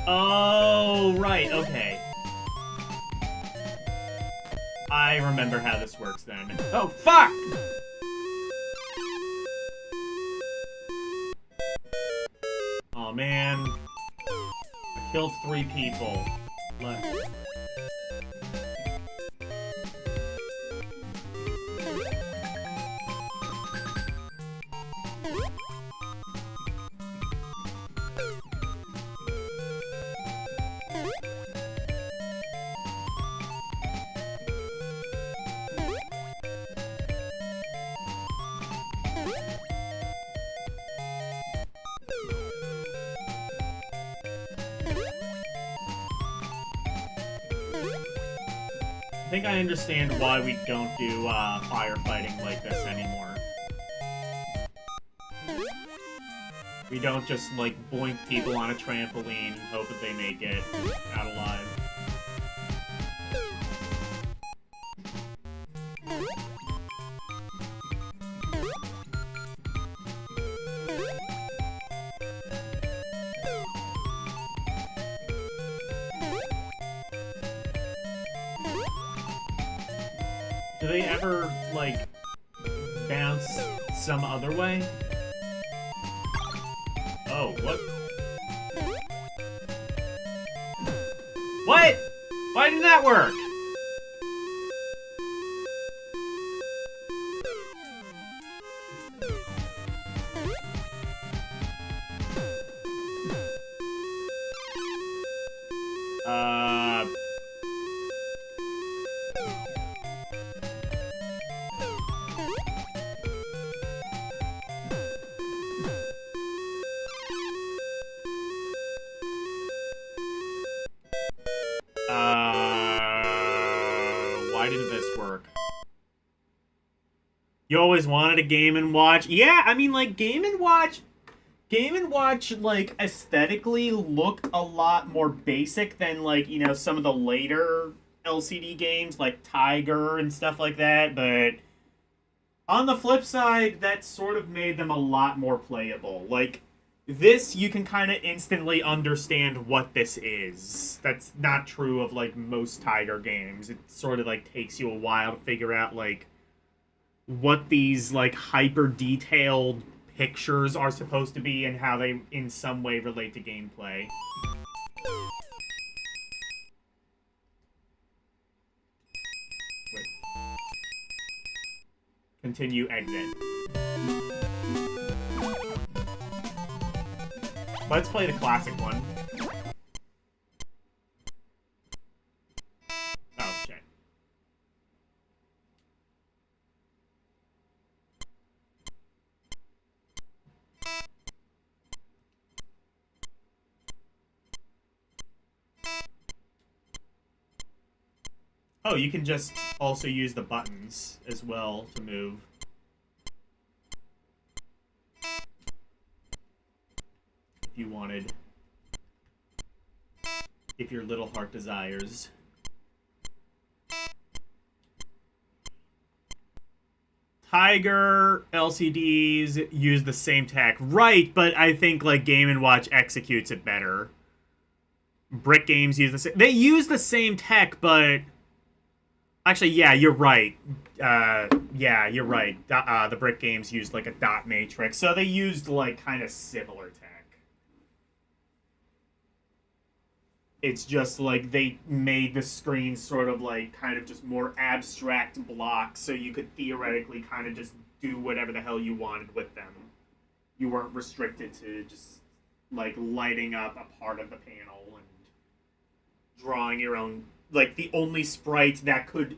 Oh, right, okay. I remember how this works then. Oh, fuck! Oh, man. I killed 3 people. Left. I think I understand why we don't do firefighting like this anymore. We don't just, like, boink people on a trampoline and hope that they make it out alive. Do they ever, like, bounce some other way? Oh, what? What? Why didn't that work? Why didn't this work? You always wanted a Game & Watch? Yeah, I mean, like, Game & Watch, like, aesthetically looked a lot more basic than, like, you know, some of the later LCD games, like Tiger and stuff like that, but on the flip side, that sort of made them a lot more playable. Like, this, you can kind of instantly understand what this is. That's not true of, like, most Tiger games. It sort of, like, takes you a while to figure out, like, what these, like, hyper-detailed pictures are supposed to be and how they, in some way, relate to gameplay. Wait. Continue exit. Let's play the classic one. Oh, shit. Oh, you can just also use the buttons as well to move. If you wanted. If your little heart desires. Tiger LCDs use the same tech. Right, but I think like Game & Watch executes it better. Brick games use the same... They use the same tech, but... Actually, yeah, you're right. Yeah, you're right. The Brick games used like a dot matrix, so they used like kind of similar tech. It's just like they made the screen sort of like kind of just more abstract blocks, so you could theoretically kind of just do whatever the hell you wanted with them. You weren't restricted to just like lighting up a part of the panel and drawing your own. Like, the only sprite that could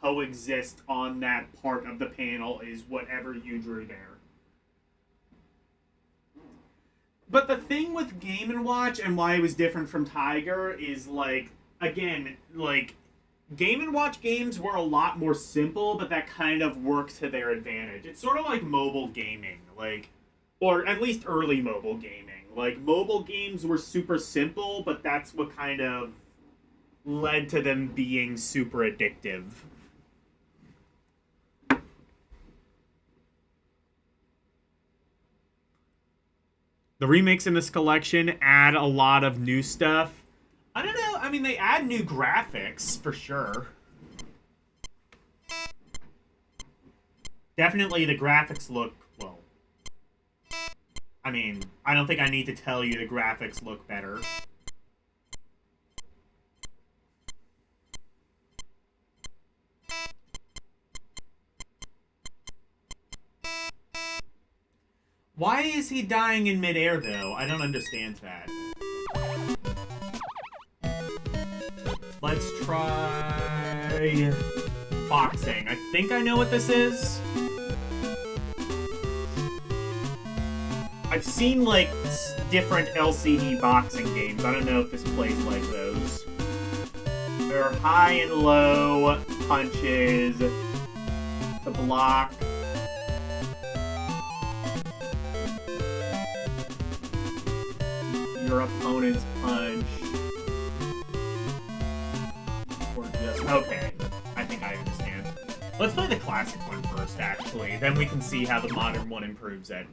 coexist on that part of the panel is whatever you drew there. But the thing with Game & Watch and why it was different from Tiger is, like, again, like, Game & Watch games were a lot more simple, but that kind of worked to their advantage. It's sort of like mobile gaming, like, or at least early mobile gaming. Like, mobile games were super simple, but that's what kind of led to them being super addictive. The remakes in this collection add a lot of new stuff. I don't know, I mean, they add new graphics, for sure. Definitely the graphics look, well... I mean, I don't think I need to tell you the graphics look better. Why is he dying in midair, though? I don't understand that. Let's try... boxing. I think I know what this is. I've seen, like, different LCD boxing games. I don't know if this plays like those. There are high and low punches to block. Your opponent's punch. Or just... Okay. I think I understand. Let's play the classic one first, actually. Then we can see how the modern one improves it.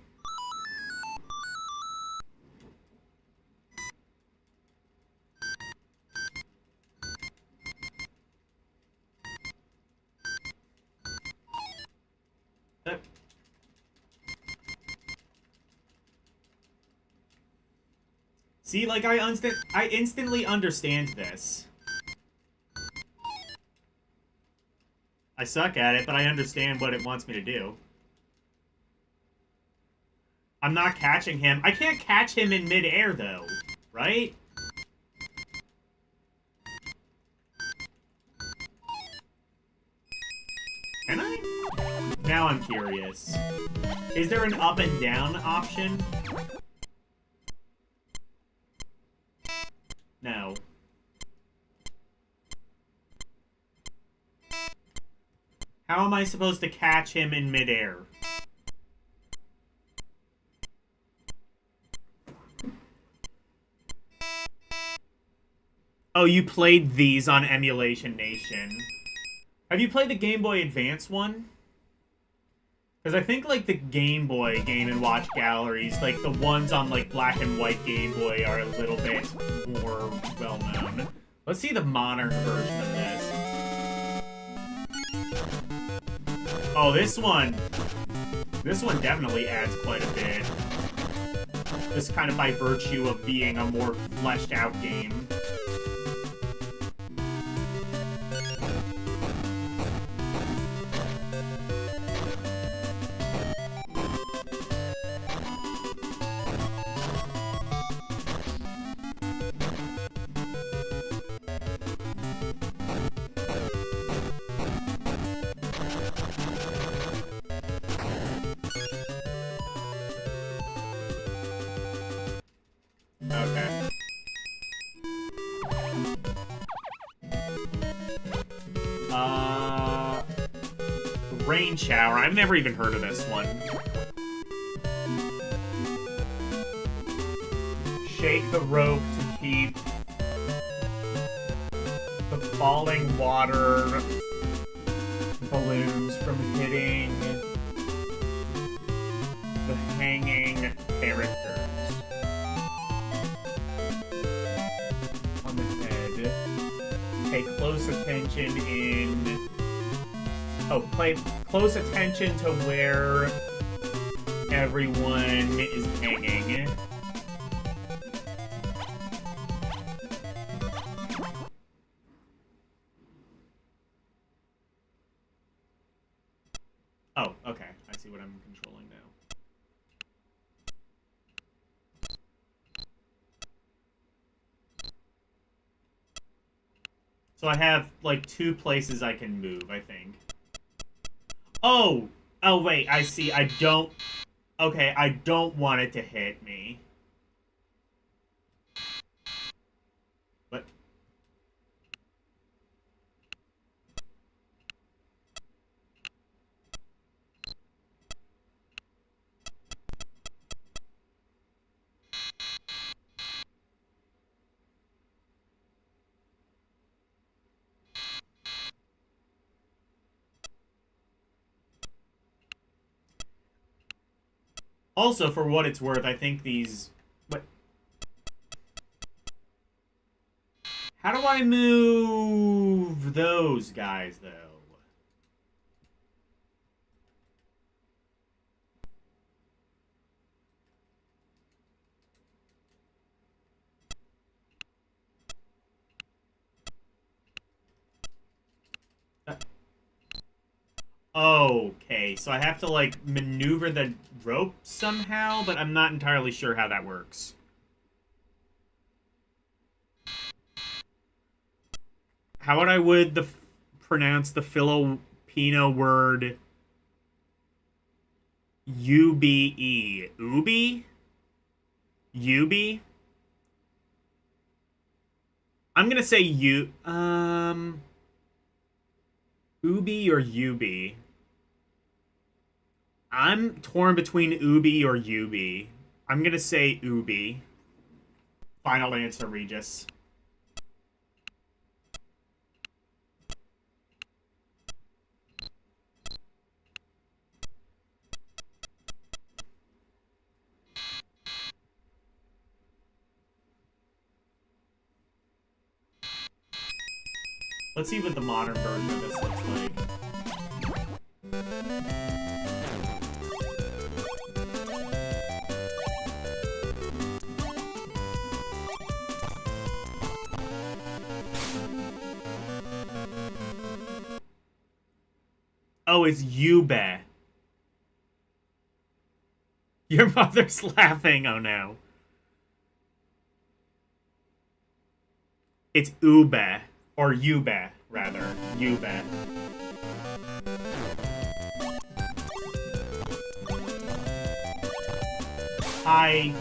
See, like, I instantly understand this. I suck at it, but I understand what it wants me to do. I'm not catching him. I can't catch him in midair, though. Right? Can I? Now I'm curious. Is there an up and down option? No. How am I supposed to catch him in midair? Oh, you played these on Emulation Nation. Have you played the Game Boy Advance one? Because I think, like, the Game Boy Game & Watch galleries, like, the ones on, like, black and white Game Boy are a little bit more well-known. Let's see the modern version of this. Oh, this one definitely adds quite a bit. Just kind of by virtue of being a more fleshed out game. Okay. Rain Shower. I've never even heard of this one. Shake the rope to keep the falling water balloons from hitting the hanging characters. On the head. Pay close attention in... Oh, pay close attention to where everyone is hanging. Oh, okay. I see what I'm controlling now. So I have, like, 2 places I can move, I think. Oh! Oh, wait, I see. I don't... Okay, I don't want it to hit me. What? Also, for what it's worth, I think these... What? How do I move those guys, though? Okay, so I have to, like, maneuver the rope somehow, but I'm not entirely sure how that works. How would I pronounce the Filipino word UBE? Ubi? Ubi? I'm gonna say Ubi or Ubi? I'm torn between Ubi or Ubi. I'm gonna say Ubi. Final answer, Regis. Let's see what the modern version of this looks like. Oh, it's Yube. Your mother's laughing. Oh no. It's Ube. Or Yube, rather. Yube. Hi.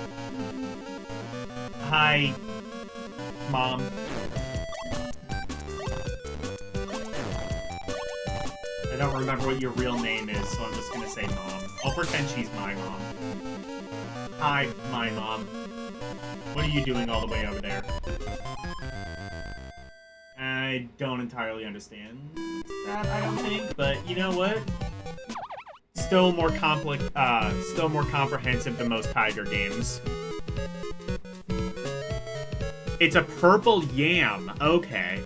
Hi, Mom. I don't remember what your real name is, so I'm just gonna say Mom. I'll pretend she's my mom. Hi, my mom. What are you doing all the way over there? I don't entirely understand that, I don't think, but you know what? Still more comprehensive than most Tiger games. It's a purple yam. Okay.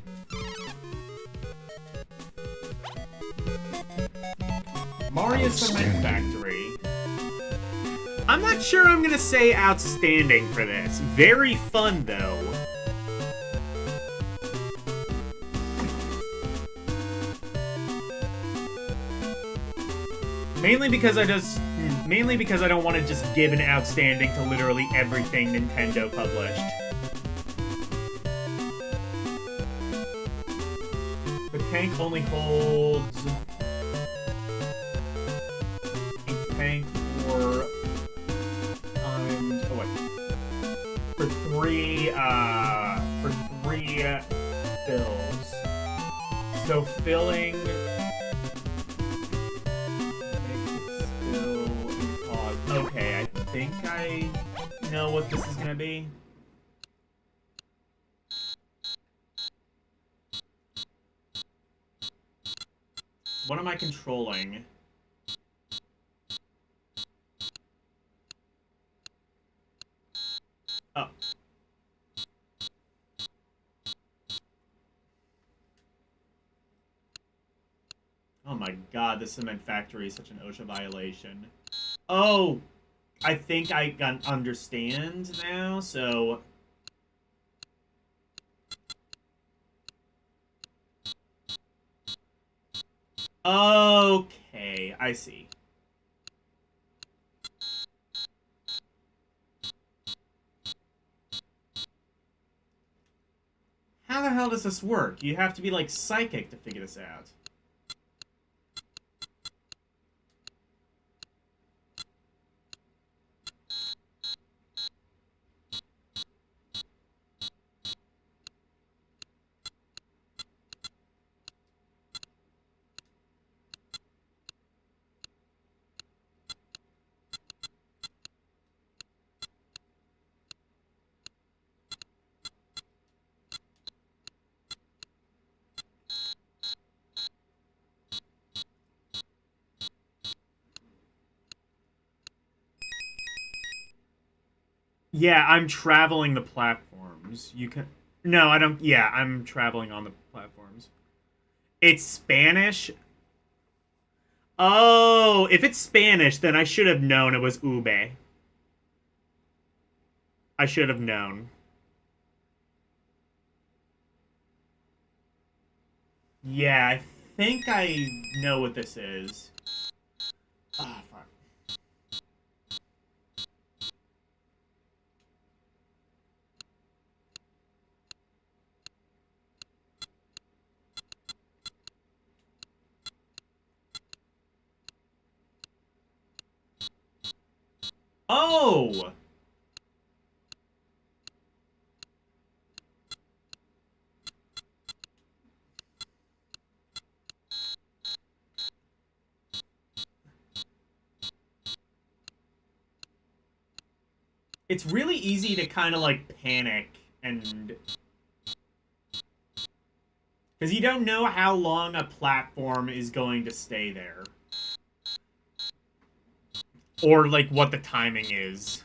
Mario Cement Factory. I'm not sure I'm gonna say outstanding for this. Very fun, though. Mainly because I don't want to just give an outstanding to literally everything Nintendo published. The tank only holds a tank for three fills. So filling okay, I think I know what this is gonna be. What am I controlling? Oh. Oh my god, this cement factory is such an OSHA violation. Oh! I think I understand now, so... Okay, I see. How the hell does this work? You have to be, like, psychic to figure this out. Yeah, I'm traveling the platforms. You can... No, I don't... Yeah, I'm traveling on the platforms. It's Spanish? Oh, if it's Spanish, then I should have known it was Ube. I should have known. Yeah, I think I know what this is. Ah, fuck. Oh! It's really easy to kind of, like, panic and... Because you don't know how long a platform is going to stay there. Or, like, what the timing is.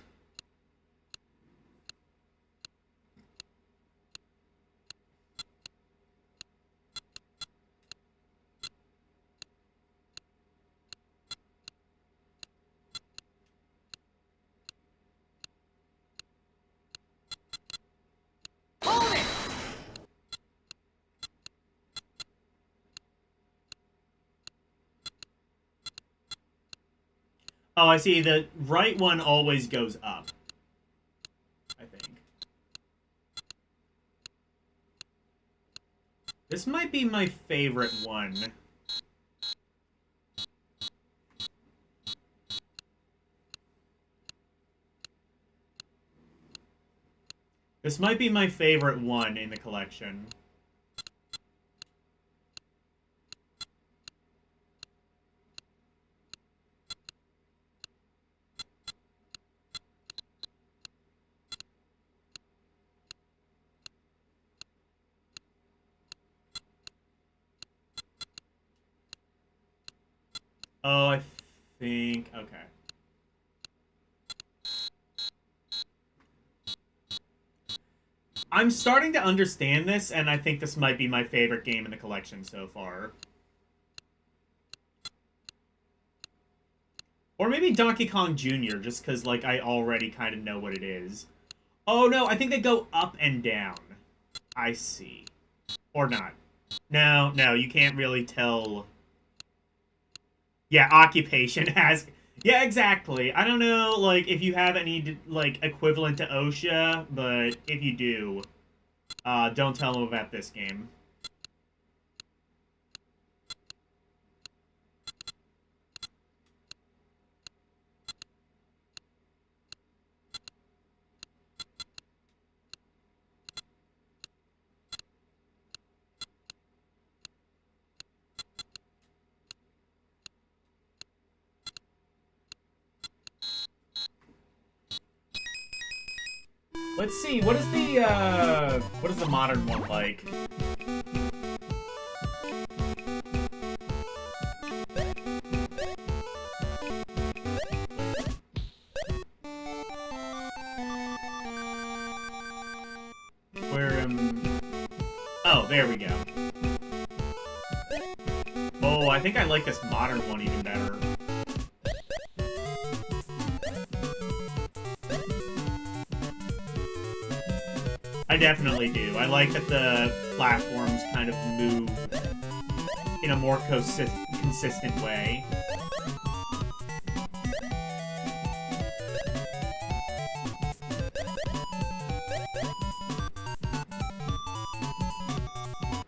Oh, I see. The right one always goes up, I think. This might be my favorite one. This might be my favorite one in the collection. Oh, I think... Okay. I'm starting to understand this, and I think this might be my favorite game in the collection so far. Or maybe Donkey Kong Jr., just because, like, I already kind of know what it is. Oh, no, I think they go up and down. I see. Or not. No, you can't really tell... Yeah, occupation has... Yeah, exactly. I don't know, like, if you have any, like, equivalent to OSHA, but if you do, don't tell them about this game. Let's see, what is the modern one like? Oh, there we go. Oh, I think I like this modern one even better. I definitely do. I like that the platforms kind of move in a more consistent way.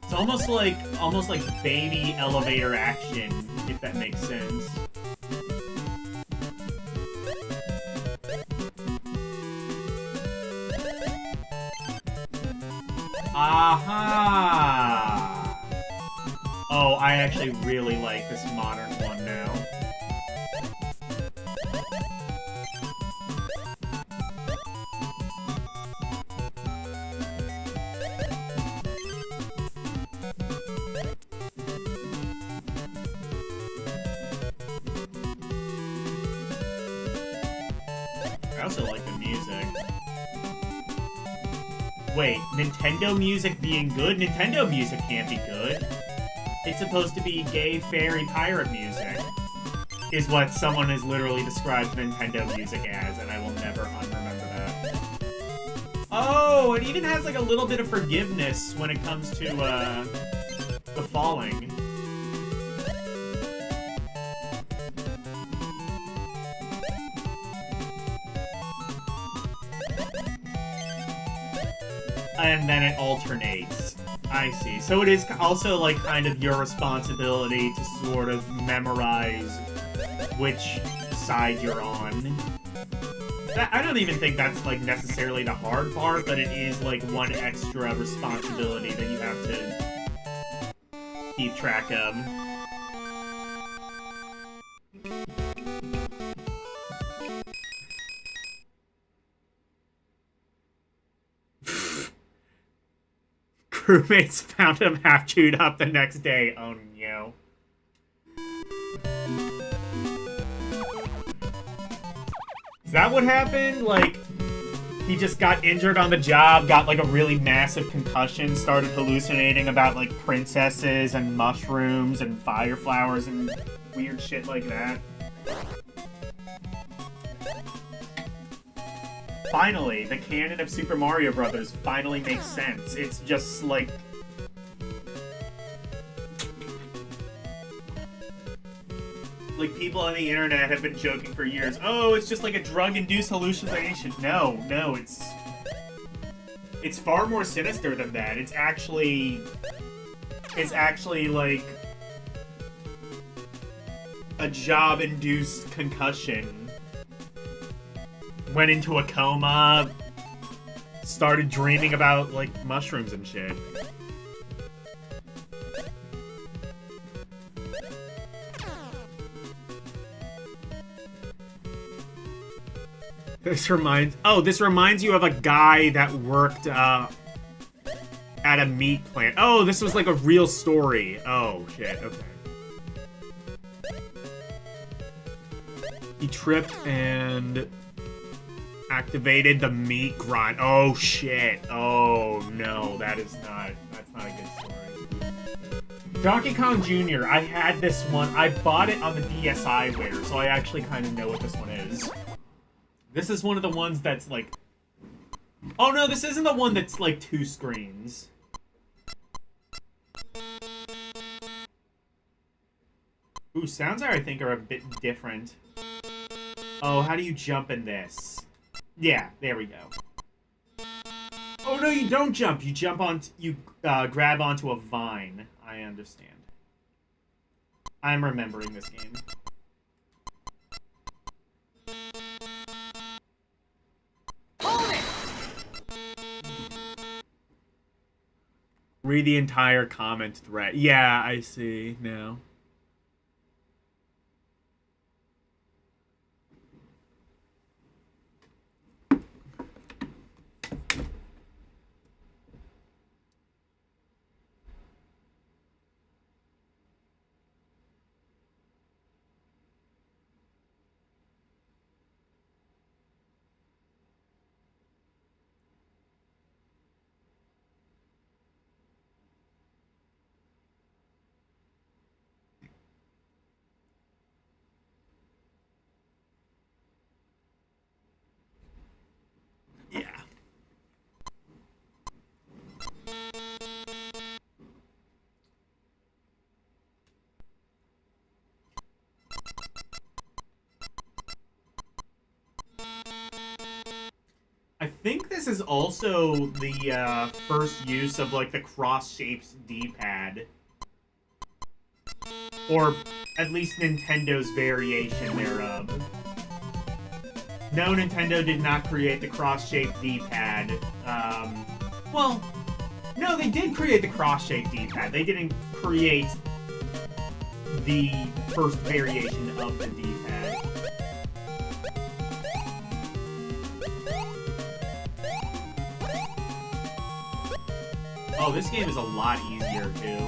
It's almost like baby elevator action, if that makes sense. Aha! Oh, I actually really like this modern one now. I also like the music. Wait, Nintendo music being good? Nintendo music can't be good. It's supposed to be gay fairy pirate music. Is what someone has literally described Nintendo music as, and I will never unremember that. Oh, it even has like a little bit of forgiveness when it comes to the falling. And then it alternates. I see. So it is also, like, kind of your responsibility to sort of memorize which side you're on. I don't even think that's, like, necessarily the hard part, but it is, like, one extra responsibility that you have to keep track of. Crewmates found him half chewed up the next day. Oh no. Is that what happened? Like, he just got injured on the job, got like a really massive concussion, started hallucinating about like princesses and mushrooms and fire flowers and weird shit like that. Finally, the canon of Super Mario Bros. Finally makes sense. It's just like... like people on the internet have been joking for years. Oh, it's just like a drug-induced hallucination. No, it's far more sinister than that. It's actually like a job-induced concussion. Went into a coma, started dreaming about like mushrooms and shit. This reminds you of a guy that worked at a meat plant. Oh, this was like a real story. Oh, shit, okay. He tripped and activated the meat grind. Oh, shit. Oh, no, that's not a good story. Donkey Kong Jr., I had this one. I bought it on the DSiWare, so I actually kind of know what this one is. This is one of the ones that's like... Oh no, this isn't the one that's like 2 screens. Ooh, sounds I think are a bit different. Oh, how do you jump in this? Yeah, there we go. Oh no, you don't jump. You jump on... You grab onto a vine. I understand. I'm remembering this game. Read the entire comment thread. Yeah, I see now. Yeah. I think this is also the first use of like the cross-shaped D-pad. Or at least Nintendo's variation thereof. No, Nintendo did not create the cross-shaped D-pad. Well, no, they did create the cross-shaped D-pad. They didn't create the first variation of the D-pad. Oh, this game is a lot easier, too.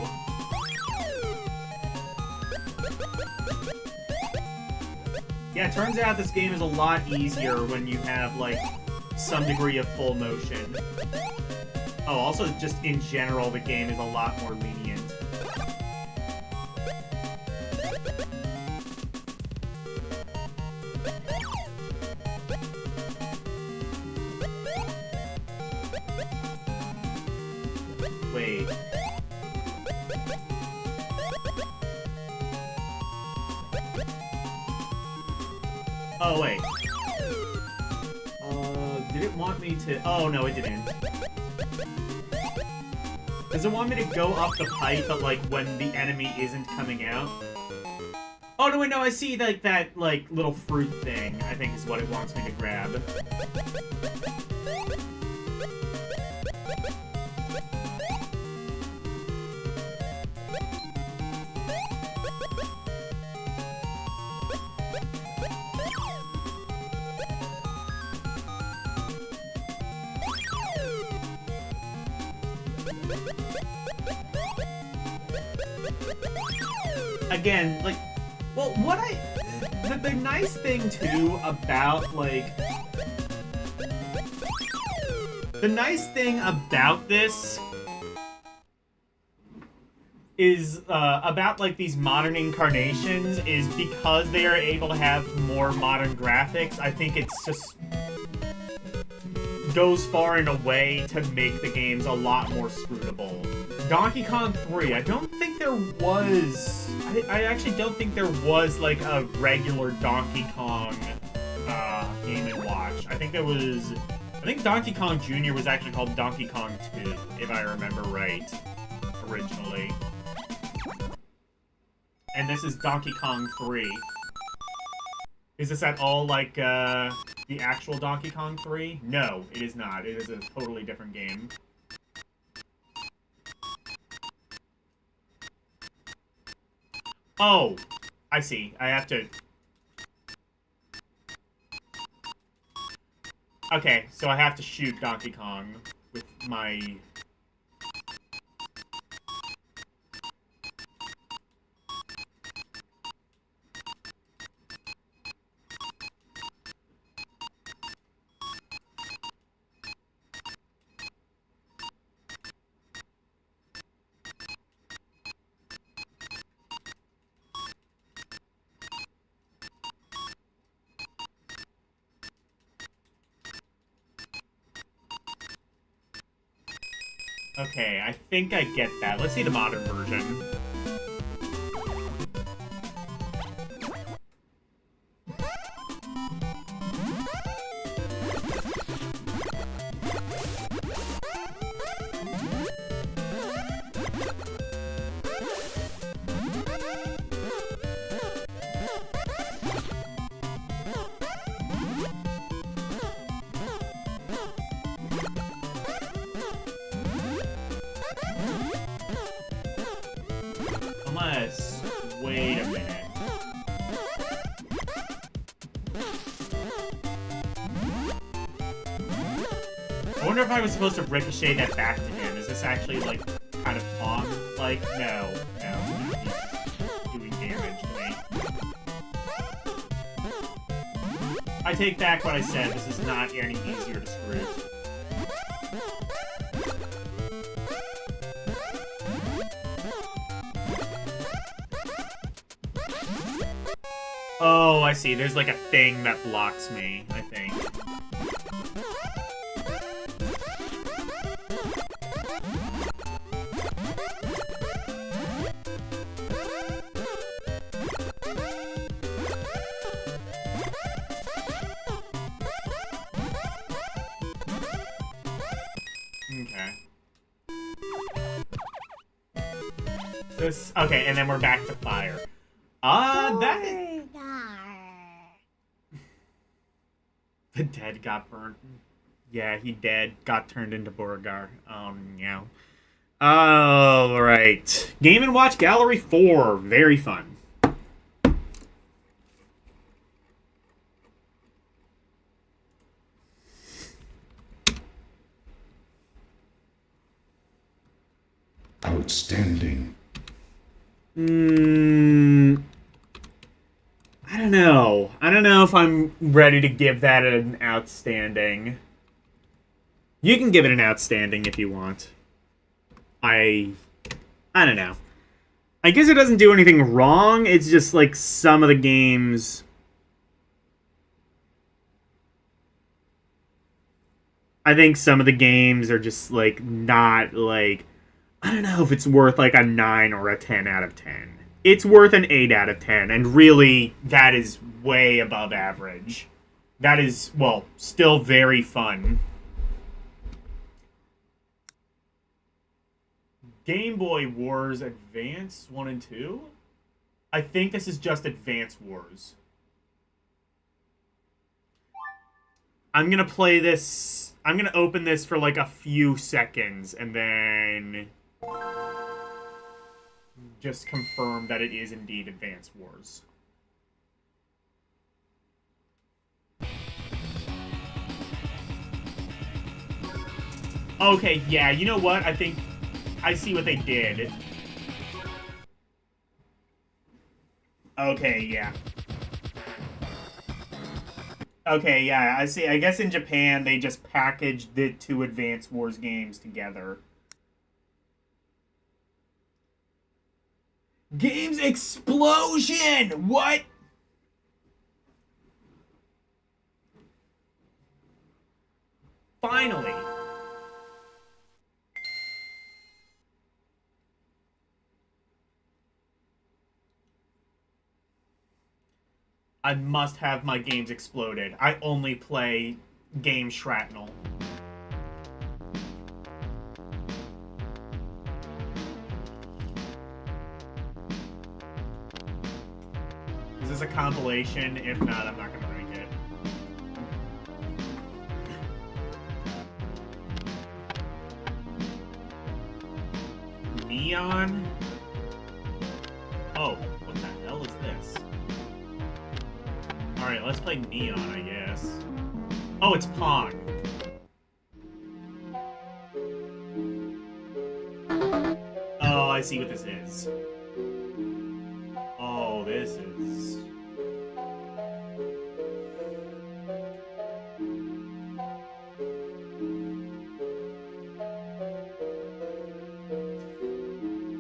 Yeah, it turns out this game is a lot easier when you have, like, some degree of full motion. Oh, also, just in general, the game is a lot more lenient. Wait. Oh, wait. Did it want me to... Oh, no, it didn't. Does it want me to go up the pipe, but, like, when the enemy isn't coming out? Oh, no, wait, no, I see, like, that, like, little fruit thing, I think is what it wants me to grab. Again, like, well, what the nice thing, too, about, like, the nice thing about this is, about, like, these modern incarnations is because they are able to have more modern graphics, I think it's just goes far in a way to make the games a lot more scrutable. Donkey Kong 3, I don't think there was... I I actually don't think there was like a regular Donkey Kong Game & Watch. I think Donkey Kong Jr. was actually called Donkey Kong 2, if I remember right, originally. And this is Donkey Kong 3. Is this at all like the actual Donkey Kong 3? No, it is not. It is a totally different game. Oh, I see. I have to... Okay, so I have to shoot Donkey Kong with my... Okay, I think I get that. Let's see the modern version. Unless... Wait a minute. I wonder if I was supposed to ricochet that back to him. Is this actually, like, kind of Pong? Like, no. He's doing damage to me. I take back what I said. This is not any easier to screw. Oh, I see. There's like a thing that blocks me, I think. Okay. Okay, and then we're back to fire. That... The dead got burned. Yeah, he dead. Got turned into Beauregard. Yeah. Alright. Game & Watch Gallery 4. Very fun. Outstanding. I don't know. I don't know if I'm ready to give that an outstanding. You can give it an outstanding if you want. I don't know. I guess it doesn't do anything wrong. It's just like some of the games... I think some of the games are just like not like... I don't know if it's worth like a 9 or a 10 out of 10. It's worth an 8 out of 10, and really, that is way above average. That is, well, still very fun. Game Boy Wars Advance 1 and 2? I think this is just Advance Wars. I'm gonna play this... I'm gonna open this for like a few seconds, and then... just confirm that it is indeed Advance Wars. Okay, yeah, you know what? I think I see what they did. Okay, yeah. Okay, yeah, I see. I guess in Japan, they just packaged the two Advance Wars games together. Games Explosion! What? Finally. I must have my games exploded. I only play game shrapnel. Is this a compilation? If not, I'm not gonna rank it. Neon? Oh, what the hell is this? Alright, let's play Neon, I guess. Oh, it's Pong. Oh, I see what this is. Oh, this is...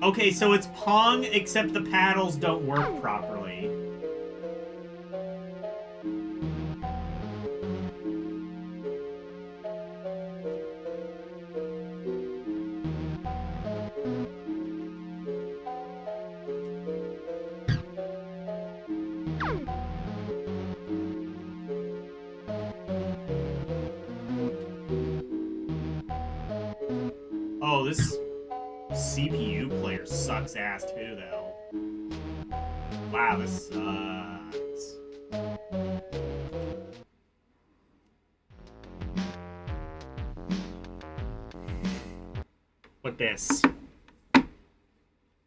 Okay, so it's Pong, except the paddles don't work properly. Oh, this CPU player sucks ass too, though. Wow, this sucks. What this?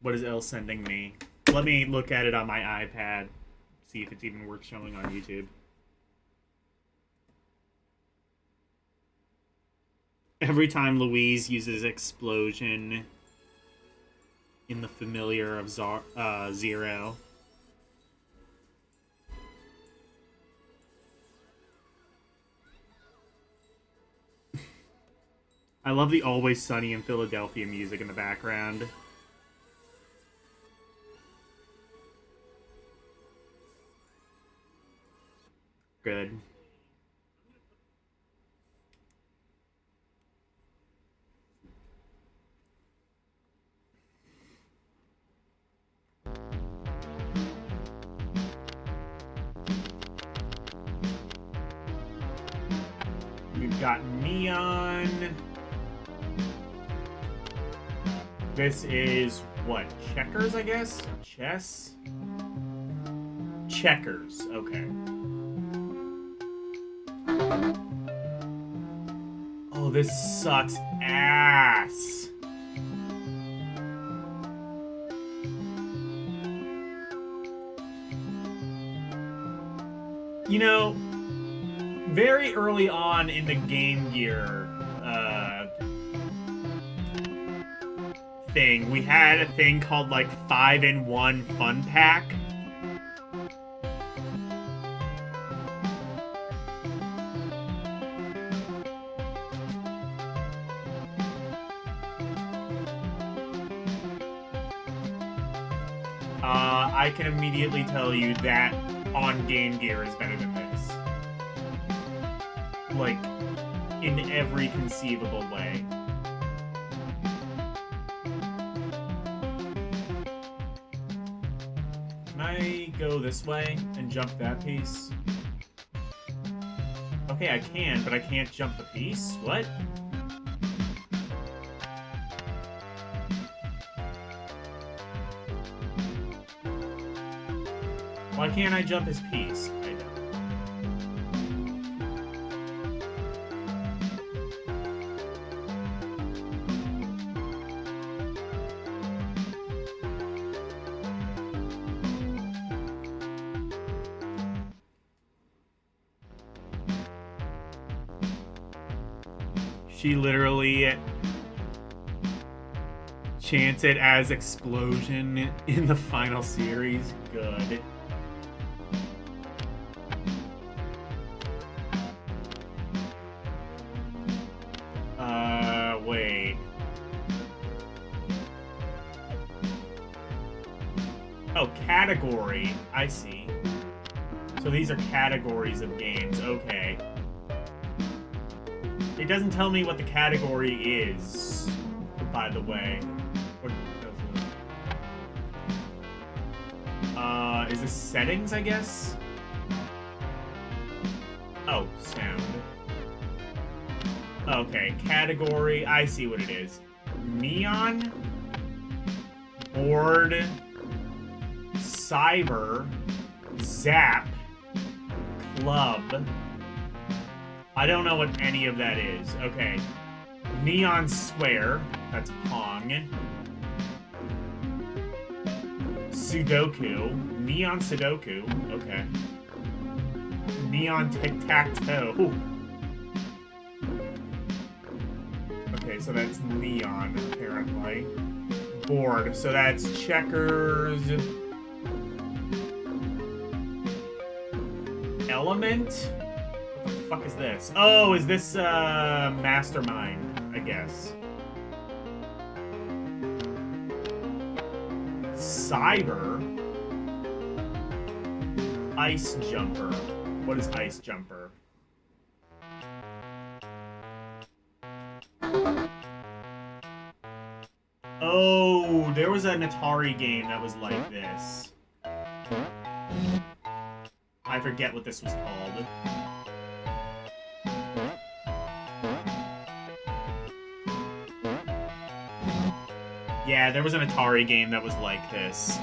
What is L sending me? Let me look at it on my iPad. See if it's even worth showing on YouTube. Every time Louise uses explosion in the familiar of Zero. I love the Always Sunny in Philadelphia music in the background. Good. We've got Neon. This is, what, checkers, I guess? Chess? Checkers, okay. Oh, this sucks ass. You know, very early on in the Game Gear thing, we had a thing called like 5-in-1 Fun Pack. I can immediately tell you that on Game Gear is better than this. Like, in every conceivable way. Can I go this way and jump that piece? Okay, I can, but I can't jump the piece? What? Why can't I jump his piece? I don't. She literally chants it as explosion in the final series. Good. Wait. Oh, category. I see. So these are categories of games. Okay. It doesn't tell me what the category is, by the way. Is this settings, I guess? Oh, sound. Okay, category. I see what it is. Neon, board, cyber, zap, club. I don't know what any of that is. Okay. Neon square. That's Pong. Sudoku. Neon Sudoku. Okay. Neon tic-tac-toe. Okay, so that's neon, apparently. Board. So that's checkers. Element? What the fuck is this? Oh, is this, Mastermind, I guess. Cyber. Ice Jumper. What is Ice Jumper? Oh, there was an Atari game that was like this. I forget what this was called. Yeah, there was an Atari game that was like this.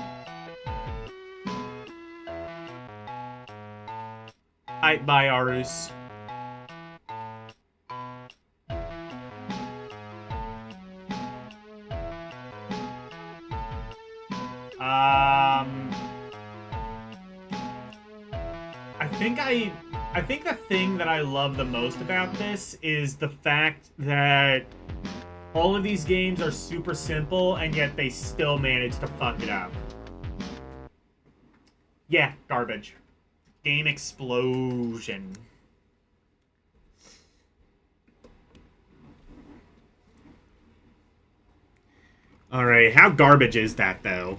Bye, Arus. I think the thing that I love the most about this is the fact that all of these games are super simple, and yet they still manage to fuck it up. Yeah, garbage. Game explosion. Alright, how garbage is that, though?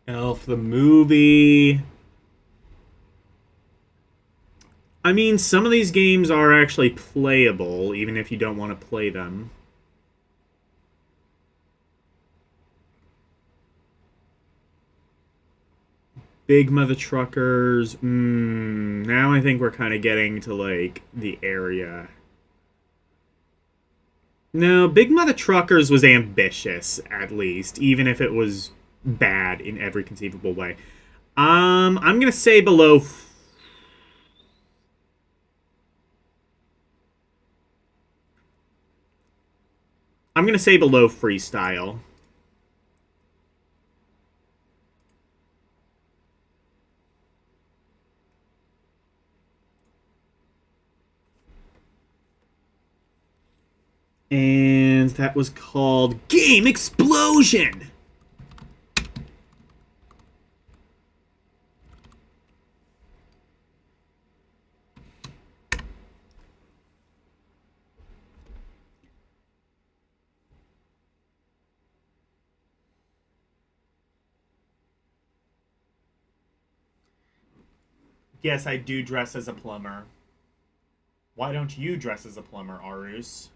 Elf the movie. I mean, some of these games are actually playable, even if you don't want to play them. Big Mother Truckers. Now I think we're kind of getting to, like, the area. No, Big Mother Truckers was ambitious, at least, even if it was bad in every conceivable way. I'm gonna say below. I'm gonna say below Freestyle. And that was called Game Explosion! Yes, I do dress as a plumber. Why don't you dress as a plumber, Arus?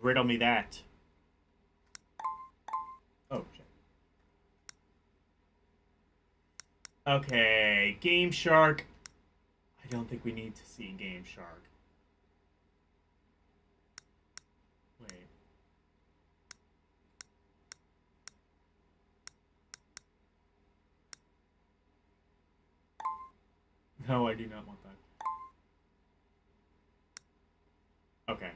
Riddle me that. Oh, shit. Okay, Game Shark. I don't think we need to see Game Shark. Wait. No, I do not want that. Okay.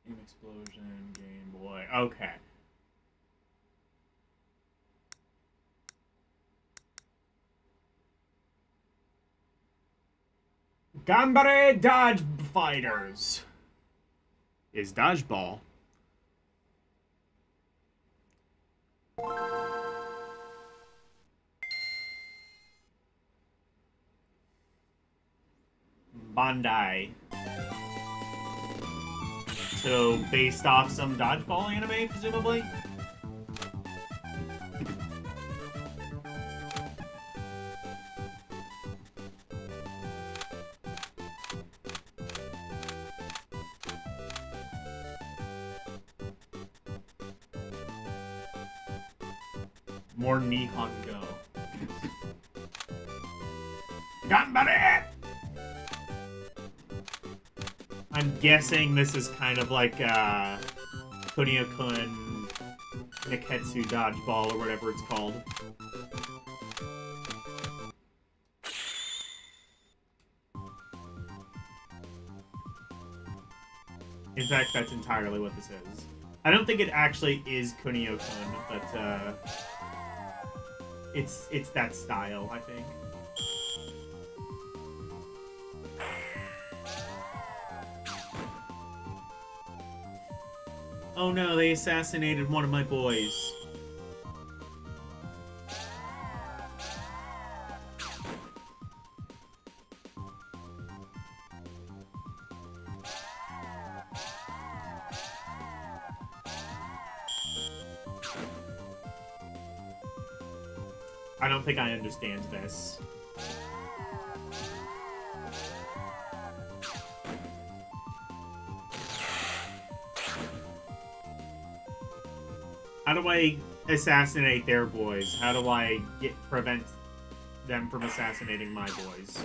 Game Explosion, Game Boy. Okay. Gambare Dodge Fighters is dodgeball. Bandai. So, based off some dodgeball anime, presumably? More Nihon Go. Gambare! I'm guessing this is kind of like Kunio-kun Niketsu Dodgeball or whatever it's called. In fact, that's entirely what this is. I don't think it actually is Kunio-kun, but it's that style, I think. Oh no, they assassinated one of my boys. I don't think I understand this. How do I assassinate their boys? How do I prevent them from assassinating my boys?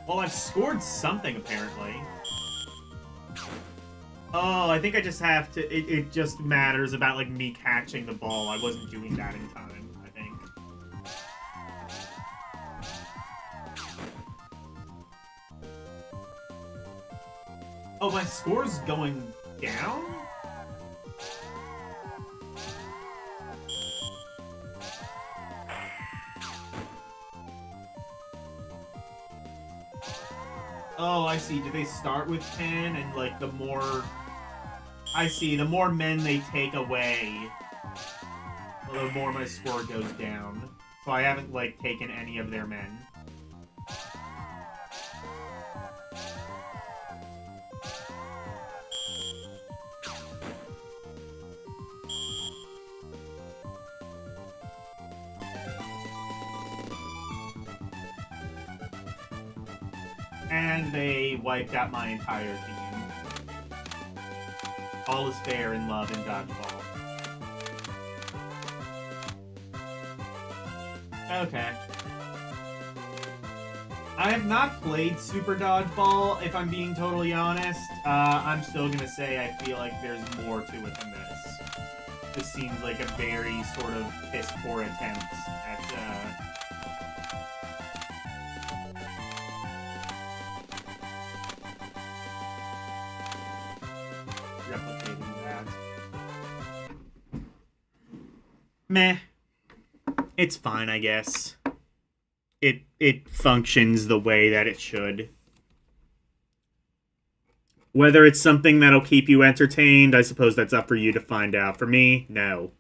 Well, I've scored something, apparently. Oh, I think I just have to... It just matters about, like, me catching the ball. I wasn't doing that in time, I think. Oh, my score's going down? Oh, I see. Do they start with 10 and, like, the more... I see. The more men they take away, the more my score goes down. So I haven't, like, taken any of their men. And they wiped out my entire team. All is fair in love and dodgeball. Okay. I have not played Super Dodgeball, if I'm being totally honest. I'm still gonna say I feel like there's more to it than this. This seems like a very sort of piss-poor attempt at, replicating that. Meh. It's fine, I guess. It functions the way that it should. Whether it's something that'll keep you entertained, I suppose that's up for you to find out. For me, no.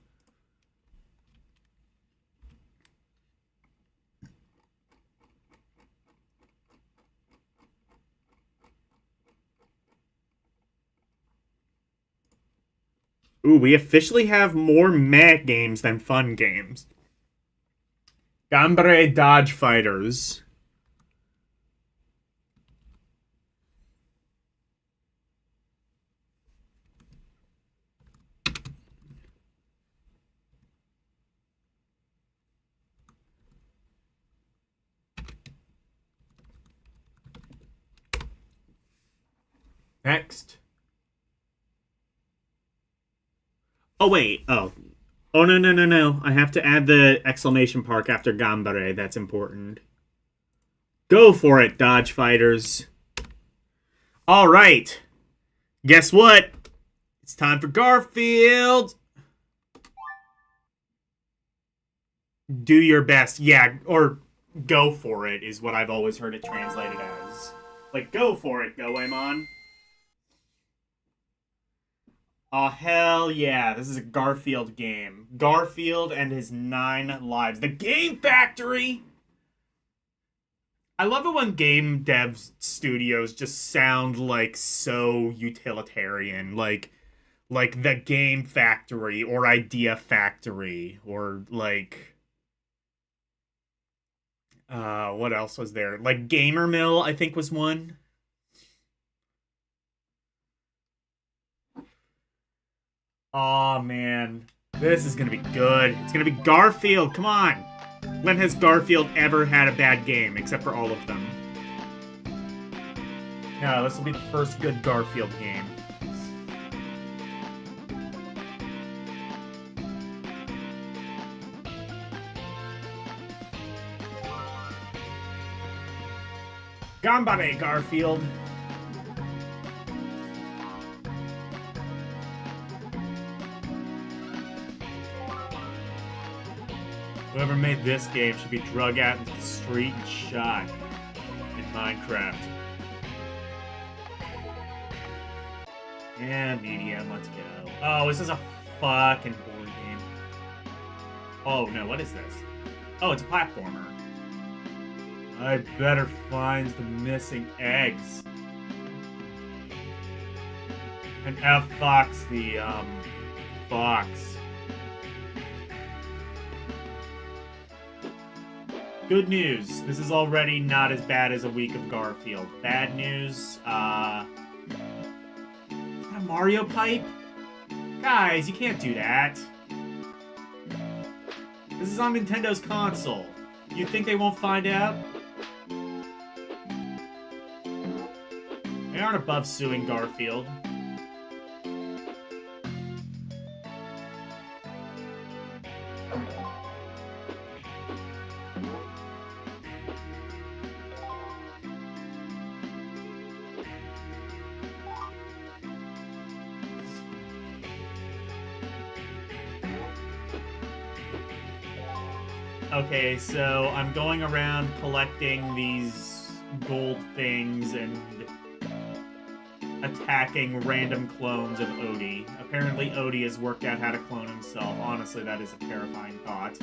Ooh, we officially have more meh games than fun games. Gambare Dodge Fighters. Next. Oh, wait. Oh. Oh, no, no, no, no. I have to add the exclamation mark after Gambare. That's important. Go for it, Dodge Fighters. All right. Guess what? It's time for Garfield. Do your best. Yeah, or go for it is what I've always heard it translated as. Like, go for it, Goemon. Oh, hell yeah. This is a Garfield game. Garfield and his 9 lives. The Game Factory! I love it when game dev studios just sound like so utilitarian. Like the Game Factory or Idea Factory or like... what else was there? Like Gamer Mill, I think was one. Aw, man. This is gonna be good. It's gonna be Garfield, come on! When has Garfield ever had a bad game, except for all of them? No, this will be the first good Garfield game. Gambare, Garfield! Whoever made this game should be drug out into the street and shot in Minecraft. Yeah, medium, let's go. Oh, this is a fucking board game. Oh, no, what is this? Oh, it's a platformer. I better find the missing eggs. And F-Fox the, fox. Good news. This is already not as bad as a week of Garfield. Bad news, is that a Mario pipe? Guys, you can't do that. This is on Nintendo's console. You think they won't find out? They aren't above suing Garfield. Okay, so I'm going around collecting these gold things and attacking random clones of Odie. Apparently Odie has worked out how to clone himself. Honestly, that is a terrifying thought.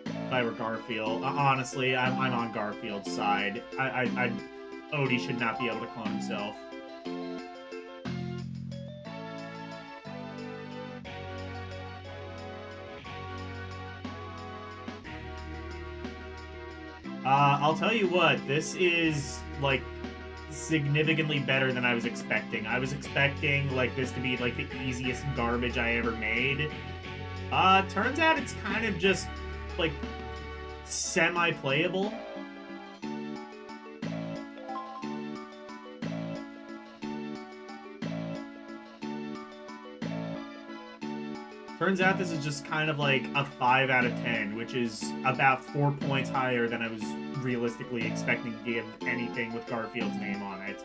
If I were Garfield, honestly, I'm on Garfield's side. Odie should not be able to clone himself. I'll tell you what, this is, like, significantly better than I was expecting. I was expecting, like, this to be, like, the easiest garbage I ever made. Turns out it's kind of just, like, semi-playable. Turns out this is just kind of like a 5 out of 10, which is about 4 points higher than I was realistically expecting to give anything with Garfield's name on it.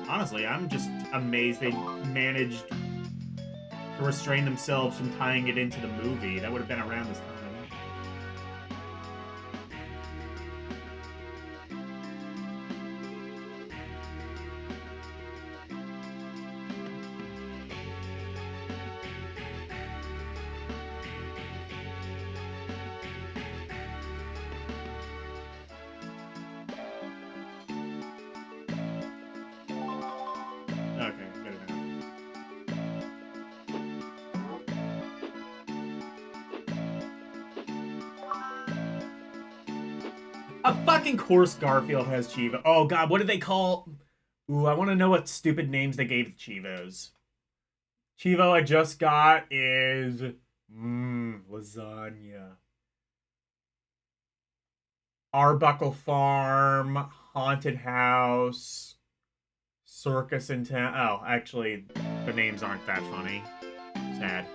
Honestly, I'm just amazed they managed to restrain themselves from tying it into the movie. That would have been around this time. Of fucking course Garfield has Chivo. Oh god, what did they call... Ooh, I want to know what stupid names they gave Chivos. Chivo I just got is... lasagna. Arbuckle Farm, Haunted House, Circus in Town. Oh, actually, the names aren't that funny. Sad.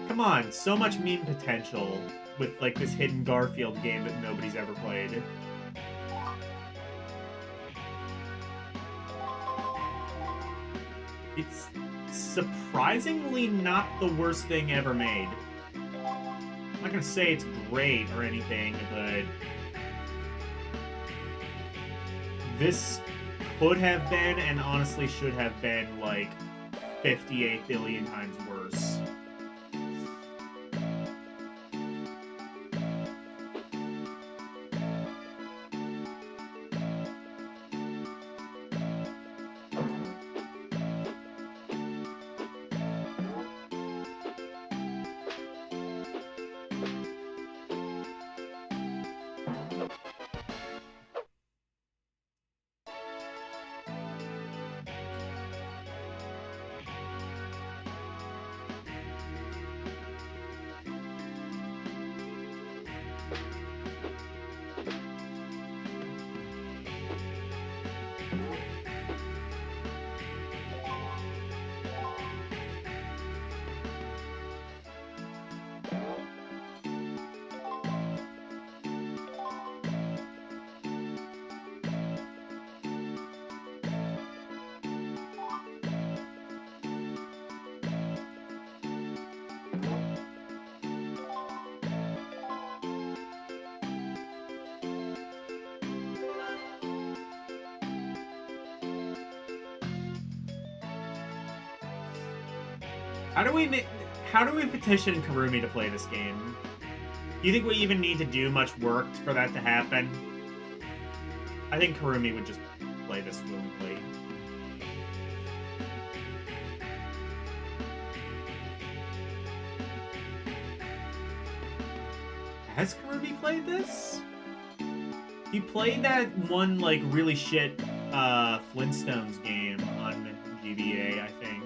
Come on, so much meme potential with, like, this hidden Garfield game that nobody's ever played. It's surprisingly not the worst thing ever made. I'm not gonna say it's great or anything, but this could have been, and honestly should have been, like, 58 billion times worse. How do we petition Karumi to play this game? Do you think we even need to do much work for that to happen? I think Karumi would just play this willingly. Has Karumi played this? He played that one, like, really shit Flintstones game on GBA, I think.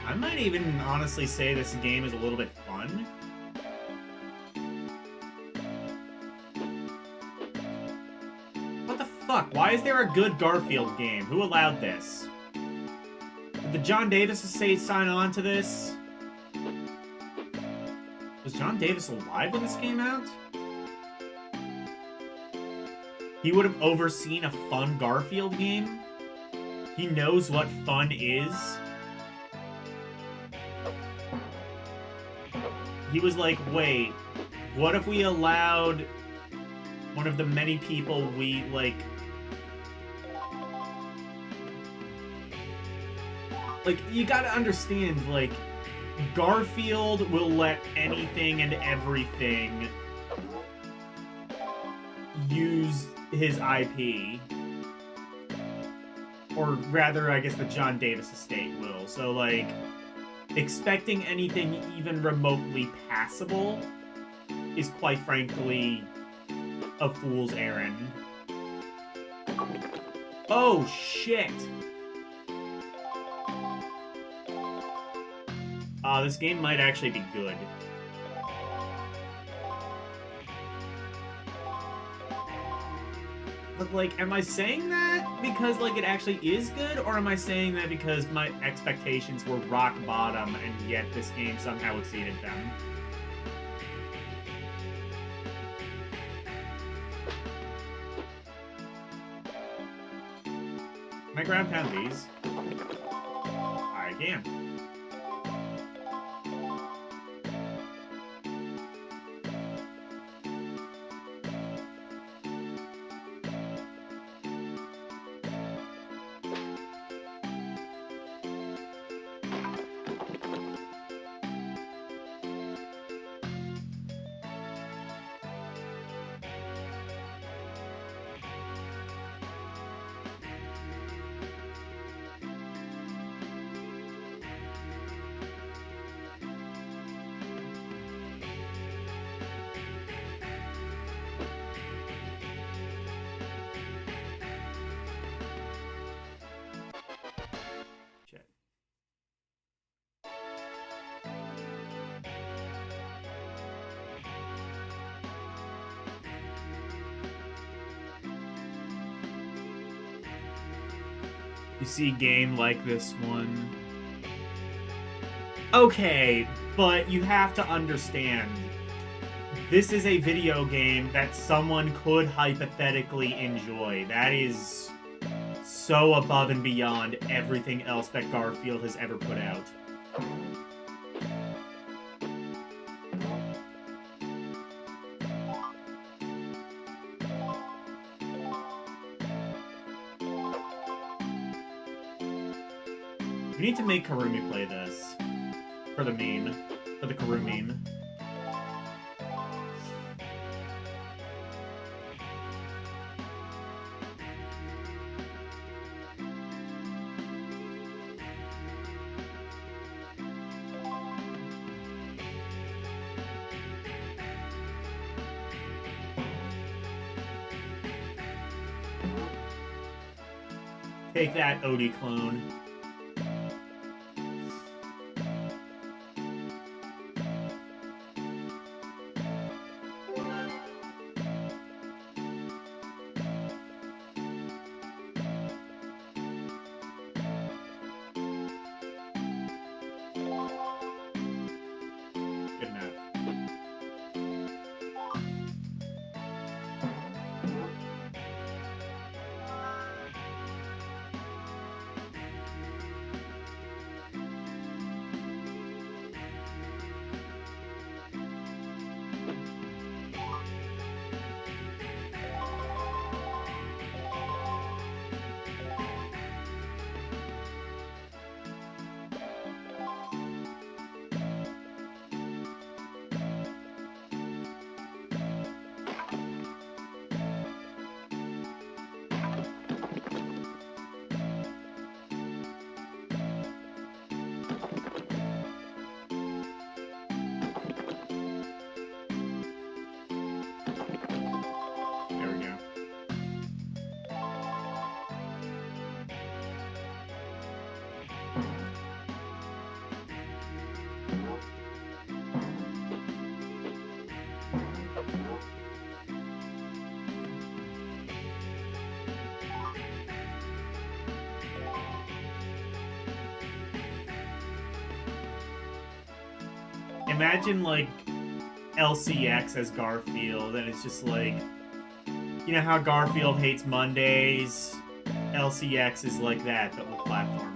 I might even honestly say this game is a little bit fun. What the fuck? Why is there a good Garfield game? Who allowed this? Did the John Davis estate sign on to this? Was John Davis alive when this came out? He would have overseen a fun Garfield game? He knows what fun is? He was like, wait, what if we allowed one of the many people we, like, you gotta understand, like, Garfield will let anything and everything use his IP. Or rather, I guess the John Davis estate will. So, like, expecting anything even remotely passable is quite frankly a fool's errand. Oh shit! This game might actually be good. But, like, am I saying that because, like, it actually is good? Or am I saying that because my expectations were rock bottom and yet this game somehow exceeded them? ground pound these? I can. You see a game like this one. Okay, but you have to understand. This is a video game that someone could hypothetically enjoy. That is so above and beyond everything else that Garfield has ever put out. We need to make Karumi play this. For the meme. For the Karumi meme. Take that, Odie clone. Good enough. There we go. Imagine, like, LCX as Garfield, and it's just like, you know how Garfield hates Mondays? LCX is like that, but with platformers.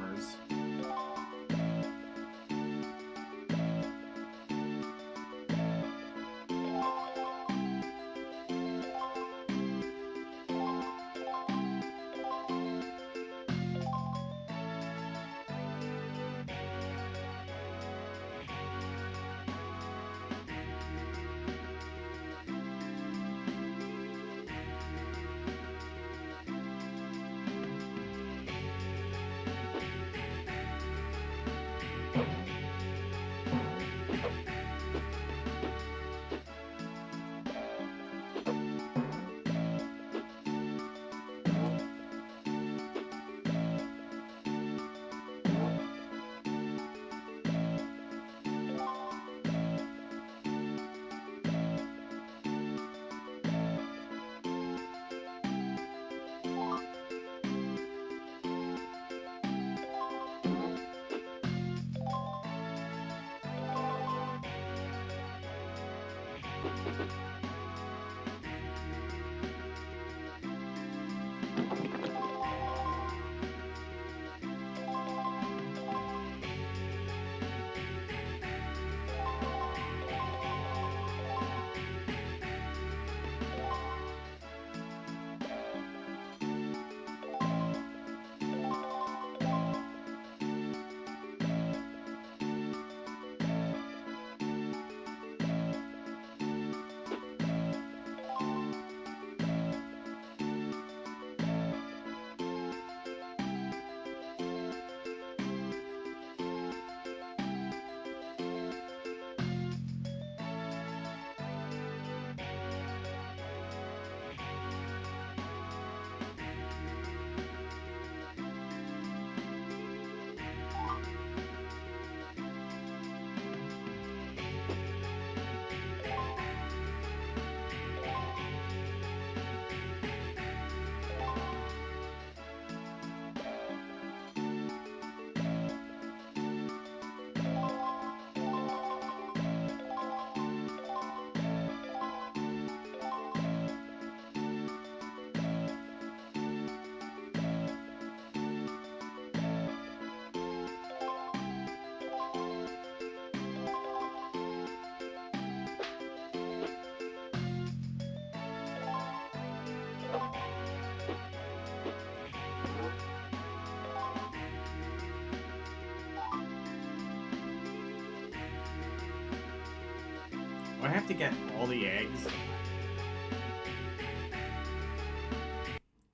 I have to get all the eggs?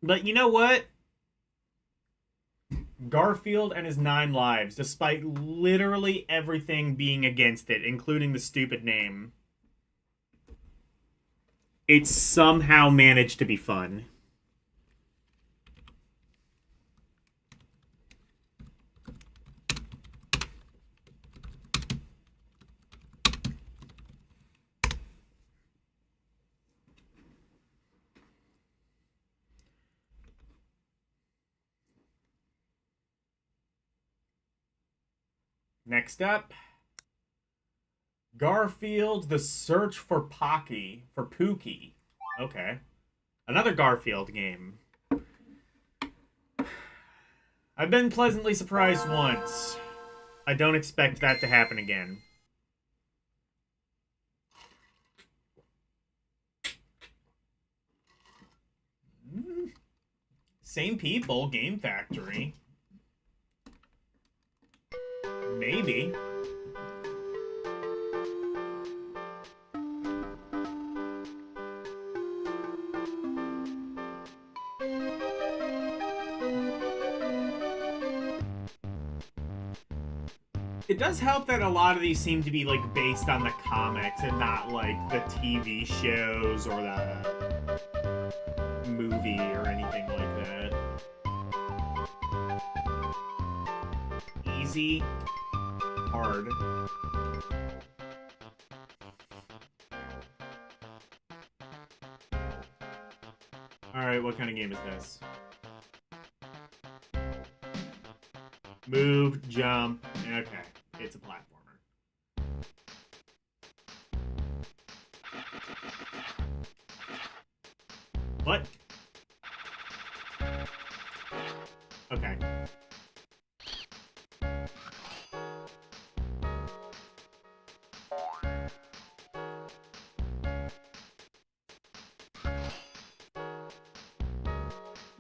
But you know what? Garfield and his 9 lives, despite literally everything being against it, including the stupid name, it somehow managed to be fun. Next up, Garfield, The Search for Pocky. For Pookie. Okay. Another Garfield game. I've been pleasantly surprised once. I don't expect that to happen again. Same people, Game Factory. Maybe. It does help that a lot of these seem to be like based on the comics and not like the TV shows or the movie or anything like that. Easy. Hard. Alright, what kind of game is this? Move, jump, okay. It's a platformer. What? Okay.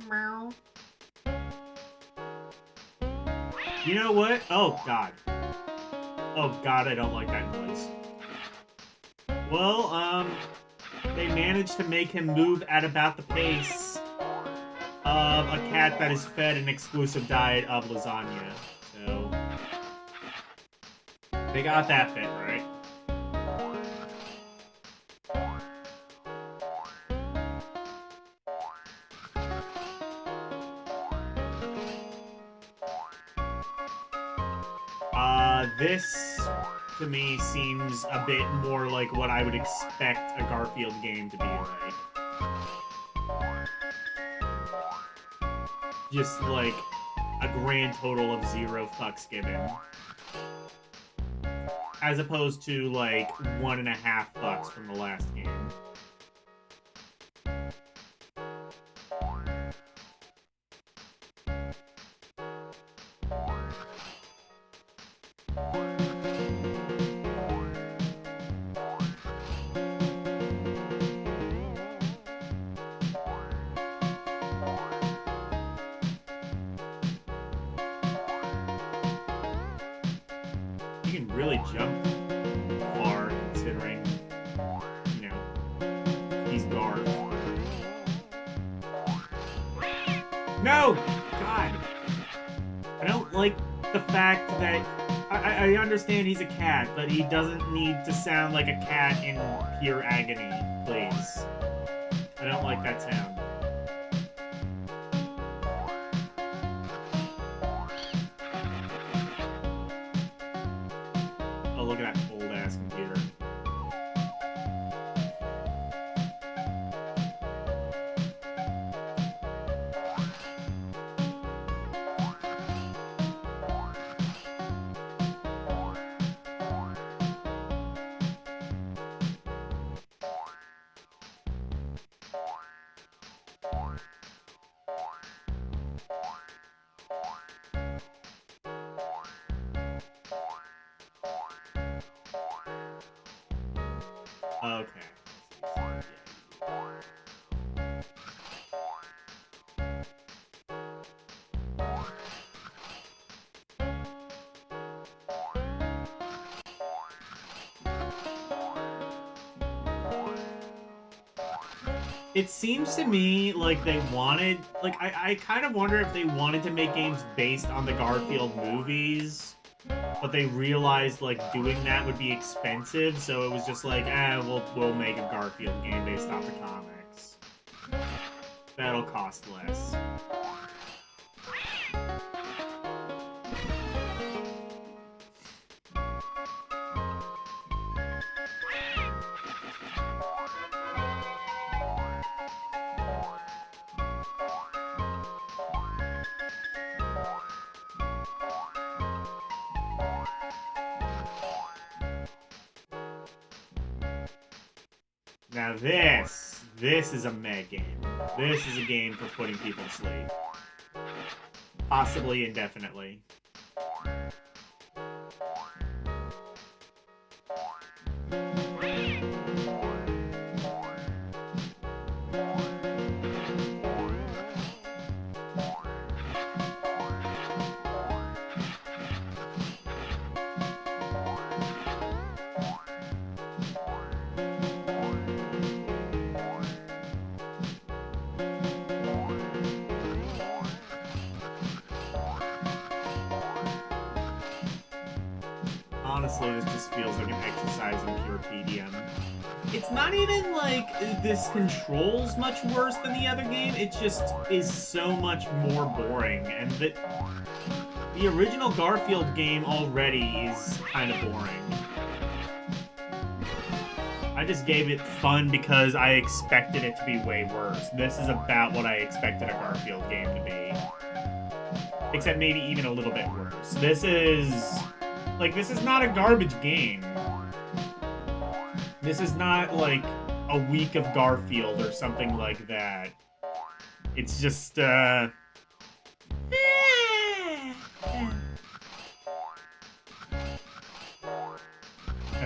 Meow. You know what? Oh, God. Oh, God, I don't like that noise. Well, they managed to make him move at about the pace of a cat that is fed an exclusive diet of lasagna. So, they got that bit right. This, to me, seems a bit more like what I would expect a Garfield game to be like. Just like a grand total of 0 fucks given. As opposed to like 1.5 fucks from the last game. You can really jump far, considering, you know, he's Garf. No! God! I don't like the fact that... I understand he's a cat, but he doesn't need to sound like a cat in pure agony, please. I don't like that sound. Oh, look at that old-ass computer. Okay. It seems to me like they wanted, like, I kind of wonder if they wanted to make games based on the Garfield movies, but they realized, like, doing that would be expensive, so it was just like, we'll make a Garfield game based off the comics. That'll cost less. Now this is a meh game. This is a game for putting people to sleep. Possibly indefinitely. Honestly, this just feels like an exercise in pure PDM. It's not even like this controls much worse than the other game, it just is so much more boring, and the original Garfield game already is kind of boring. I just gave it fun because I expected it to be way worse. This is about what I expected a Garfield game to be. Except maybe even a little bit worse. This is not a garbage game. This is not, like, a week of Garfield or something like that. It's just, as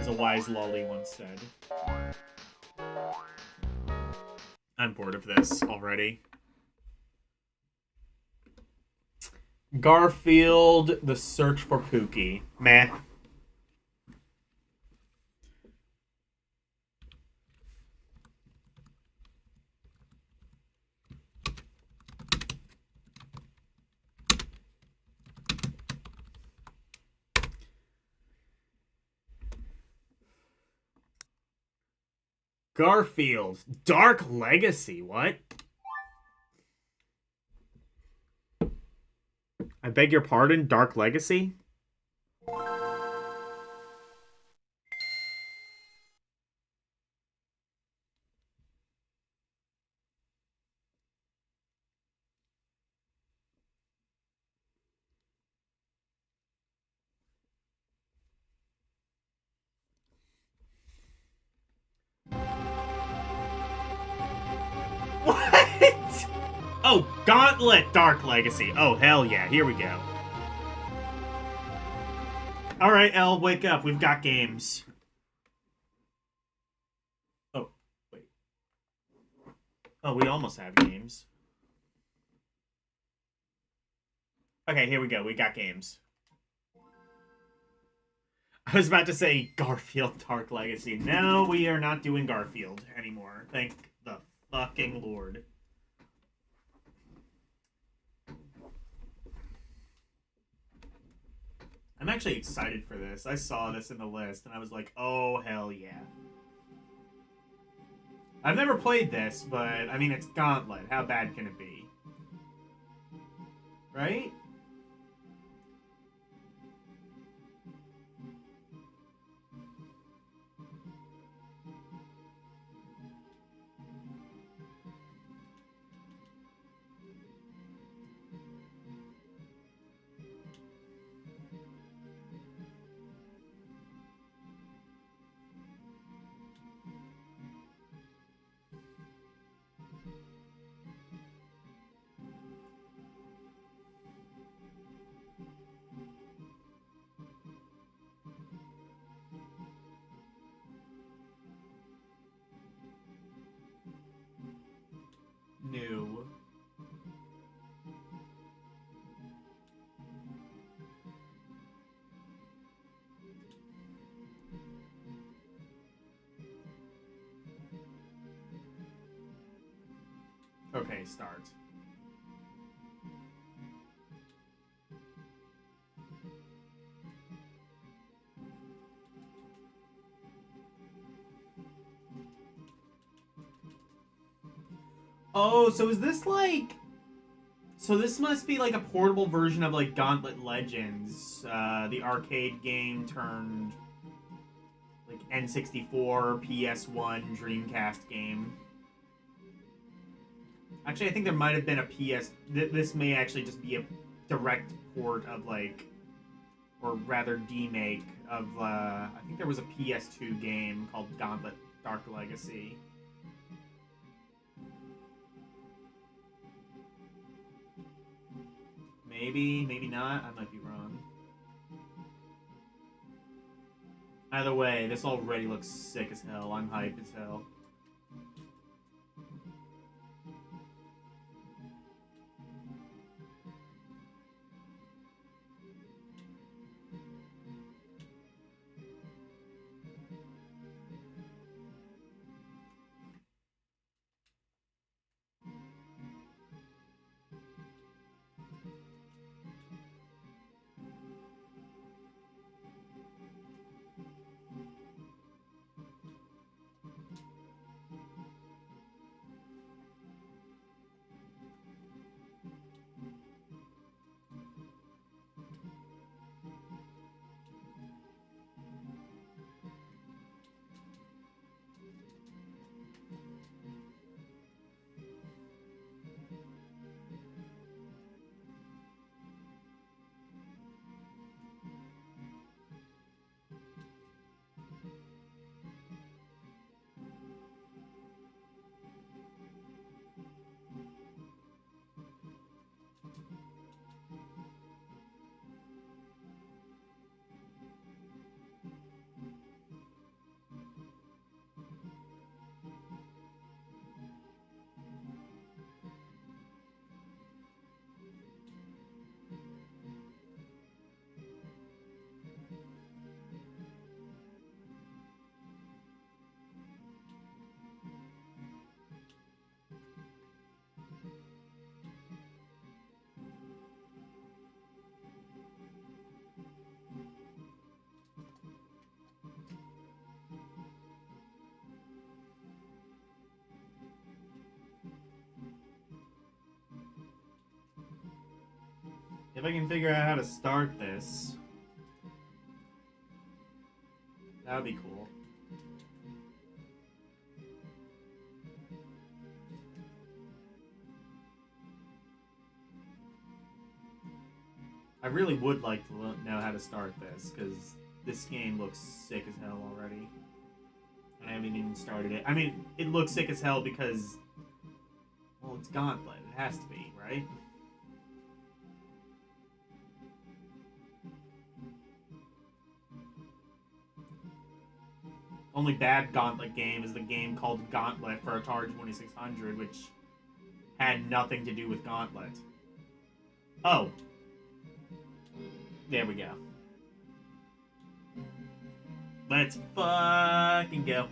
a wise lolly once said. I'm bored of this already. Garfield, The Search for Pookie. Meh. Garfield, Dark Legacy, what? I beg your pardon, Dark Legacy? What? Oh, Gauntlet Dark Legacy. Oh, hell yeah. Here we go. Alright, Elle, wake up. We've got games. Oh, wait. Oh, we almost have games. Okay, here we go. We got games. I was about to say Garfield Dark Legacy. No, we are not doing Garfield anymore. Thank the fucking Lord. I'm actually excited for this. I saw this in the list, and I was like, oh, hell yeah. I've never played this, but, I mean, it's Gauntlet. How bad can it be? Right? New. Okay, start. Oh, so is this like... So this must be like a portable version of like Gauntlet Legends, the arcade game turned like N64, PS1, Dreamcast game. Actually, I think there might have been a PS... This may actually just be a direct port of like... Or rather, demake of... I think there was a PS2 game called Gauntlet Dark Legacy. Maybe, maybe not. I might be wrong. Either way, this already looks sick as hell. I'm hyped as hell. If I can figure out how to start this, that would be cool. I really would like to know how to start this, because this game looks sick as hell already. And I haven't even started it. I mean, it looks sick as hell because, well, it's Gauntlet. It has to be, right? Only bad Gauntlet game is the game called Gauntlet for Atari 2600, which had nothing to do with Gauntlet. Oh. There we go. Let's fucking go.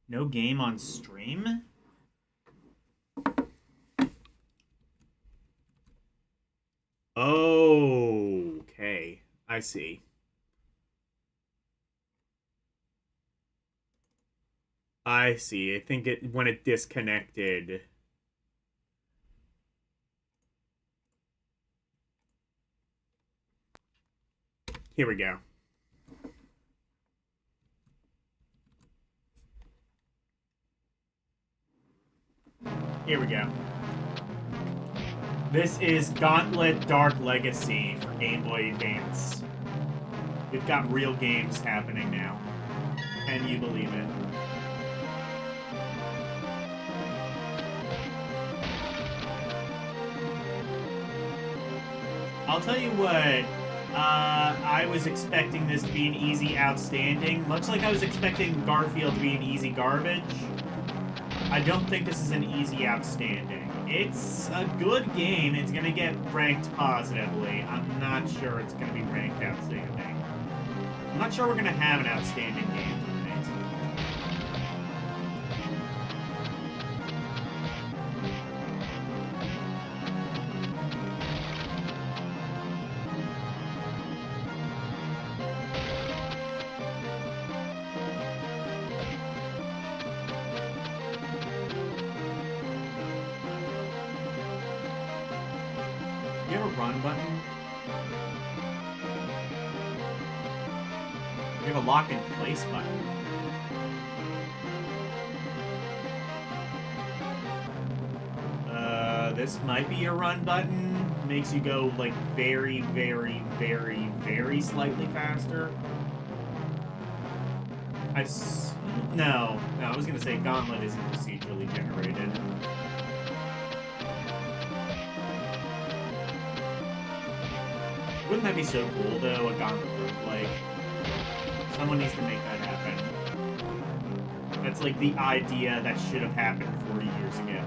No game on stream? Okay, I see. I see. I think it when it disconnected. Here we go. Here we go. This is Gauntlet Dark Legacy for Game Boy Advance. We've got real games happening now. Can you believe it? I'll tell you what, I was expecting this to be an easy outstanding, much like I was expecting Garfield to be an easy garbage. I don't think this is an easy outstanding. It's a good game. It's going to get ranked positively. I'm not sure it's going to be ranked outstanding. I'm not sure we're going to have an outstanding game tonight. You have a run button? You have a lock in place button. This might be a run button. Makes you go like very, very, very, very slightly faster. No, I was gonna say Gauntlet isn't procedurally generated. Wouldn't that be so cool, though, a Gauntlet roguelike? Someone needs to make that happen. That's like the idea that should have happened 40 years ago.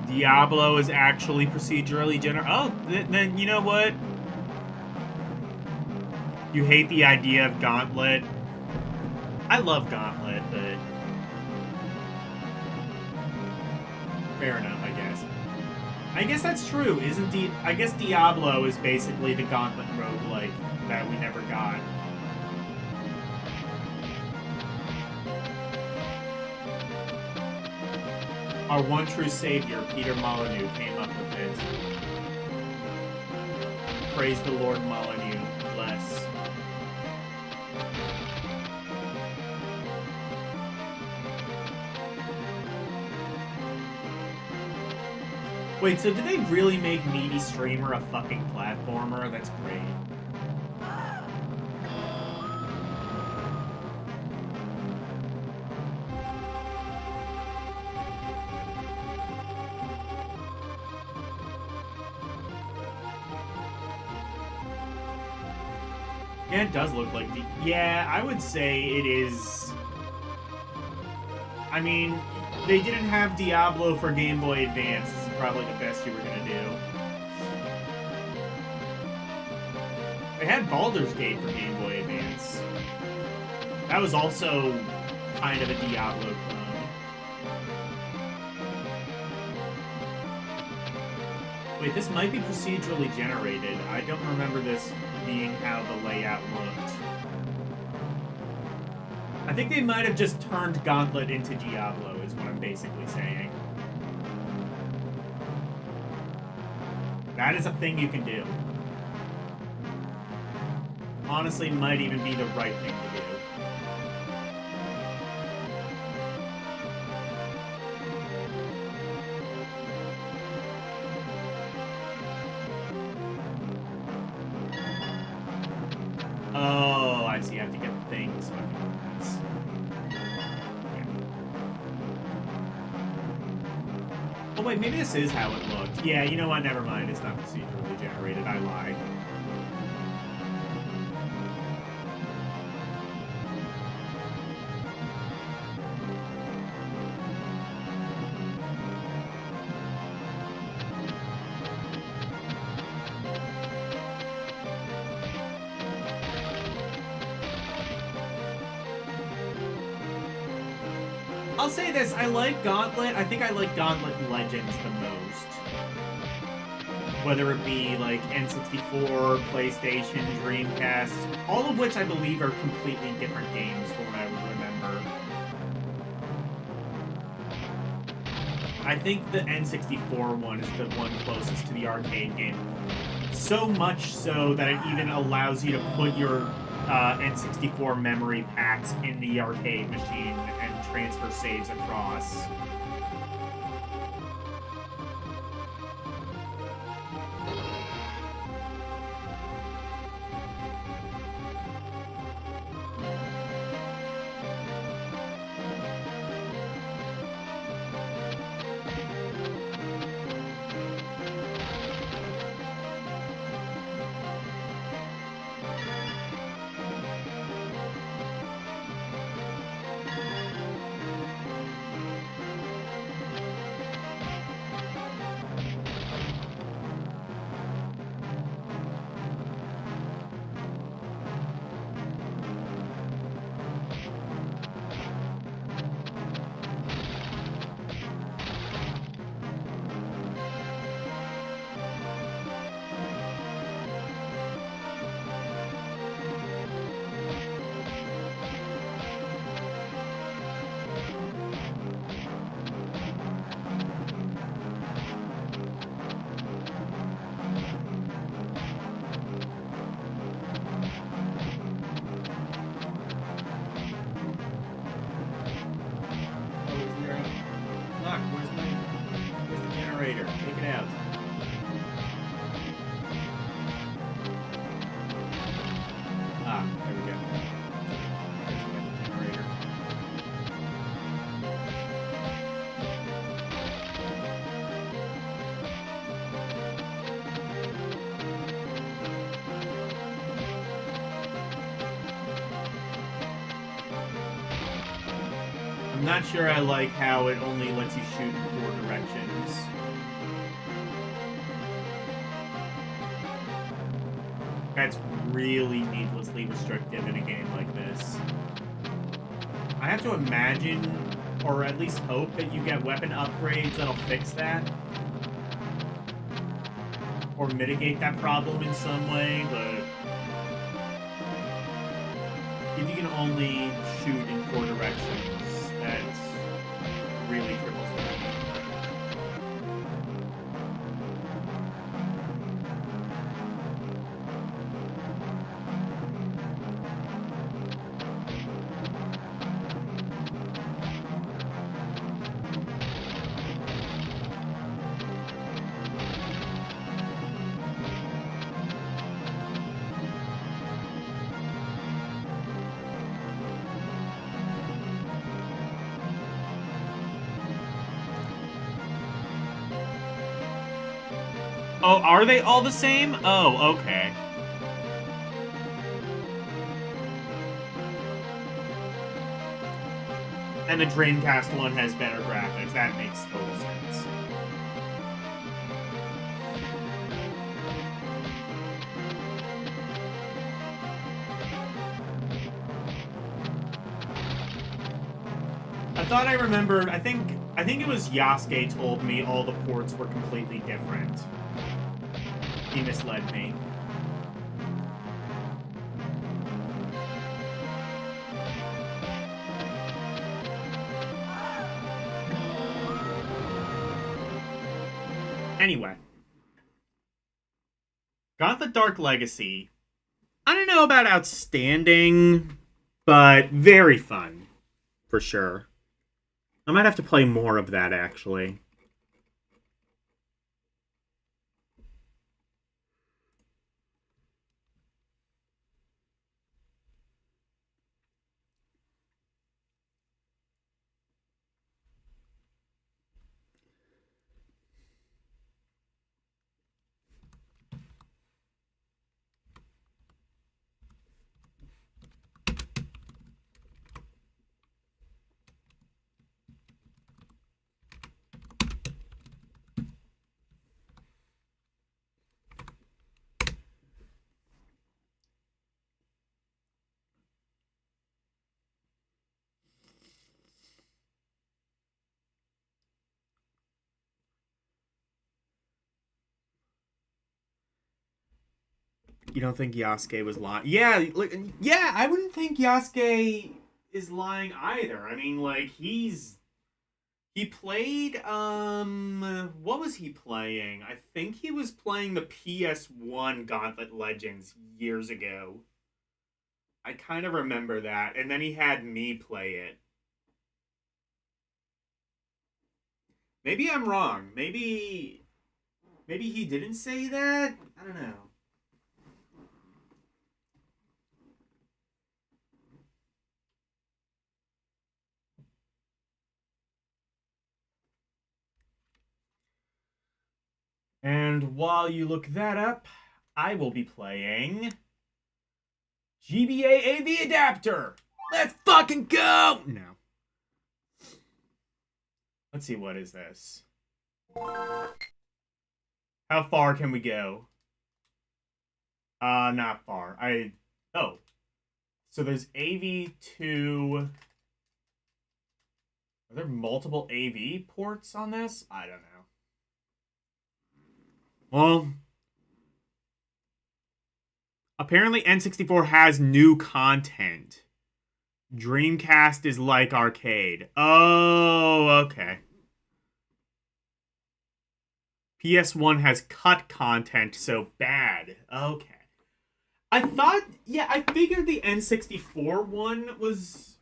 Diablo is actually procedurally generated. Oh, then you know what? You hate the idea of Gauntlet. I love Gauntlet, but fair enough, I guess. I guess that's true, isn't I guess Diablo is basically the Gauntlet roguelike that we never got. Our one true savior, Peter Molyneux, came up with it. Praise the Lord Molyneux. Bless. Wait, so did they really make Meaty Streamer a fucking platformer? That's great. Yeah, it does look like yeah, I would say it is. I mean, they didn't have Diablo for Game Boy Advance. This is probably the best you were gonna do. They had Baldur's Gate for Game Boy Advance. That was also kind of a Diablo clone. Wait, this might be procedurally generated. I don't remember this being how the layout looked. I think they might have just turned Gauntlet into Diablo, is what I'm basically saying. That is a thing you can do. Honestly, might even be the right thing to do. Oh, I see. I have to get things. So I can do this. Yeah. Oh wait, maybe this is how it looked. Yeah, you know what? Never mind. It's not procedurally generated. I lie. I'll say this, I like Gauntlet. I think I like Gauntlet Legends the most. Whether it be like N64, PlayStation, Dreamcast, all of which I believe are completely different games from what I would remember. I think the N64 one is the one closest to the arcade game. So much so that it even allows you to put your N64 memory packs in the arcade machine and transfer saves across. Take it out. Ah, there we go. Generator. I'm not sure I like how it only lets you shoot in 4 directions. That's really needlessly restrictive in a game like this. I have to imagine, or at least hope, that you get weapon upgrades that'll fix that. Or mitigate that problem in some way, but if you can only shoot in 4 directions, that's really triples the game. Oh, are they all the same? Oh, okay. And the Dreamcast one has better graphics. That makes total sense. I thought I remembered, I think it was Yasuke told me all the ports were completely different. He misled me. Anyway. Got the Dark Legacy. I don't know about outstanding, but very fun. For sure. I might have to play more of that, actually. You don't think Yasuke was lying? Yeah, yeah, I wouldn't think Yasuke is lying either. I mean, like, he played, what was he playing? I think he was playing the PS1 Gauntlet Legends years ago. I kind of remember that, and then he had me play it. Maybe I'm wrong. Maybe he didn't say that? I don't know. And while you look that up, I will be playing GBA AV Adapter. Let's fucking go! No. Let's see, what is this? How far can we go? Not far. Oh. So there's AV2. Are there multiple AV ports on this? I don't know. Well, apparently N64 has new content. Dreamcast is like arcade. Oh, okay. PS1 has cut content, so bad. Okay. I figured the N64 one was...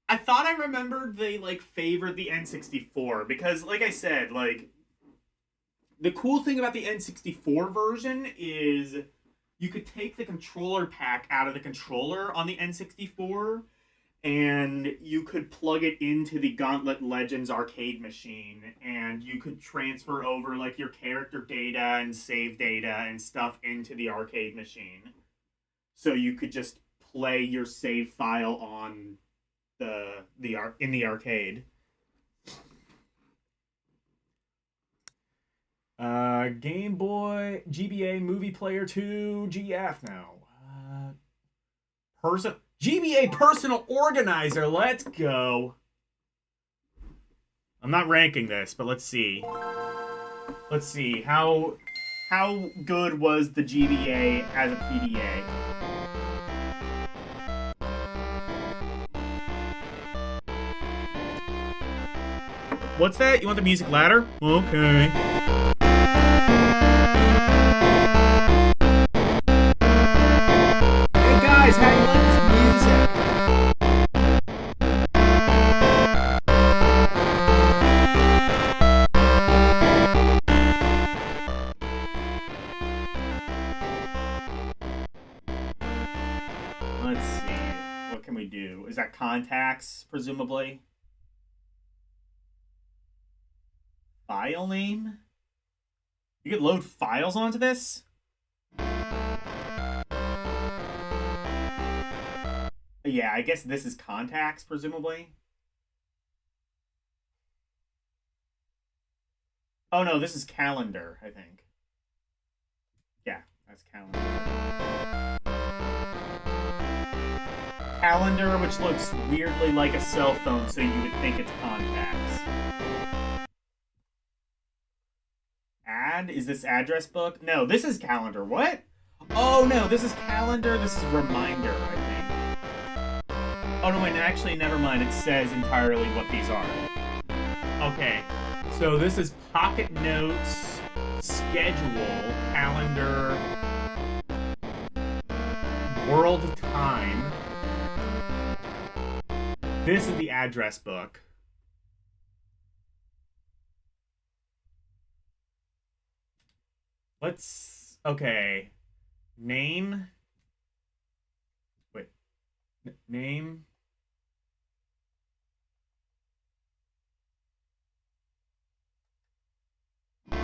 I thought I remembered they, like, favored the N64, because, like I said, like, the cool thing about the N64 version is you could take the controller pack out of the controller on the N64, and you could plug it into the Gauntlet Legends arcade machine, and you could transfer over, like, your character data and save data and stuff into the arcade machine. So you could just play your save file on in the arcade. Game Boy, GBA Movie Player 2, GF now. GBA Personal Organizer, let's go. I'm not ranking this, but let's see. Let's see, how good was the GBA as a PDA? What's that? You want the music louder? Okay. Hey guys, how do you like this music? Let's see. What can we do? Is that contacts, presumably? File name? You could load files onto this? Yeah, I guess this is contacts, presumably. Oh no, this is calendar, I think. Yeah, that's calendar. Calendar, which looks weirdly like a cell phone, so you would think it's contacts. Add? Is this address book? No, this is calendar. What? Oh no, this is calendar, this is reminder, I think. Oh no, wait, actually, never mind. It says entirely what these are. Okay, so this is pocket notes, schedule, calendar, world time. This is the address book. Let's, okay, name, wait, name, did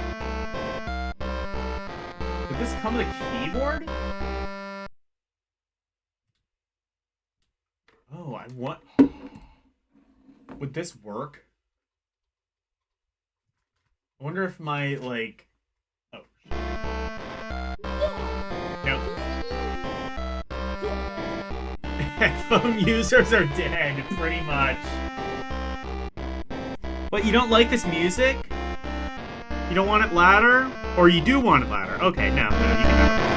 this come with a keyboard? Oh, I want, would this work? I wonder if my, like, oh, no. Headphone users are dead, pretty much. But you don't like this music? You don't want it ladder? Or you do want it ladder? Okay, no, you can have it.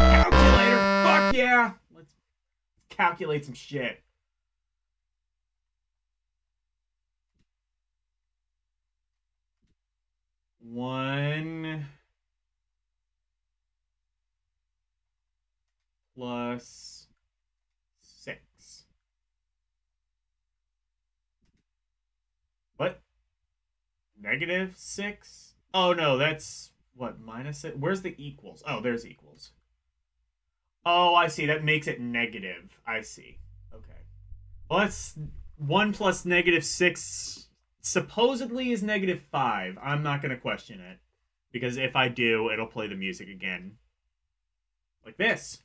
Calculator! Fuck yeah! Let's calculate some shit. One plus 6. What? -6? Oh no, that's what, -6? Where's the equals? Oh, there's equals. Oh, I see. That makes it negative. I see. Okay. Well, that's 1 plus -6 supposedly is -5. I'm not going to question it. Because if I do, it'll play the music again. Like this.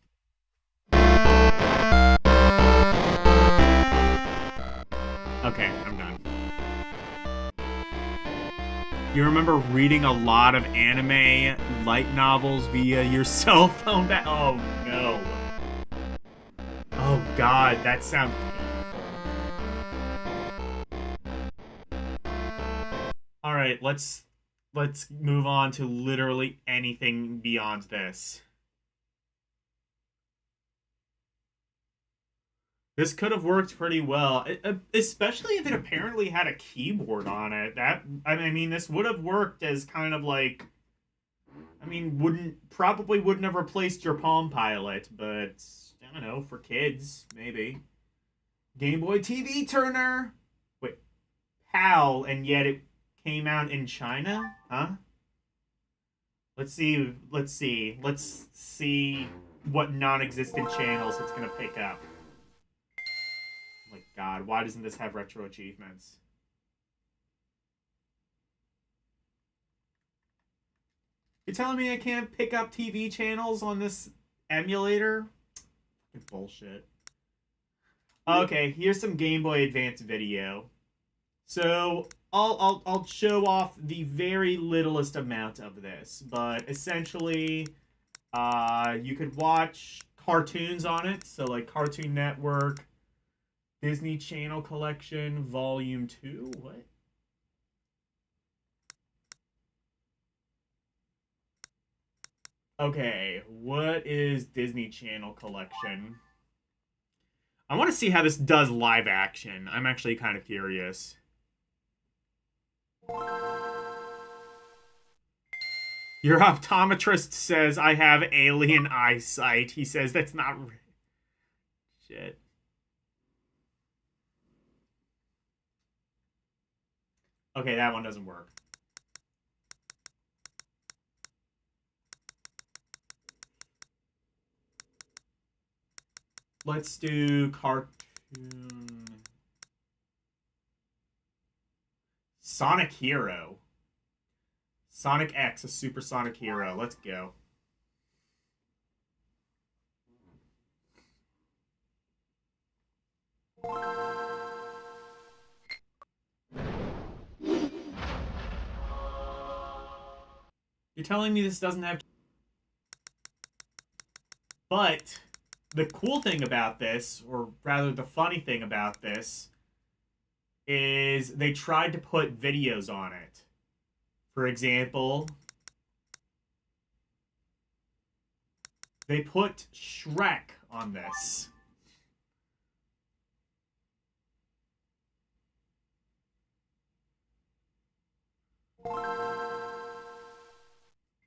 Okay, I'm done. You remember reading a lot of anime light novels via your cell phone? Oh, no. Oh, God, that sounds painful. Alright, let's move on to literally anything beyond this. This could have worked pretty well, especially if it apparently had a keyboard on it. I mean, this would have worked as kind of like, I mean, probably wouldn't have replaced your Palm Pilot, but I don't know, for kids, maybe. Game Boy TV Turner. Wait, PAL, and yet it came out in China, huh? Let's see what non-existent channels it's gonna pick up. My God, why doesn't this have retro achievements? You're telling me I can't pick up TV channels on this emulator? It's bullshit. Okay, here's some Game Boy Advance video. So I'll show off the very littlest amount of this, but essentially, you could watch cartoons on it. So like Cartoon Network, Disney Channel Collection, Volume 2. What? Okay, what is Disney Channel Collection? I want to see how this does live action. I'm actually kind of curious. Your optometrist says I have alien eyesight. He says that's not... Shit. Okay, that one doesn't work. Let's do cartoon. Sonic Hero. Sonic X, a supersonic hero. Let's go. You're telling me this doesn't have... But the cool thing about this, or rather the funny thing about this, is they tried to put videos on it. For example, they put Shrek on this.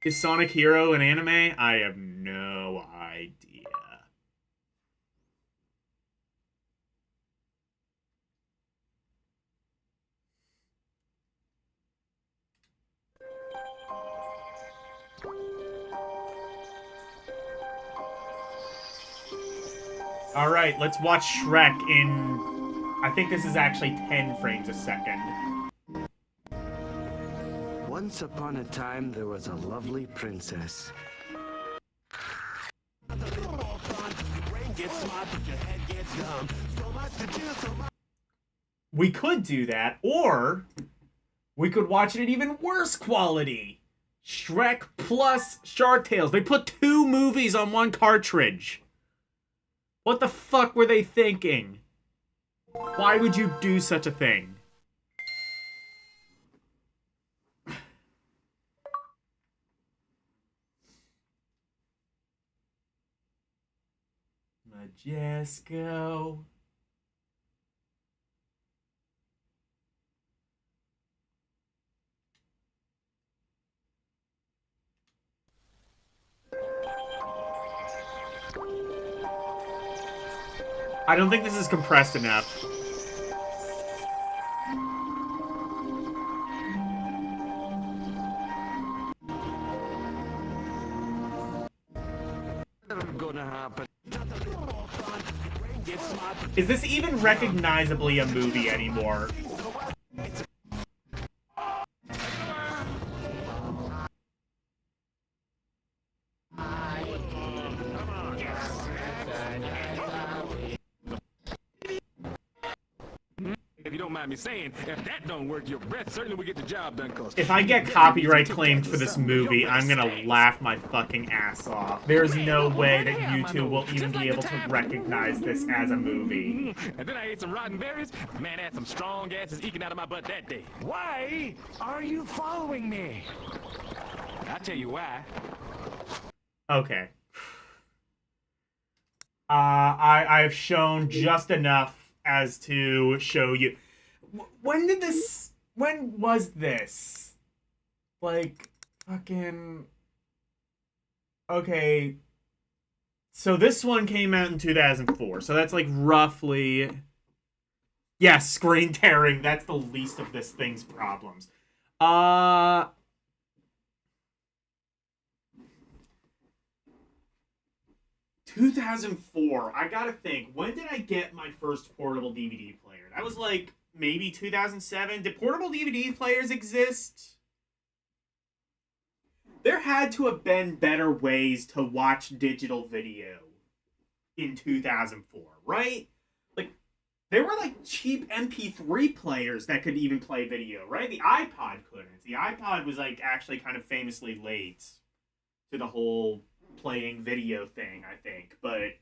Is Sonic Hero an anime? I have no idea. All right, let's watch Shrek in... I think this is actually 10 frames a second. Once upon a time, there was a lovely princess. We could do that, or we could watch it in even worse quality. Shrek plus Shark Tales. They put 2 movies on one cartridge. What the fuck were they thinking? Why would you do such a thing? Majesco. I don't think this is compressed enough. Gonna happen. Is this even recognizably a movie anymore? If you don't mind me saying, if that don't work, your breath certainly will get the job done. If I get copyright claimed for this movie, I'm gonna laugh my fucking ass off. There's no way that YouTube will even be able to recognize this as a movie. And then I ate some rotten berries. Man, I had some strong gases eking out of my butt that day. Why are you following me? I'll tell you why. Okay. I've shown just enough as to show you. When was this? Like, fucking... Okay. So this one came out in 2004. So that's like roughly... Yes, screen tearing. That's the least of this thing's problems. 2004. I gotta think. When did I get my first portable DVD player? That was like maybe 2007. Did portable DVD players exist? There had to have been better ways to watch digital video in 2004, right? Like, there were like cheap MP3 players that could even play video, right? The iPod couldn't. The iPod was like actually kind of famously late to the whole playing video thing, I think, but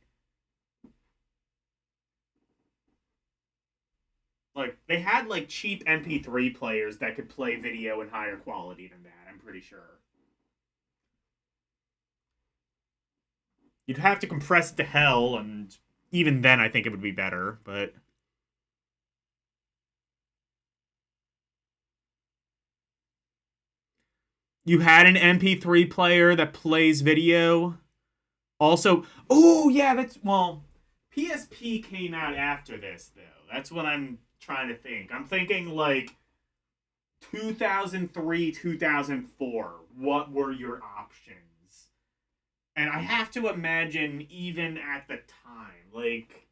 like they had like cheap MP3 players that could play video in higher quality than that, I'm pretty sure. You'd have to compress it to hell, and even then I think it would be better, but you had an MP3 player that plays video. Also, oh yeah, well, PSP came out after this, though. That's what I'm trying to think. I'm thinking like 2003, 2004. What were your options? And I have to imagine even at the time, like,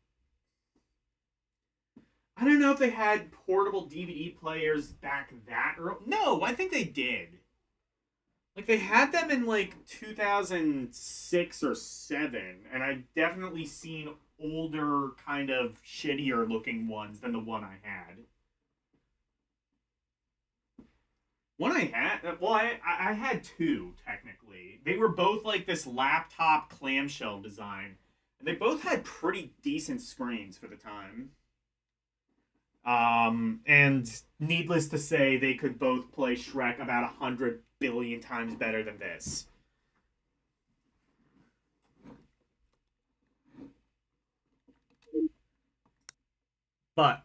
I don't know if they had portable DVD players back that early. No, I think they did. Like, they had them in, like, 2006 or 7, and I've definitely seen older, kind of shittier-looking ones than the one I had. One I had... Well, I had two, technically. They were both, like, this laptop clamshell design, and they both had pretty decent screens for the time. And needless to say, they could both play Shrek about 100 billion times better than this. But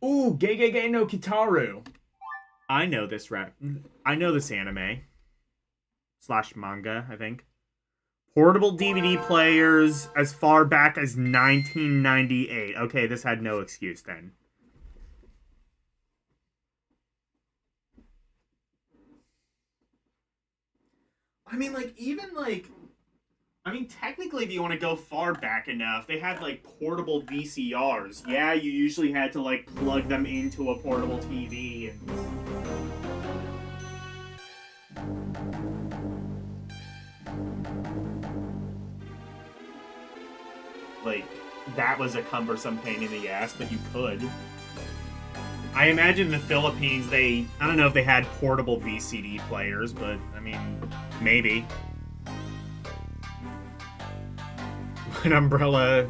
ooh, Gege no Kitaru. I know this I know this anime / manga, I think. Portable DVD players as far back as 1998. Okay, this had no excuse then. I mean, like, even, like... I mean, technically, if you want to go far back enough, they had, like, portable VCRs. Yeah, you usually had to, like, plug them into a portable TV and... Like, that was a cumbersome pain in the ass, but you could. I imagine in the Philippines, I don't know if they had portable VCD players, but, I mean, maybe. when Umbrella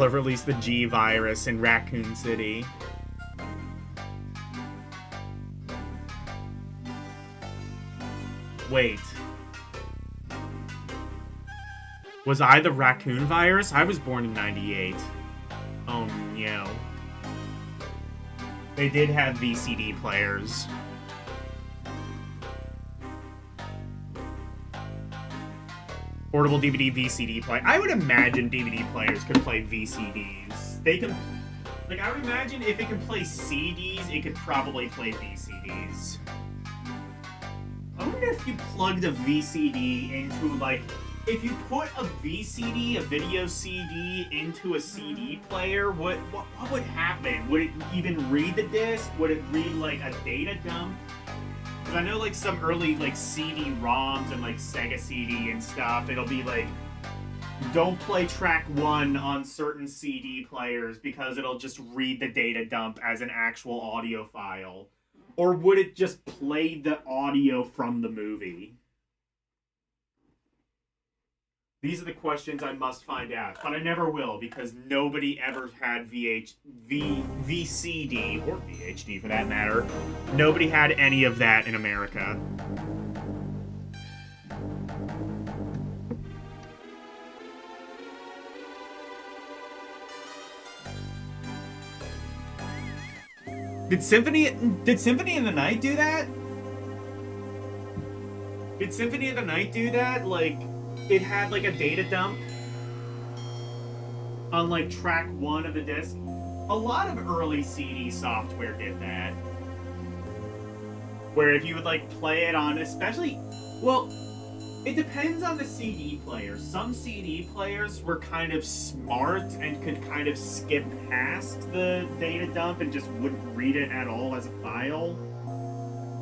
released the G virus in Raccoon City. Wait. Was I the Raccoon virus? I was born in 98. Oh no. They did have VCD players. Portable DVD, VCD player. I would imagine DVD players could play VCDs. They can... Like, I would imagine if it could play CDs, it could probably play VCDs. I wonder if you plugged a VCD into, like... If you put a VCD, a video CD, into a CD player, what would happen? Would it even read the disc? Would it read, like, a data dump? Because I know, like, some early, like, CD-ROMs and, like, Sega CD and stuff, it'll be, like, don't play track 1 on certain CD players because it'll just read the data dump as an actual audio file. Or would it just play the audio from the movie? These are the questions I must find out, but I never will because nobody ever had VCD or VHD for that matter. Nobody had any of that in America. Did Symphony in the Night do that? Did Symphony of the Night do that? Like, it had like a data dump on like track 1 of the disc. A lot of early CD software did that. Where if you would like play it on, especially, well, it depends on the CD player. Some CD players were kind of smart and could kind of skip past the data dump and just wouldn't read it at all as a file.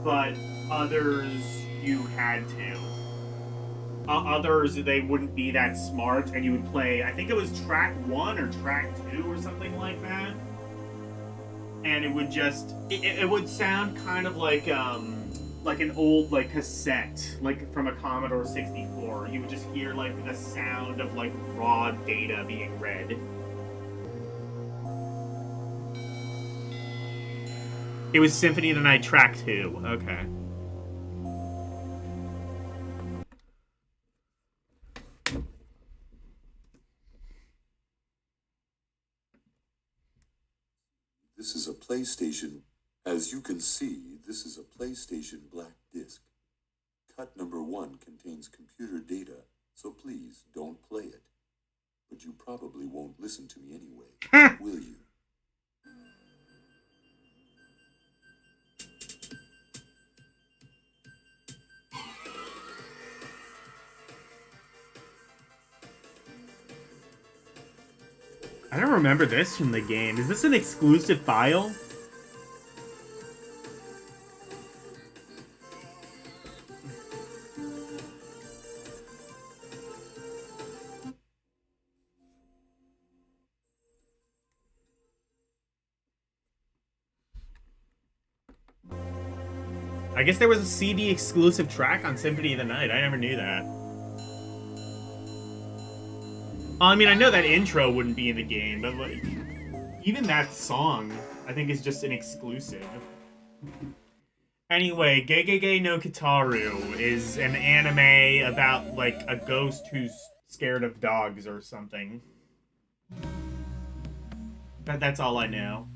But others, you had to. Others, they wouldn't be that smart, and you would play, I think it was track 1 or track 2 or something like that. And it would just, it would sound kind of like an old, like, cassette, like from a Commodore 64. You would just hear, like, the sound of, like, raw data being read. It was Symphony of the Night track 2, okay. This is a PlayStation. As you can see, this is a PlayStation Black Disc. Cut number 1 contains computer data, so please don't play it. But you probably won't listen to me anyway, will you? I don't remember this from the game. Is this an exclusive file? I guess there was a CD exclusive track on Symphony of the Night. I never knew that. I mean, I know that intro wouldn't be in the game, but like, even that song, I think is just an exclusive. Anyway, Gegege no Kitaru is an anime about like a ghost who's scared of dogs or something. That's all I know.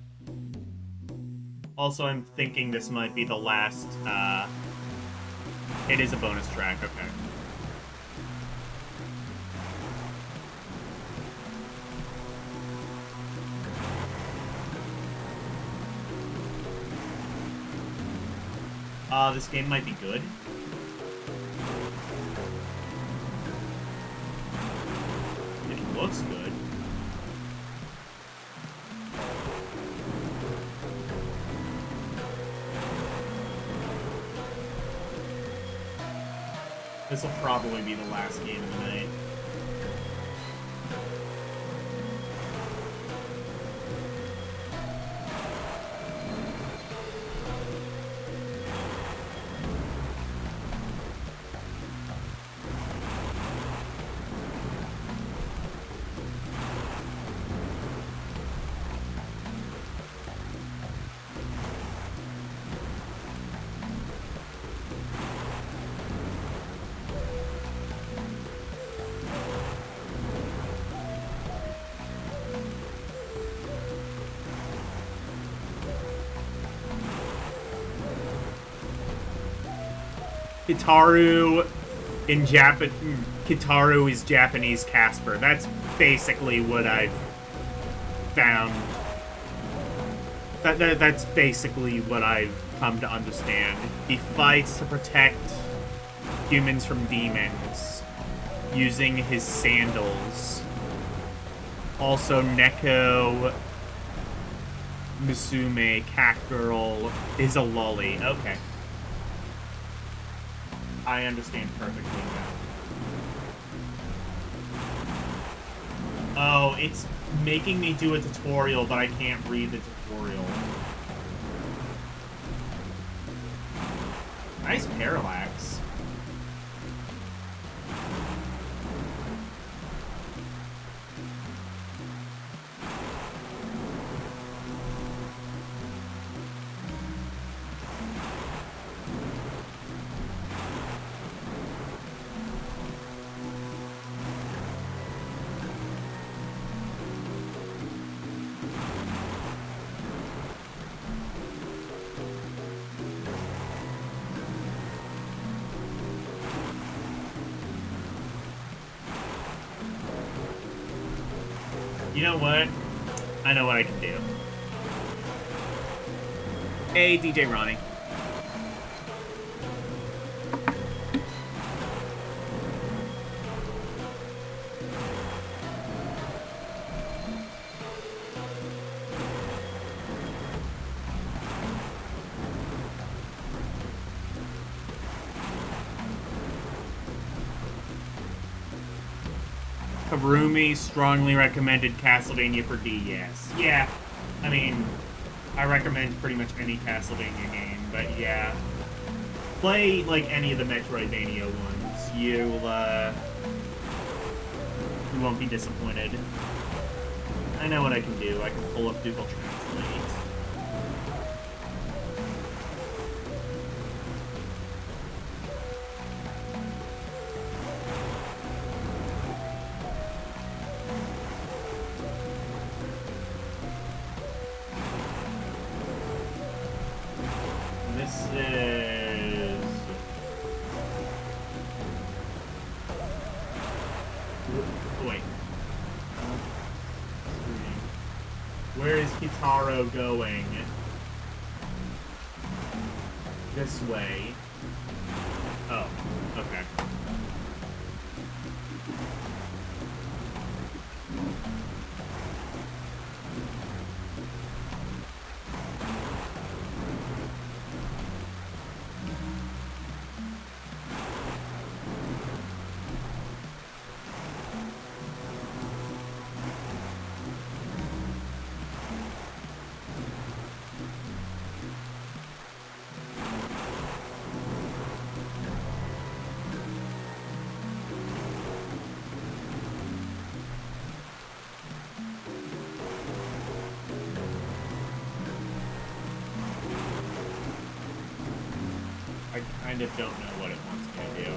Also, I'm thinking this might be the last, it is a bonus track, okay. This game might be good. It looks good. This will probably be the last game of the night. Kitaru Kitaru is Japanese Casper. That's basically what I've found. That's basically what I've come to understand. He fights to protect humans from demons using his sandals. Also, Neko Musume, cat girl, is a lolly. Okay. I understand perfectly now. Oh, it's making me do a tutorial, but I can't read the tutorial. Nice parallax. You know what? I know what I can do. Hey, DJ Ronnie. Karumi strongly recommended Castlevania for DS. Yeah, I mean, I recommend pretty much any Castlevania game, but yeah. Play, like, any of the Metroidvania ones. You won't be disappointed. I know what I can do. I can pull up Google Translate. Where is Kitaro going? This way. Oh, okay. I kind of don't know what it wants me to do.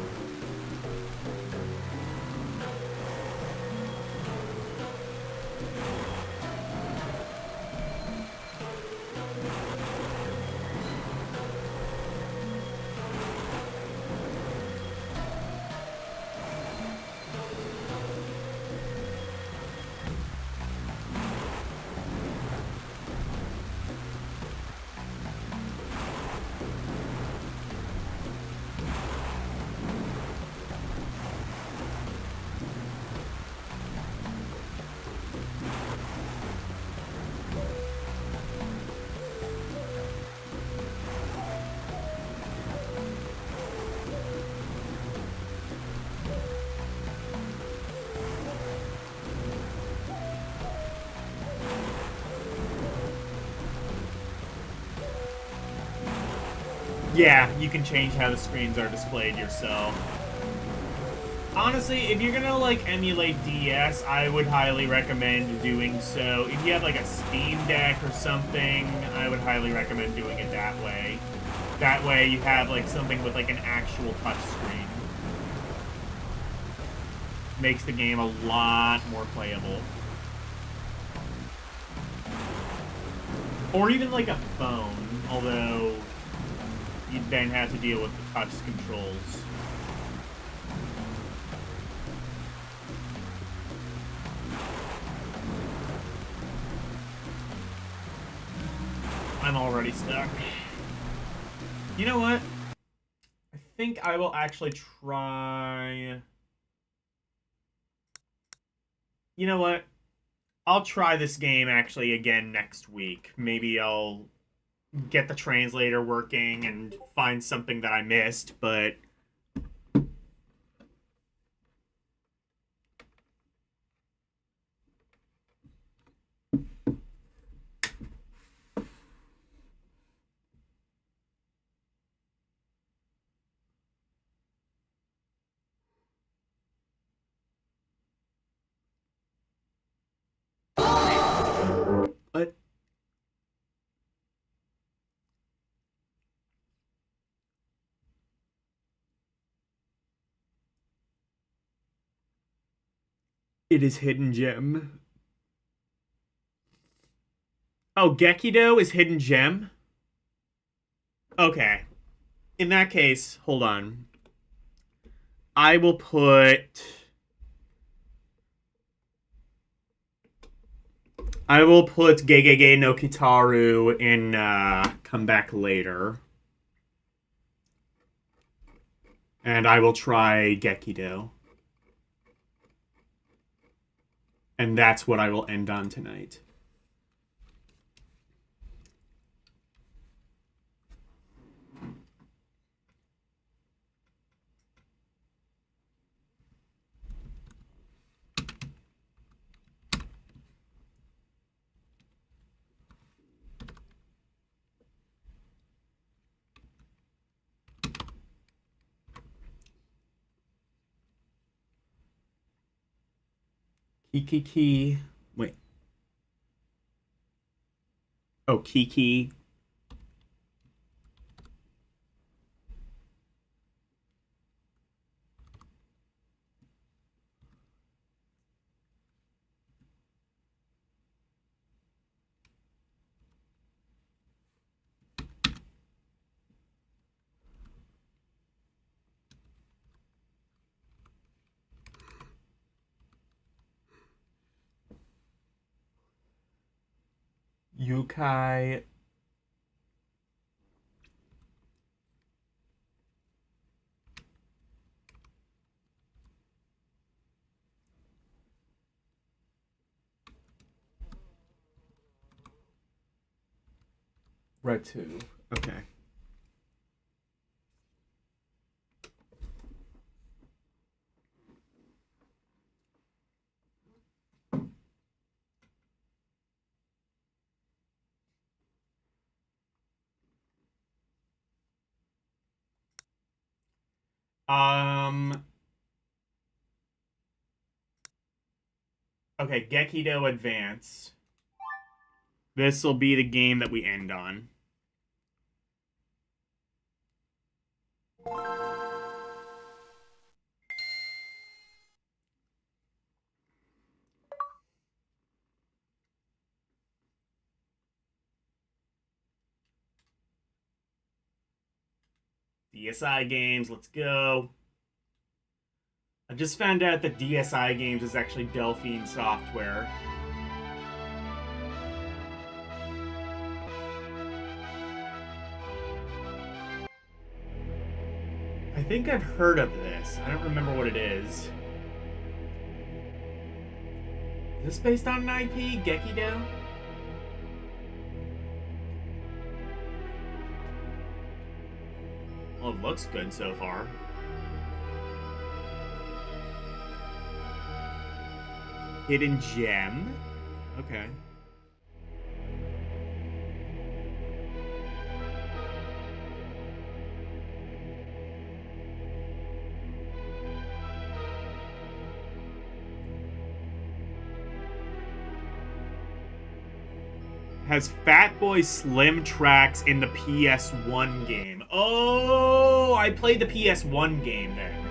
Yeah, you can change how the screens are displayed yourself. Honestly, if you're gonna, like, emulate DS, I would highly recommend doing so. If you have, like, a Steam Deck or something, I would highly recommend doing it that way. That way you have, like, something with, like, an actual touch screen. Makes the game a lot more playable. Or even, like, a phone, although you'd then have to deal with the touch controls. I'm already stuck. You know what? I think I will actually try... You know what? I'll try this game actually again next week. Maybe I'll get the translator working and find something that I missed, but... But... It is Hidden Gem. Oh, Gekido is Hidden Gem? Okay. In that case, hold on. I will put... Gegege no Kitaru in Come Back Later. And I will try Gekido. And that's what I will end on tonight. Kiki. Wait. Oh, Kiki. Yukai. Red 2. Okay. Okay, Gekido Advance. This will be the game that we end on. DSi Games, let's go. I just found out that DSi Games is actually Delphine Software. I think I've heard of this. I don't remember what it is. Is this based on an IP? Gekido? Well, it looks good so far. Hidden Gem? Okay. Has Fatboy Slim tracks in the PS1 game. Oh, I played the PS1 game then.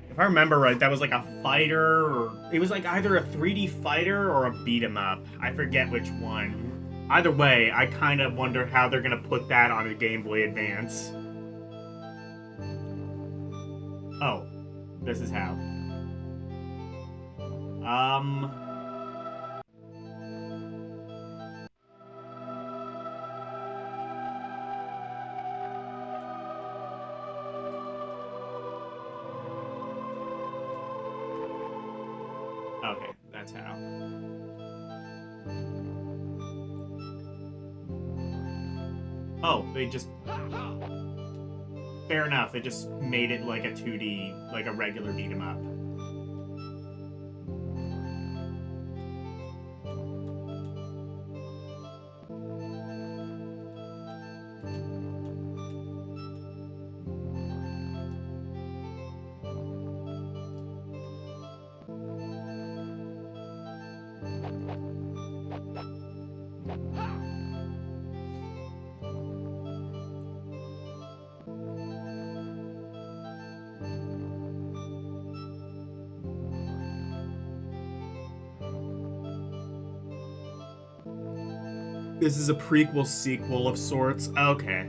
If I remember right, that was like a fighter, or it was like either a 3D fighter or a beat 'em up. I forget which one. Either way, I kind of wonder how they're gonna put that on a Game Boy Advance. Oh, this is how. Okay, that's how. Oh, they just... Fair enough, they just made it like a 2D, like a regular beat-em-up. This is a prequel sequel of sorts. Okay.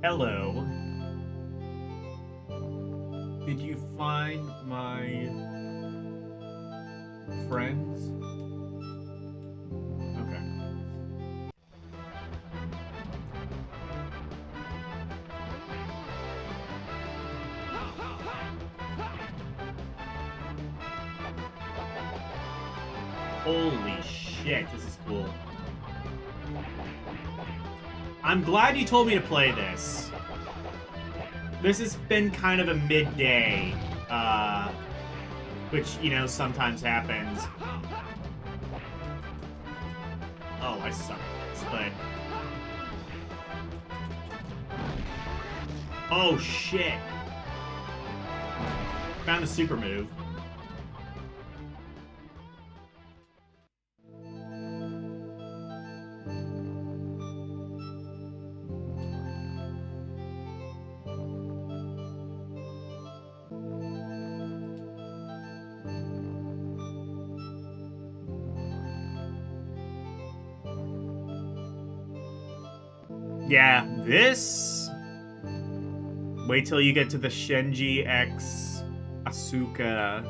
Hello. Did you find my friends? Okay. Holy shit, this is cool. I'm glad you told me to play this. This has been kind of a midday, which, you know, sometimes happens. Oh, I suck at this, but... Oh, shit. Found a super move. Yeah, this... Wait till you get to the Shenji X Asuka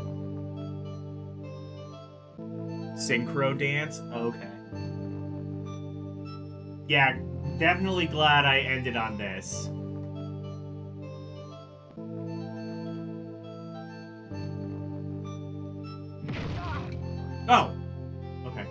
synchro dance. Okay. Yeah, definitely glad I ended on this. Oh! Okay.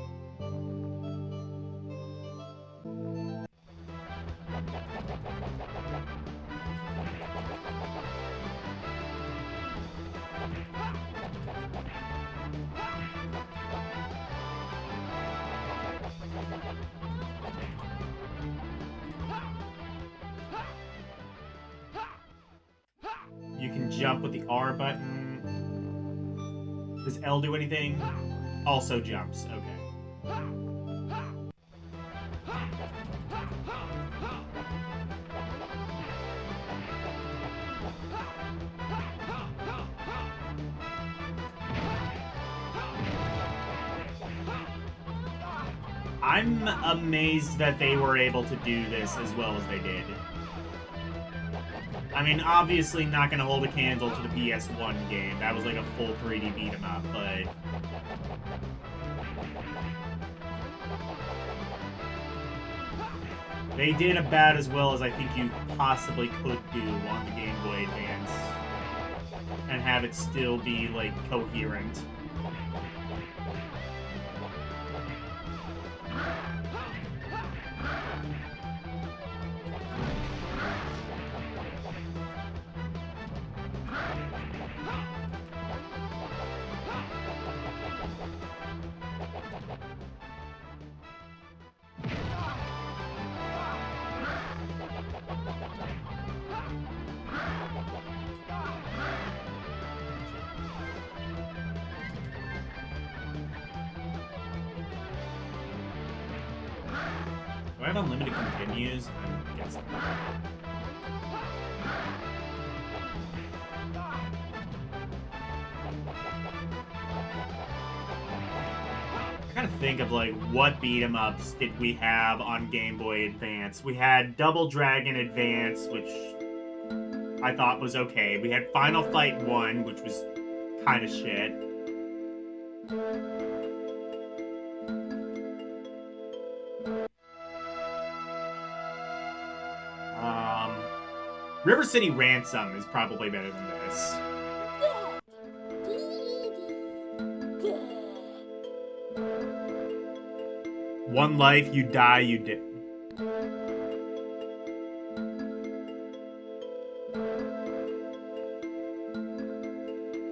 You can jump with the R button. Does L do anything? Also jumps, okay. I'm amazed that they were able to do this as well as they did. I mean, obviously not going to hold a candle to the PS1 game. That was like a full 3D beat-em-up, but... They did about as well as I think you possibly could do on the Game Boy Advance. And have it still be, like, coherent. Do I have unlimited continues? I'm guessing. trying to think of like what beat 'em ups did we have on Game Boy Advance. We had Double Dragon Advance, which I thought was okay. We had Final Fight 1, which was kind of shit. River City Ransom is probably better than this. One life, you die, you did.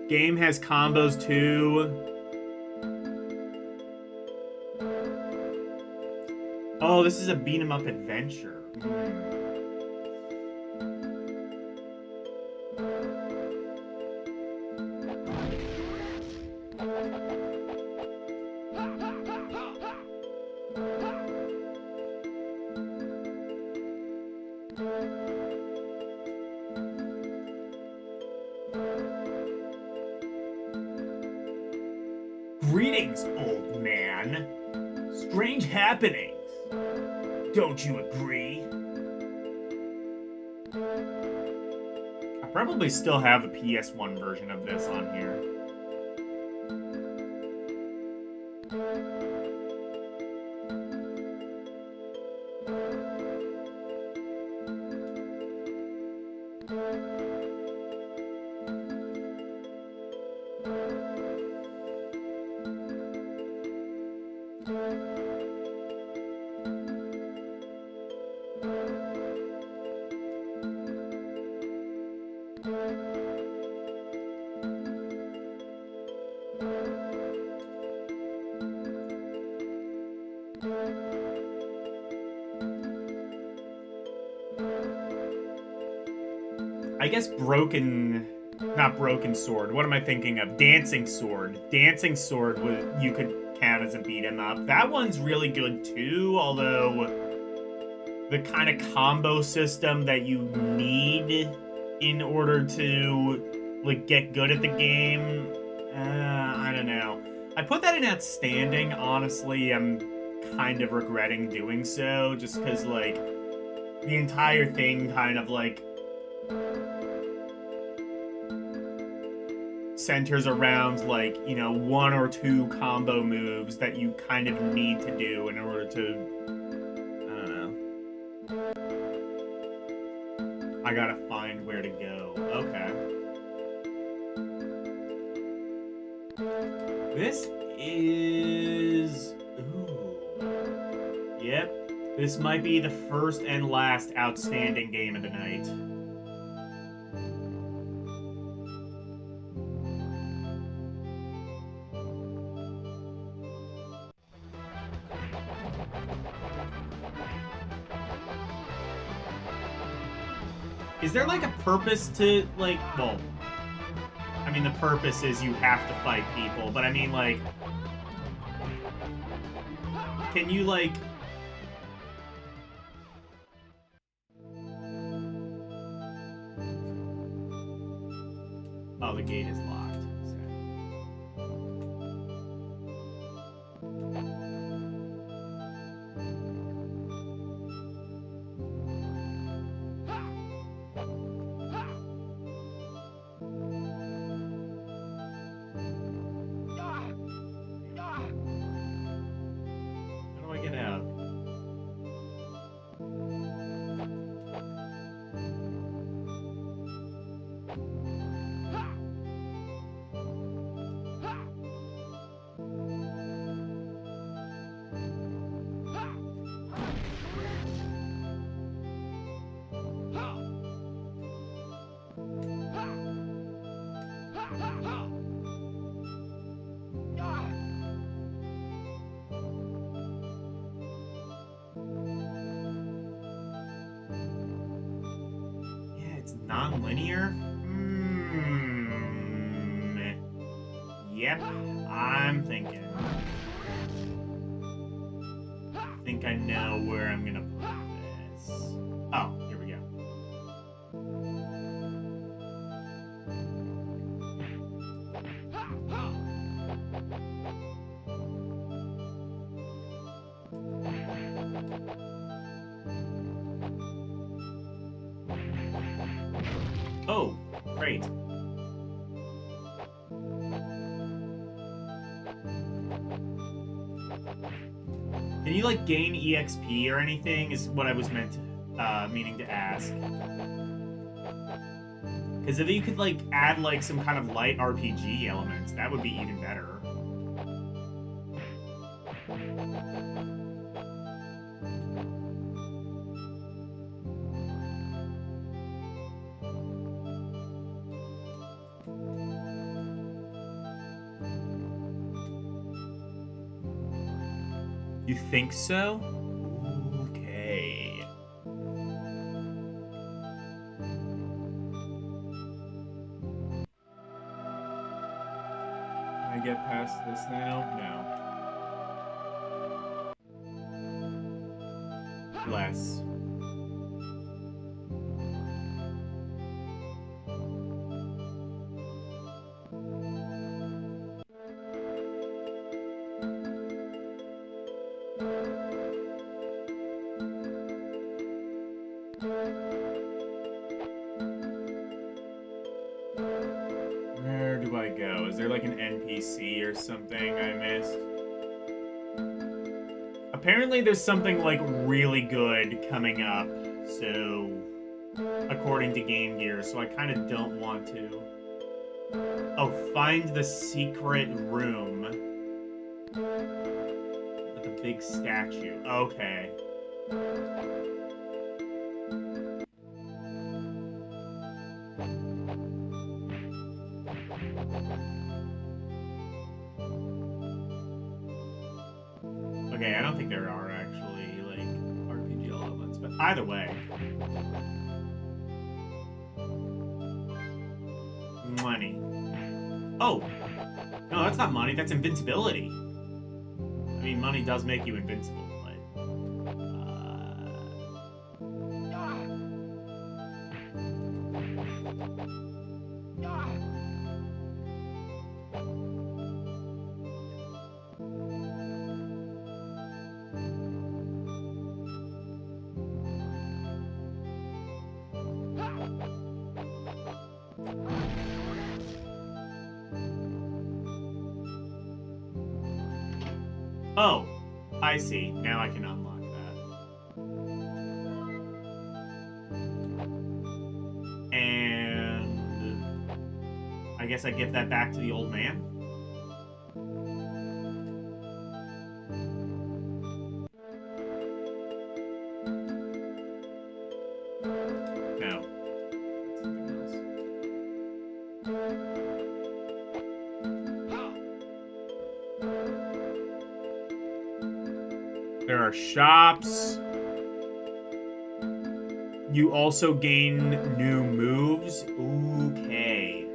Game has combos too. Oh, this is a beat 'em up adventure. Greetings, old man. Strange happenings. Don't you agree? I probably still have the PS1 version of this on here. I guess not broken sword. What am I thinking of? Dancing sword. Dancing sword, you could count as a beat 'em up. That one's really good too, although the kind of combo system that you need in order to like get good at the game, I don't know. I put that in outstanding. Honestly, I'm kind of regretting doing so, just because like the entire thing kind of like centers around like, you know, one or two combo moves that you kind of need to do in order to, I don't know. I gotta find where to go. Okay. This is, ooh. Yep. This might be the first and last outstanding game of the night. Is there like a purpose to like, well, I mean the purpose is you have to fight people, but I mean like, can you like, oh, the gate is locked. How do I get out? Non-linear? Yep, I'm thinking. I think I know where I'm gonna put this. Oh, here we go. Oh, great. Can you, like, gain EXP or anything, is what I was meaning to ask. Because if you could, like, add, like, some kind of light RPG elements, that would be even better. You think so? Okay. Can I get past this now? No. Less. Where do I go? Is there like an NPC or something I missed? Apparently there's something like really good coming up, so according to Game Gear, so I kind of don't want to. Oh, find the secret room with the big statue. Okay. Okay, I don't think there are actually, like, RPG elements, but either way. Money. Oh! No, that's not money, that's invincibility. I mean, money does make you invincible, but... Oh, I see. Now I can unlock that. And I guess I give that back to the old man. No. There are shops. You also gain new moves. Okay.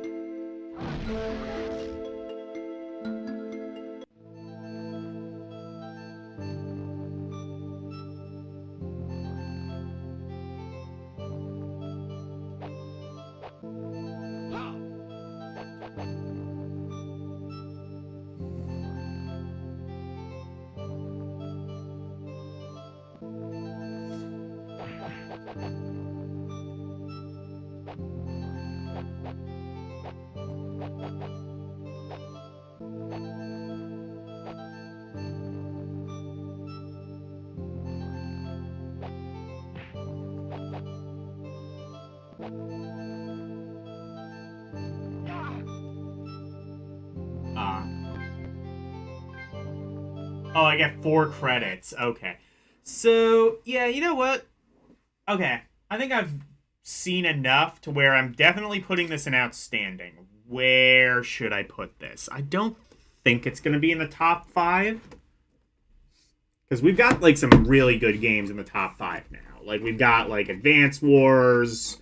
Oh, I get 4 credits. Okay. So, yeah, you know what? Okay. I think I've seen enough to where I'm definitely putting this in outstanding. Where should I put this? I don't think it's going to be in the top 5. Because we've got, like, some really good games in the top 5 now. Like, we've got, like, Advance Wars,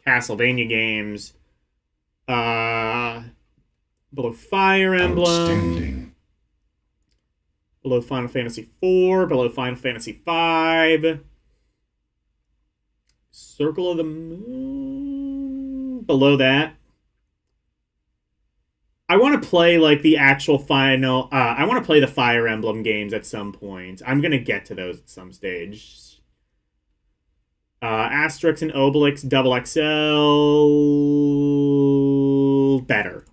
Castlevania games, below Fire Emblem, below Final Fantasy IV, below Final Fantasy V, Circle of the Moon, below that. I want to play, like, the actual final... I want to play the Fire Emblem games at some point. I'm going to get to those at some stage. Asterix and Obelix Double XL better.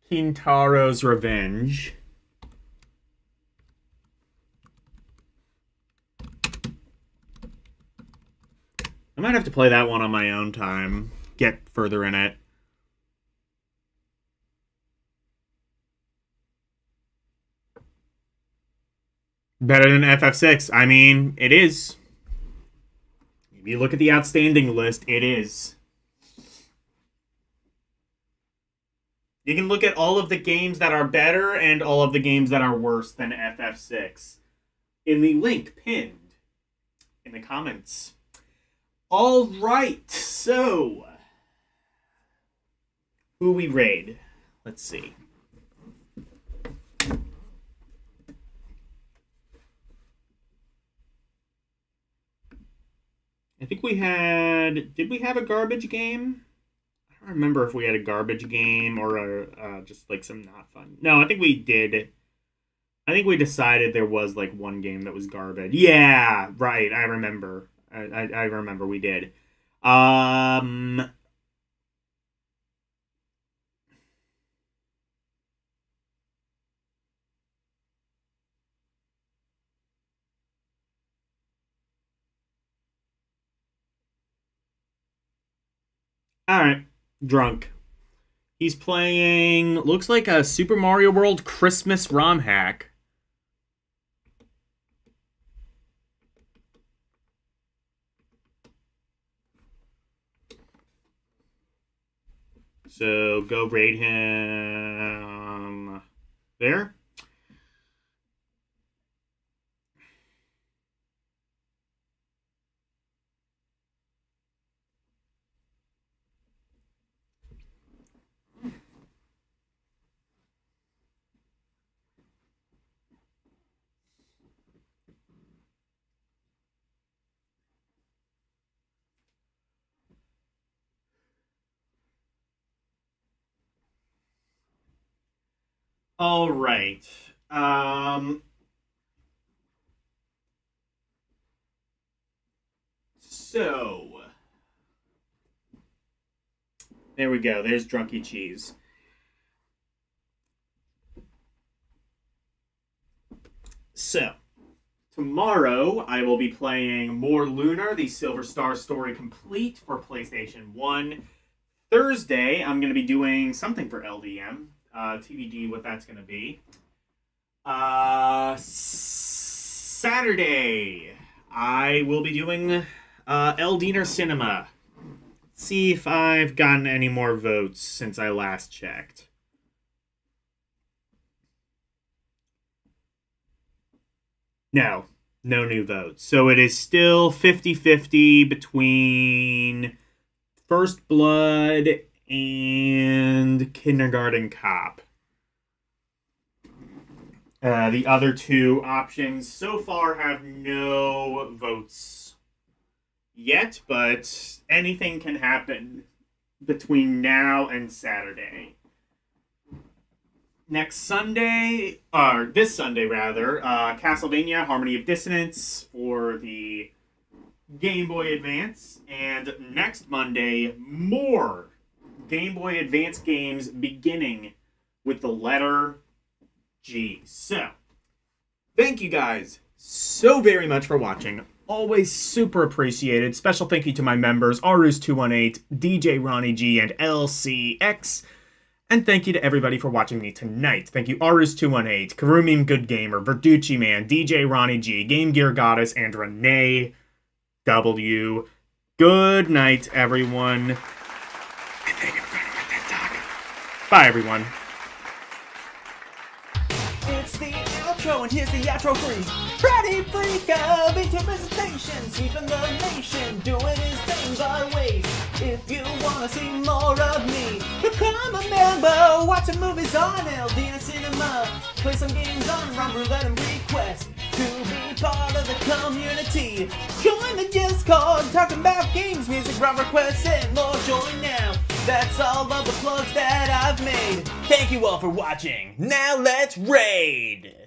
Kintaro's Revenge. I might have to play that one on my own time. Get further in it. Better than FF6. I mean, it is. If you look at the outstanding list, it is. You can look at all of the games that are better and all of the games that are worse than FF6 in the link pinned in the comments. All right, so who we raid? Let's see. I think we had... Did we have a garbage game? I don't remember if we had a garbage game or just like some not fun. No, I think we did. I think we decided there was like one game that was garbage. Yeah, right. I remember. I remember we did. All right. Drunk. He's playing, looks like a Super Mario World Christmas ROM hack. So go raid him there. All right. So there we go. There's Drunky Cheese. So tomorrow I will be playing more Lunar, the Silver Star Story Complete for PlayStation 1. Thursday I'm going to be doing something for LDM. TBD what that's going to be. Saturday, I will be doing Eldiner Cinema. Let's see if I've gotten any more votes since I last checked. No new votes. So it is still 50-50 between First Blood and Kindergarten Cop. The other two options so far have no votes yet, but anything can happen between now and Saturday. Next Sunday, or this Sunday rather, Castlevania Harmony of Dissonance for the Game Boy Advance, and next Monday, more Game Boy Advance games beginning with the letter G. So, thank you guys so very much for watching. Always super appreciated. Special thank you to my members, Arus218, DJ Ronnie G, and LCX. And thank you to everybody for watching me tonight. Thank you, Arus218, Karumim Good Gamer, Verducci Man, DJ Ronnie G, Game Gear Goddess, and Renee W. Good night, everyone. And thank you for going to my TED Talk. Bye, everyone. It's the outro, and here's the outro for you. Pretty freak of into visitation, sweeping the nation, doing his things our way. If you wanna see more of me, become a member, watching movies on LD and Cinema, play some games on Rum Roulette and Request. To be part of the community, join the Discord, talking about games, music, rum requests, and more. Join now. That's all of the plugs that I've made. Thank you all for watching. Now let's raid!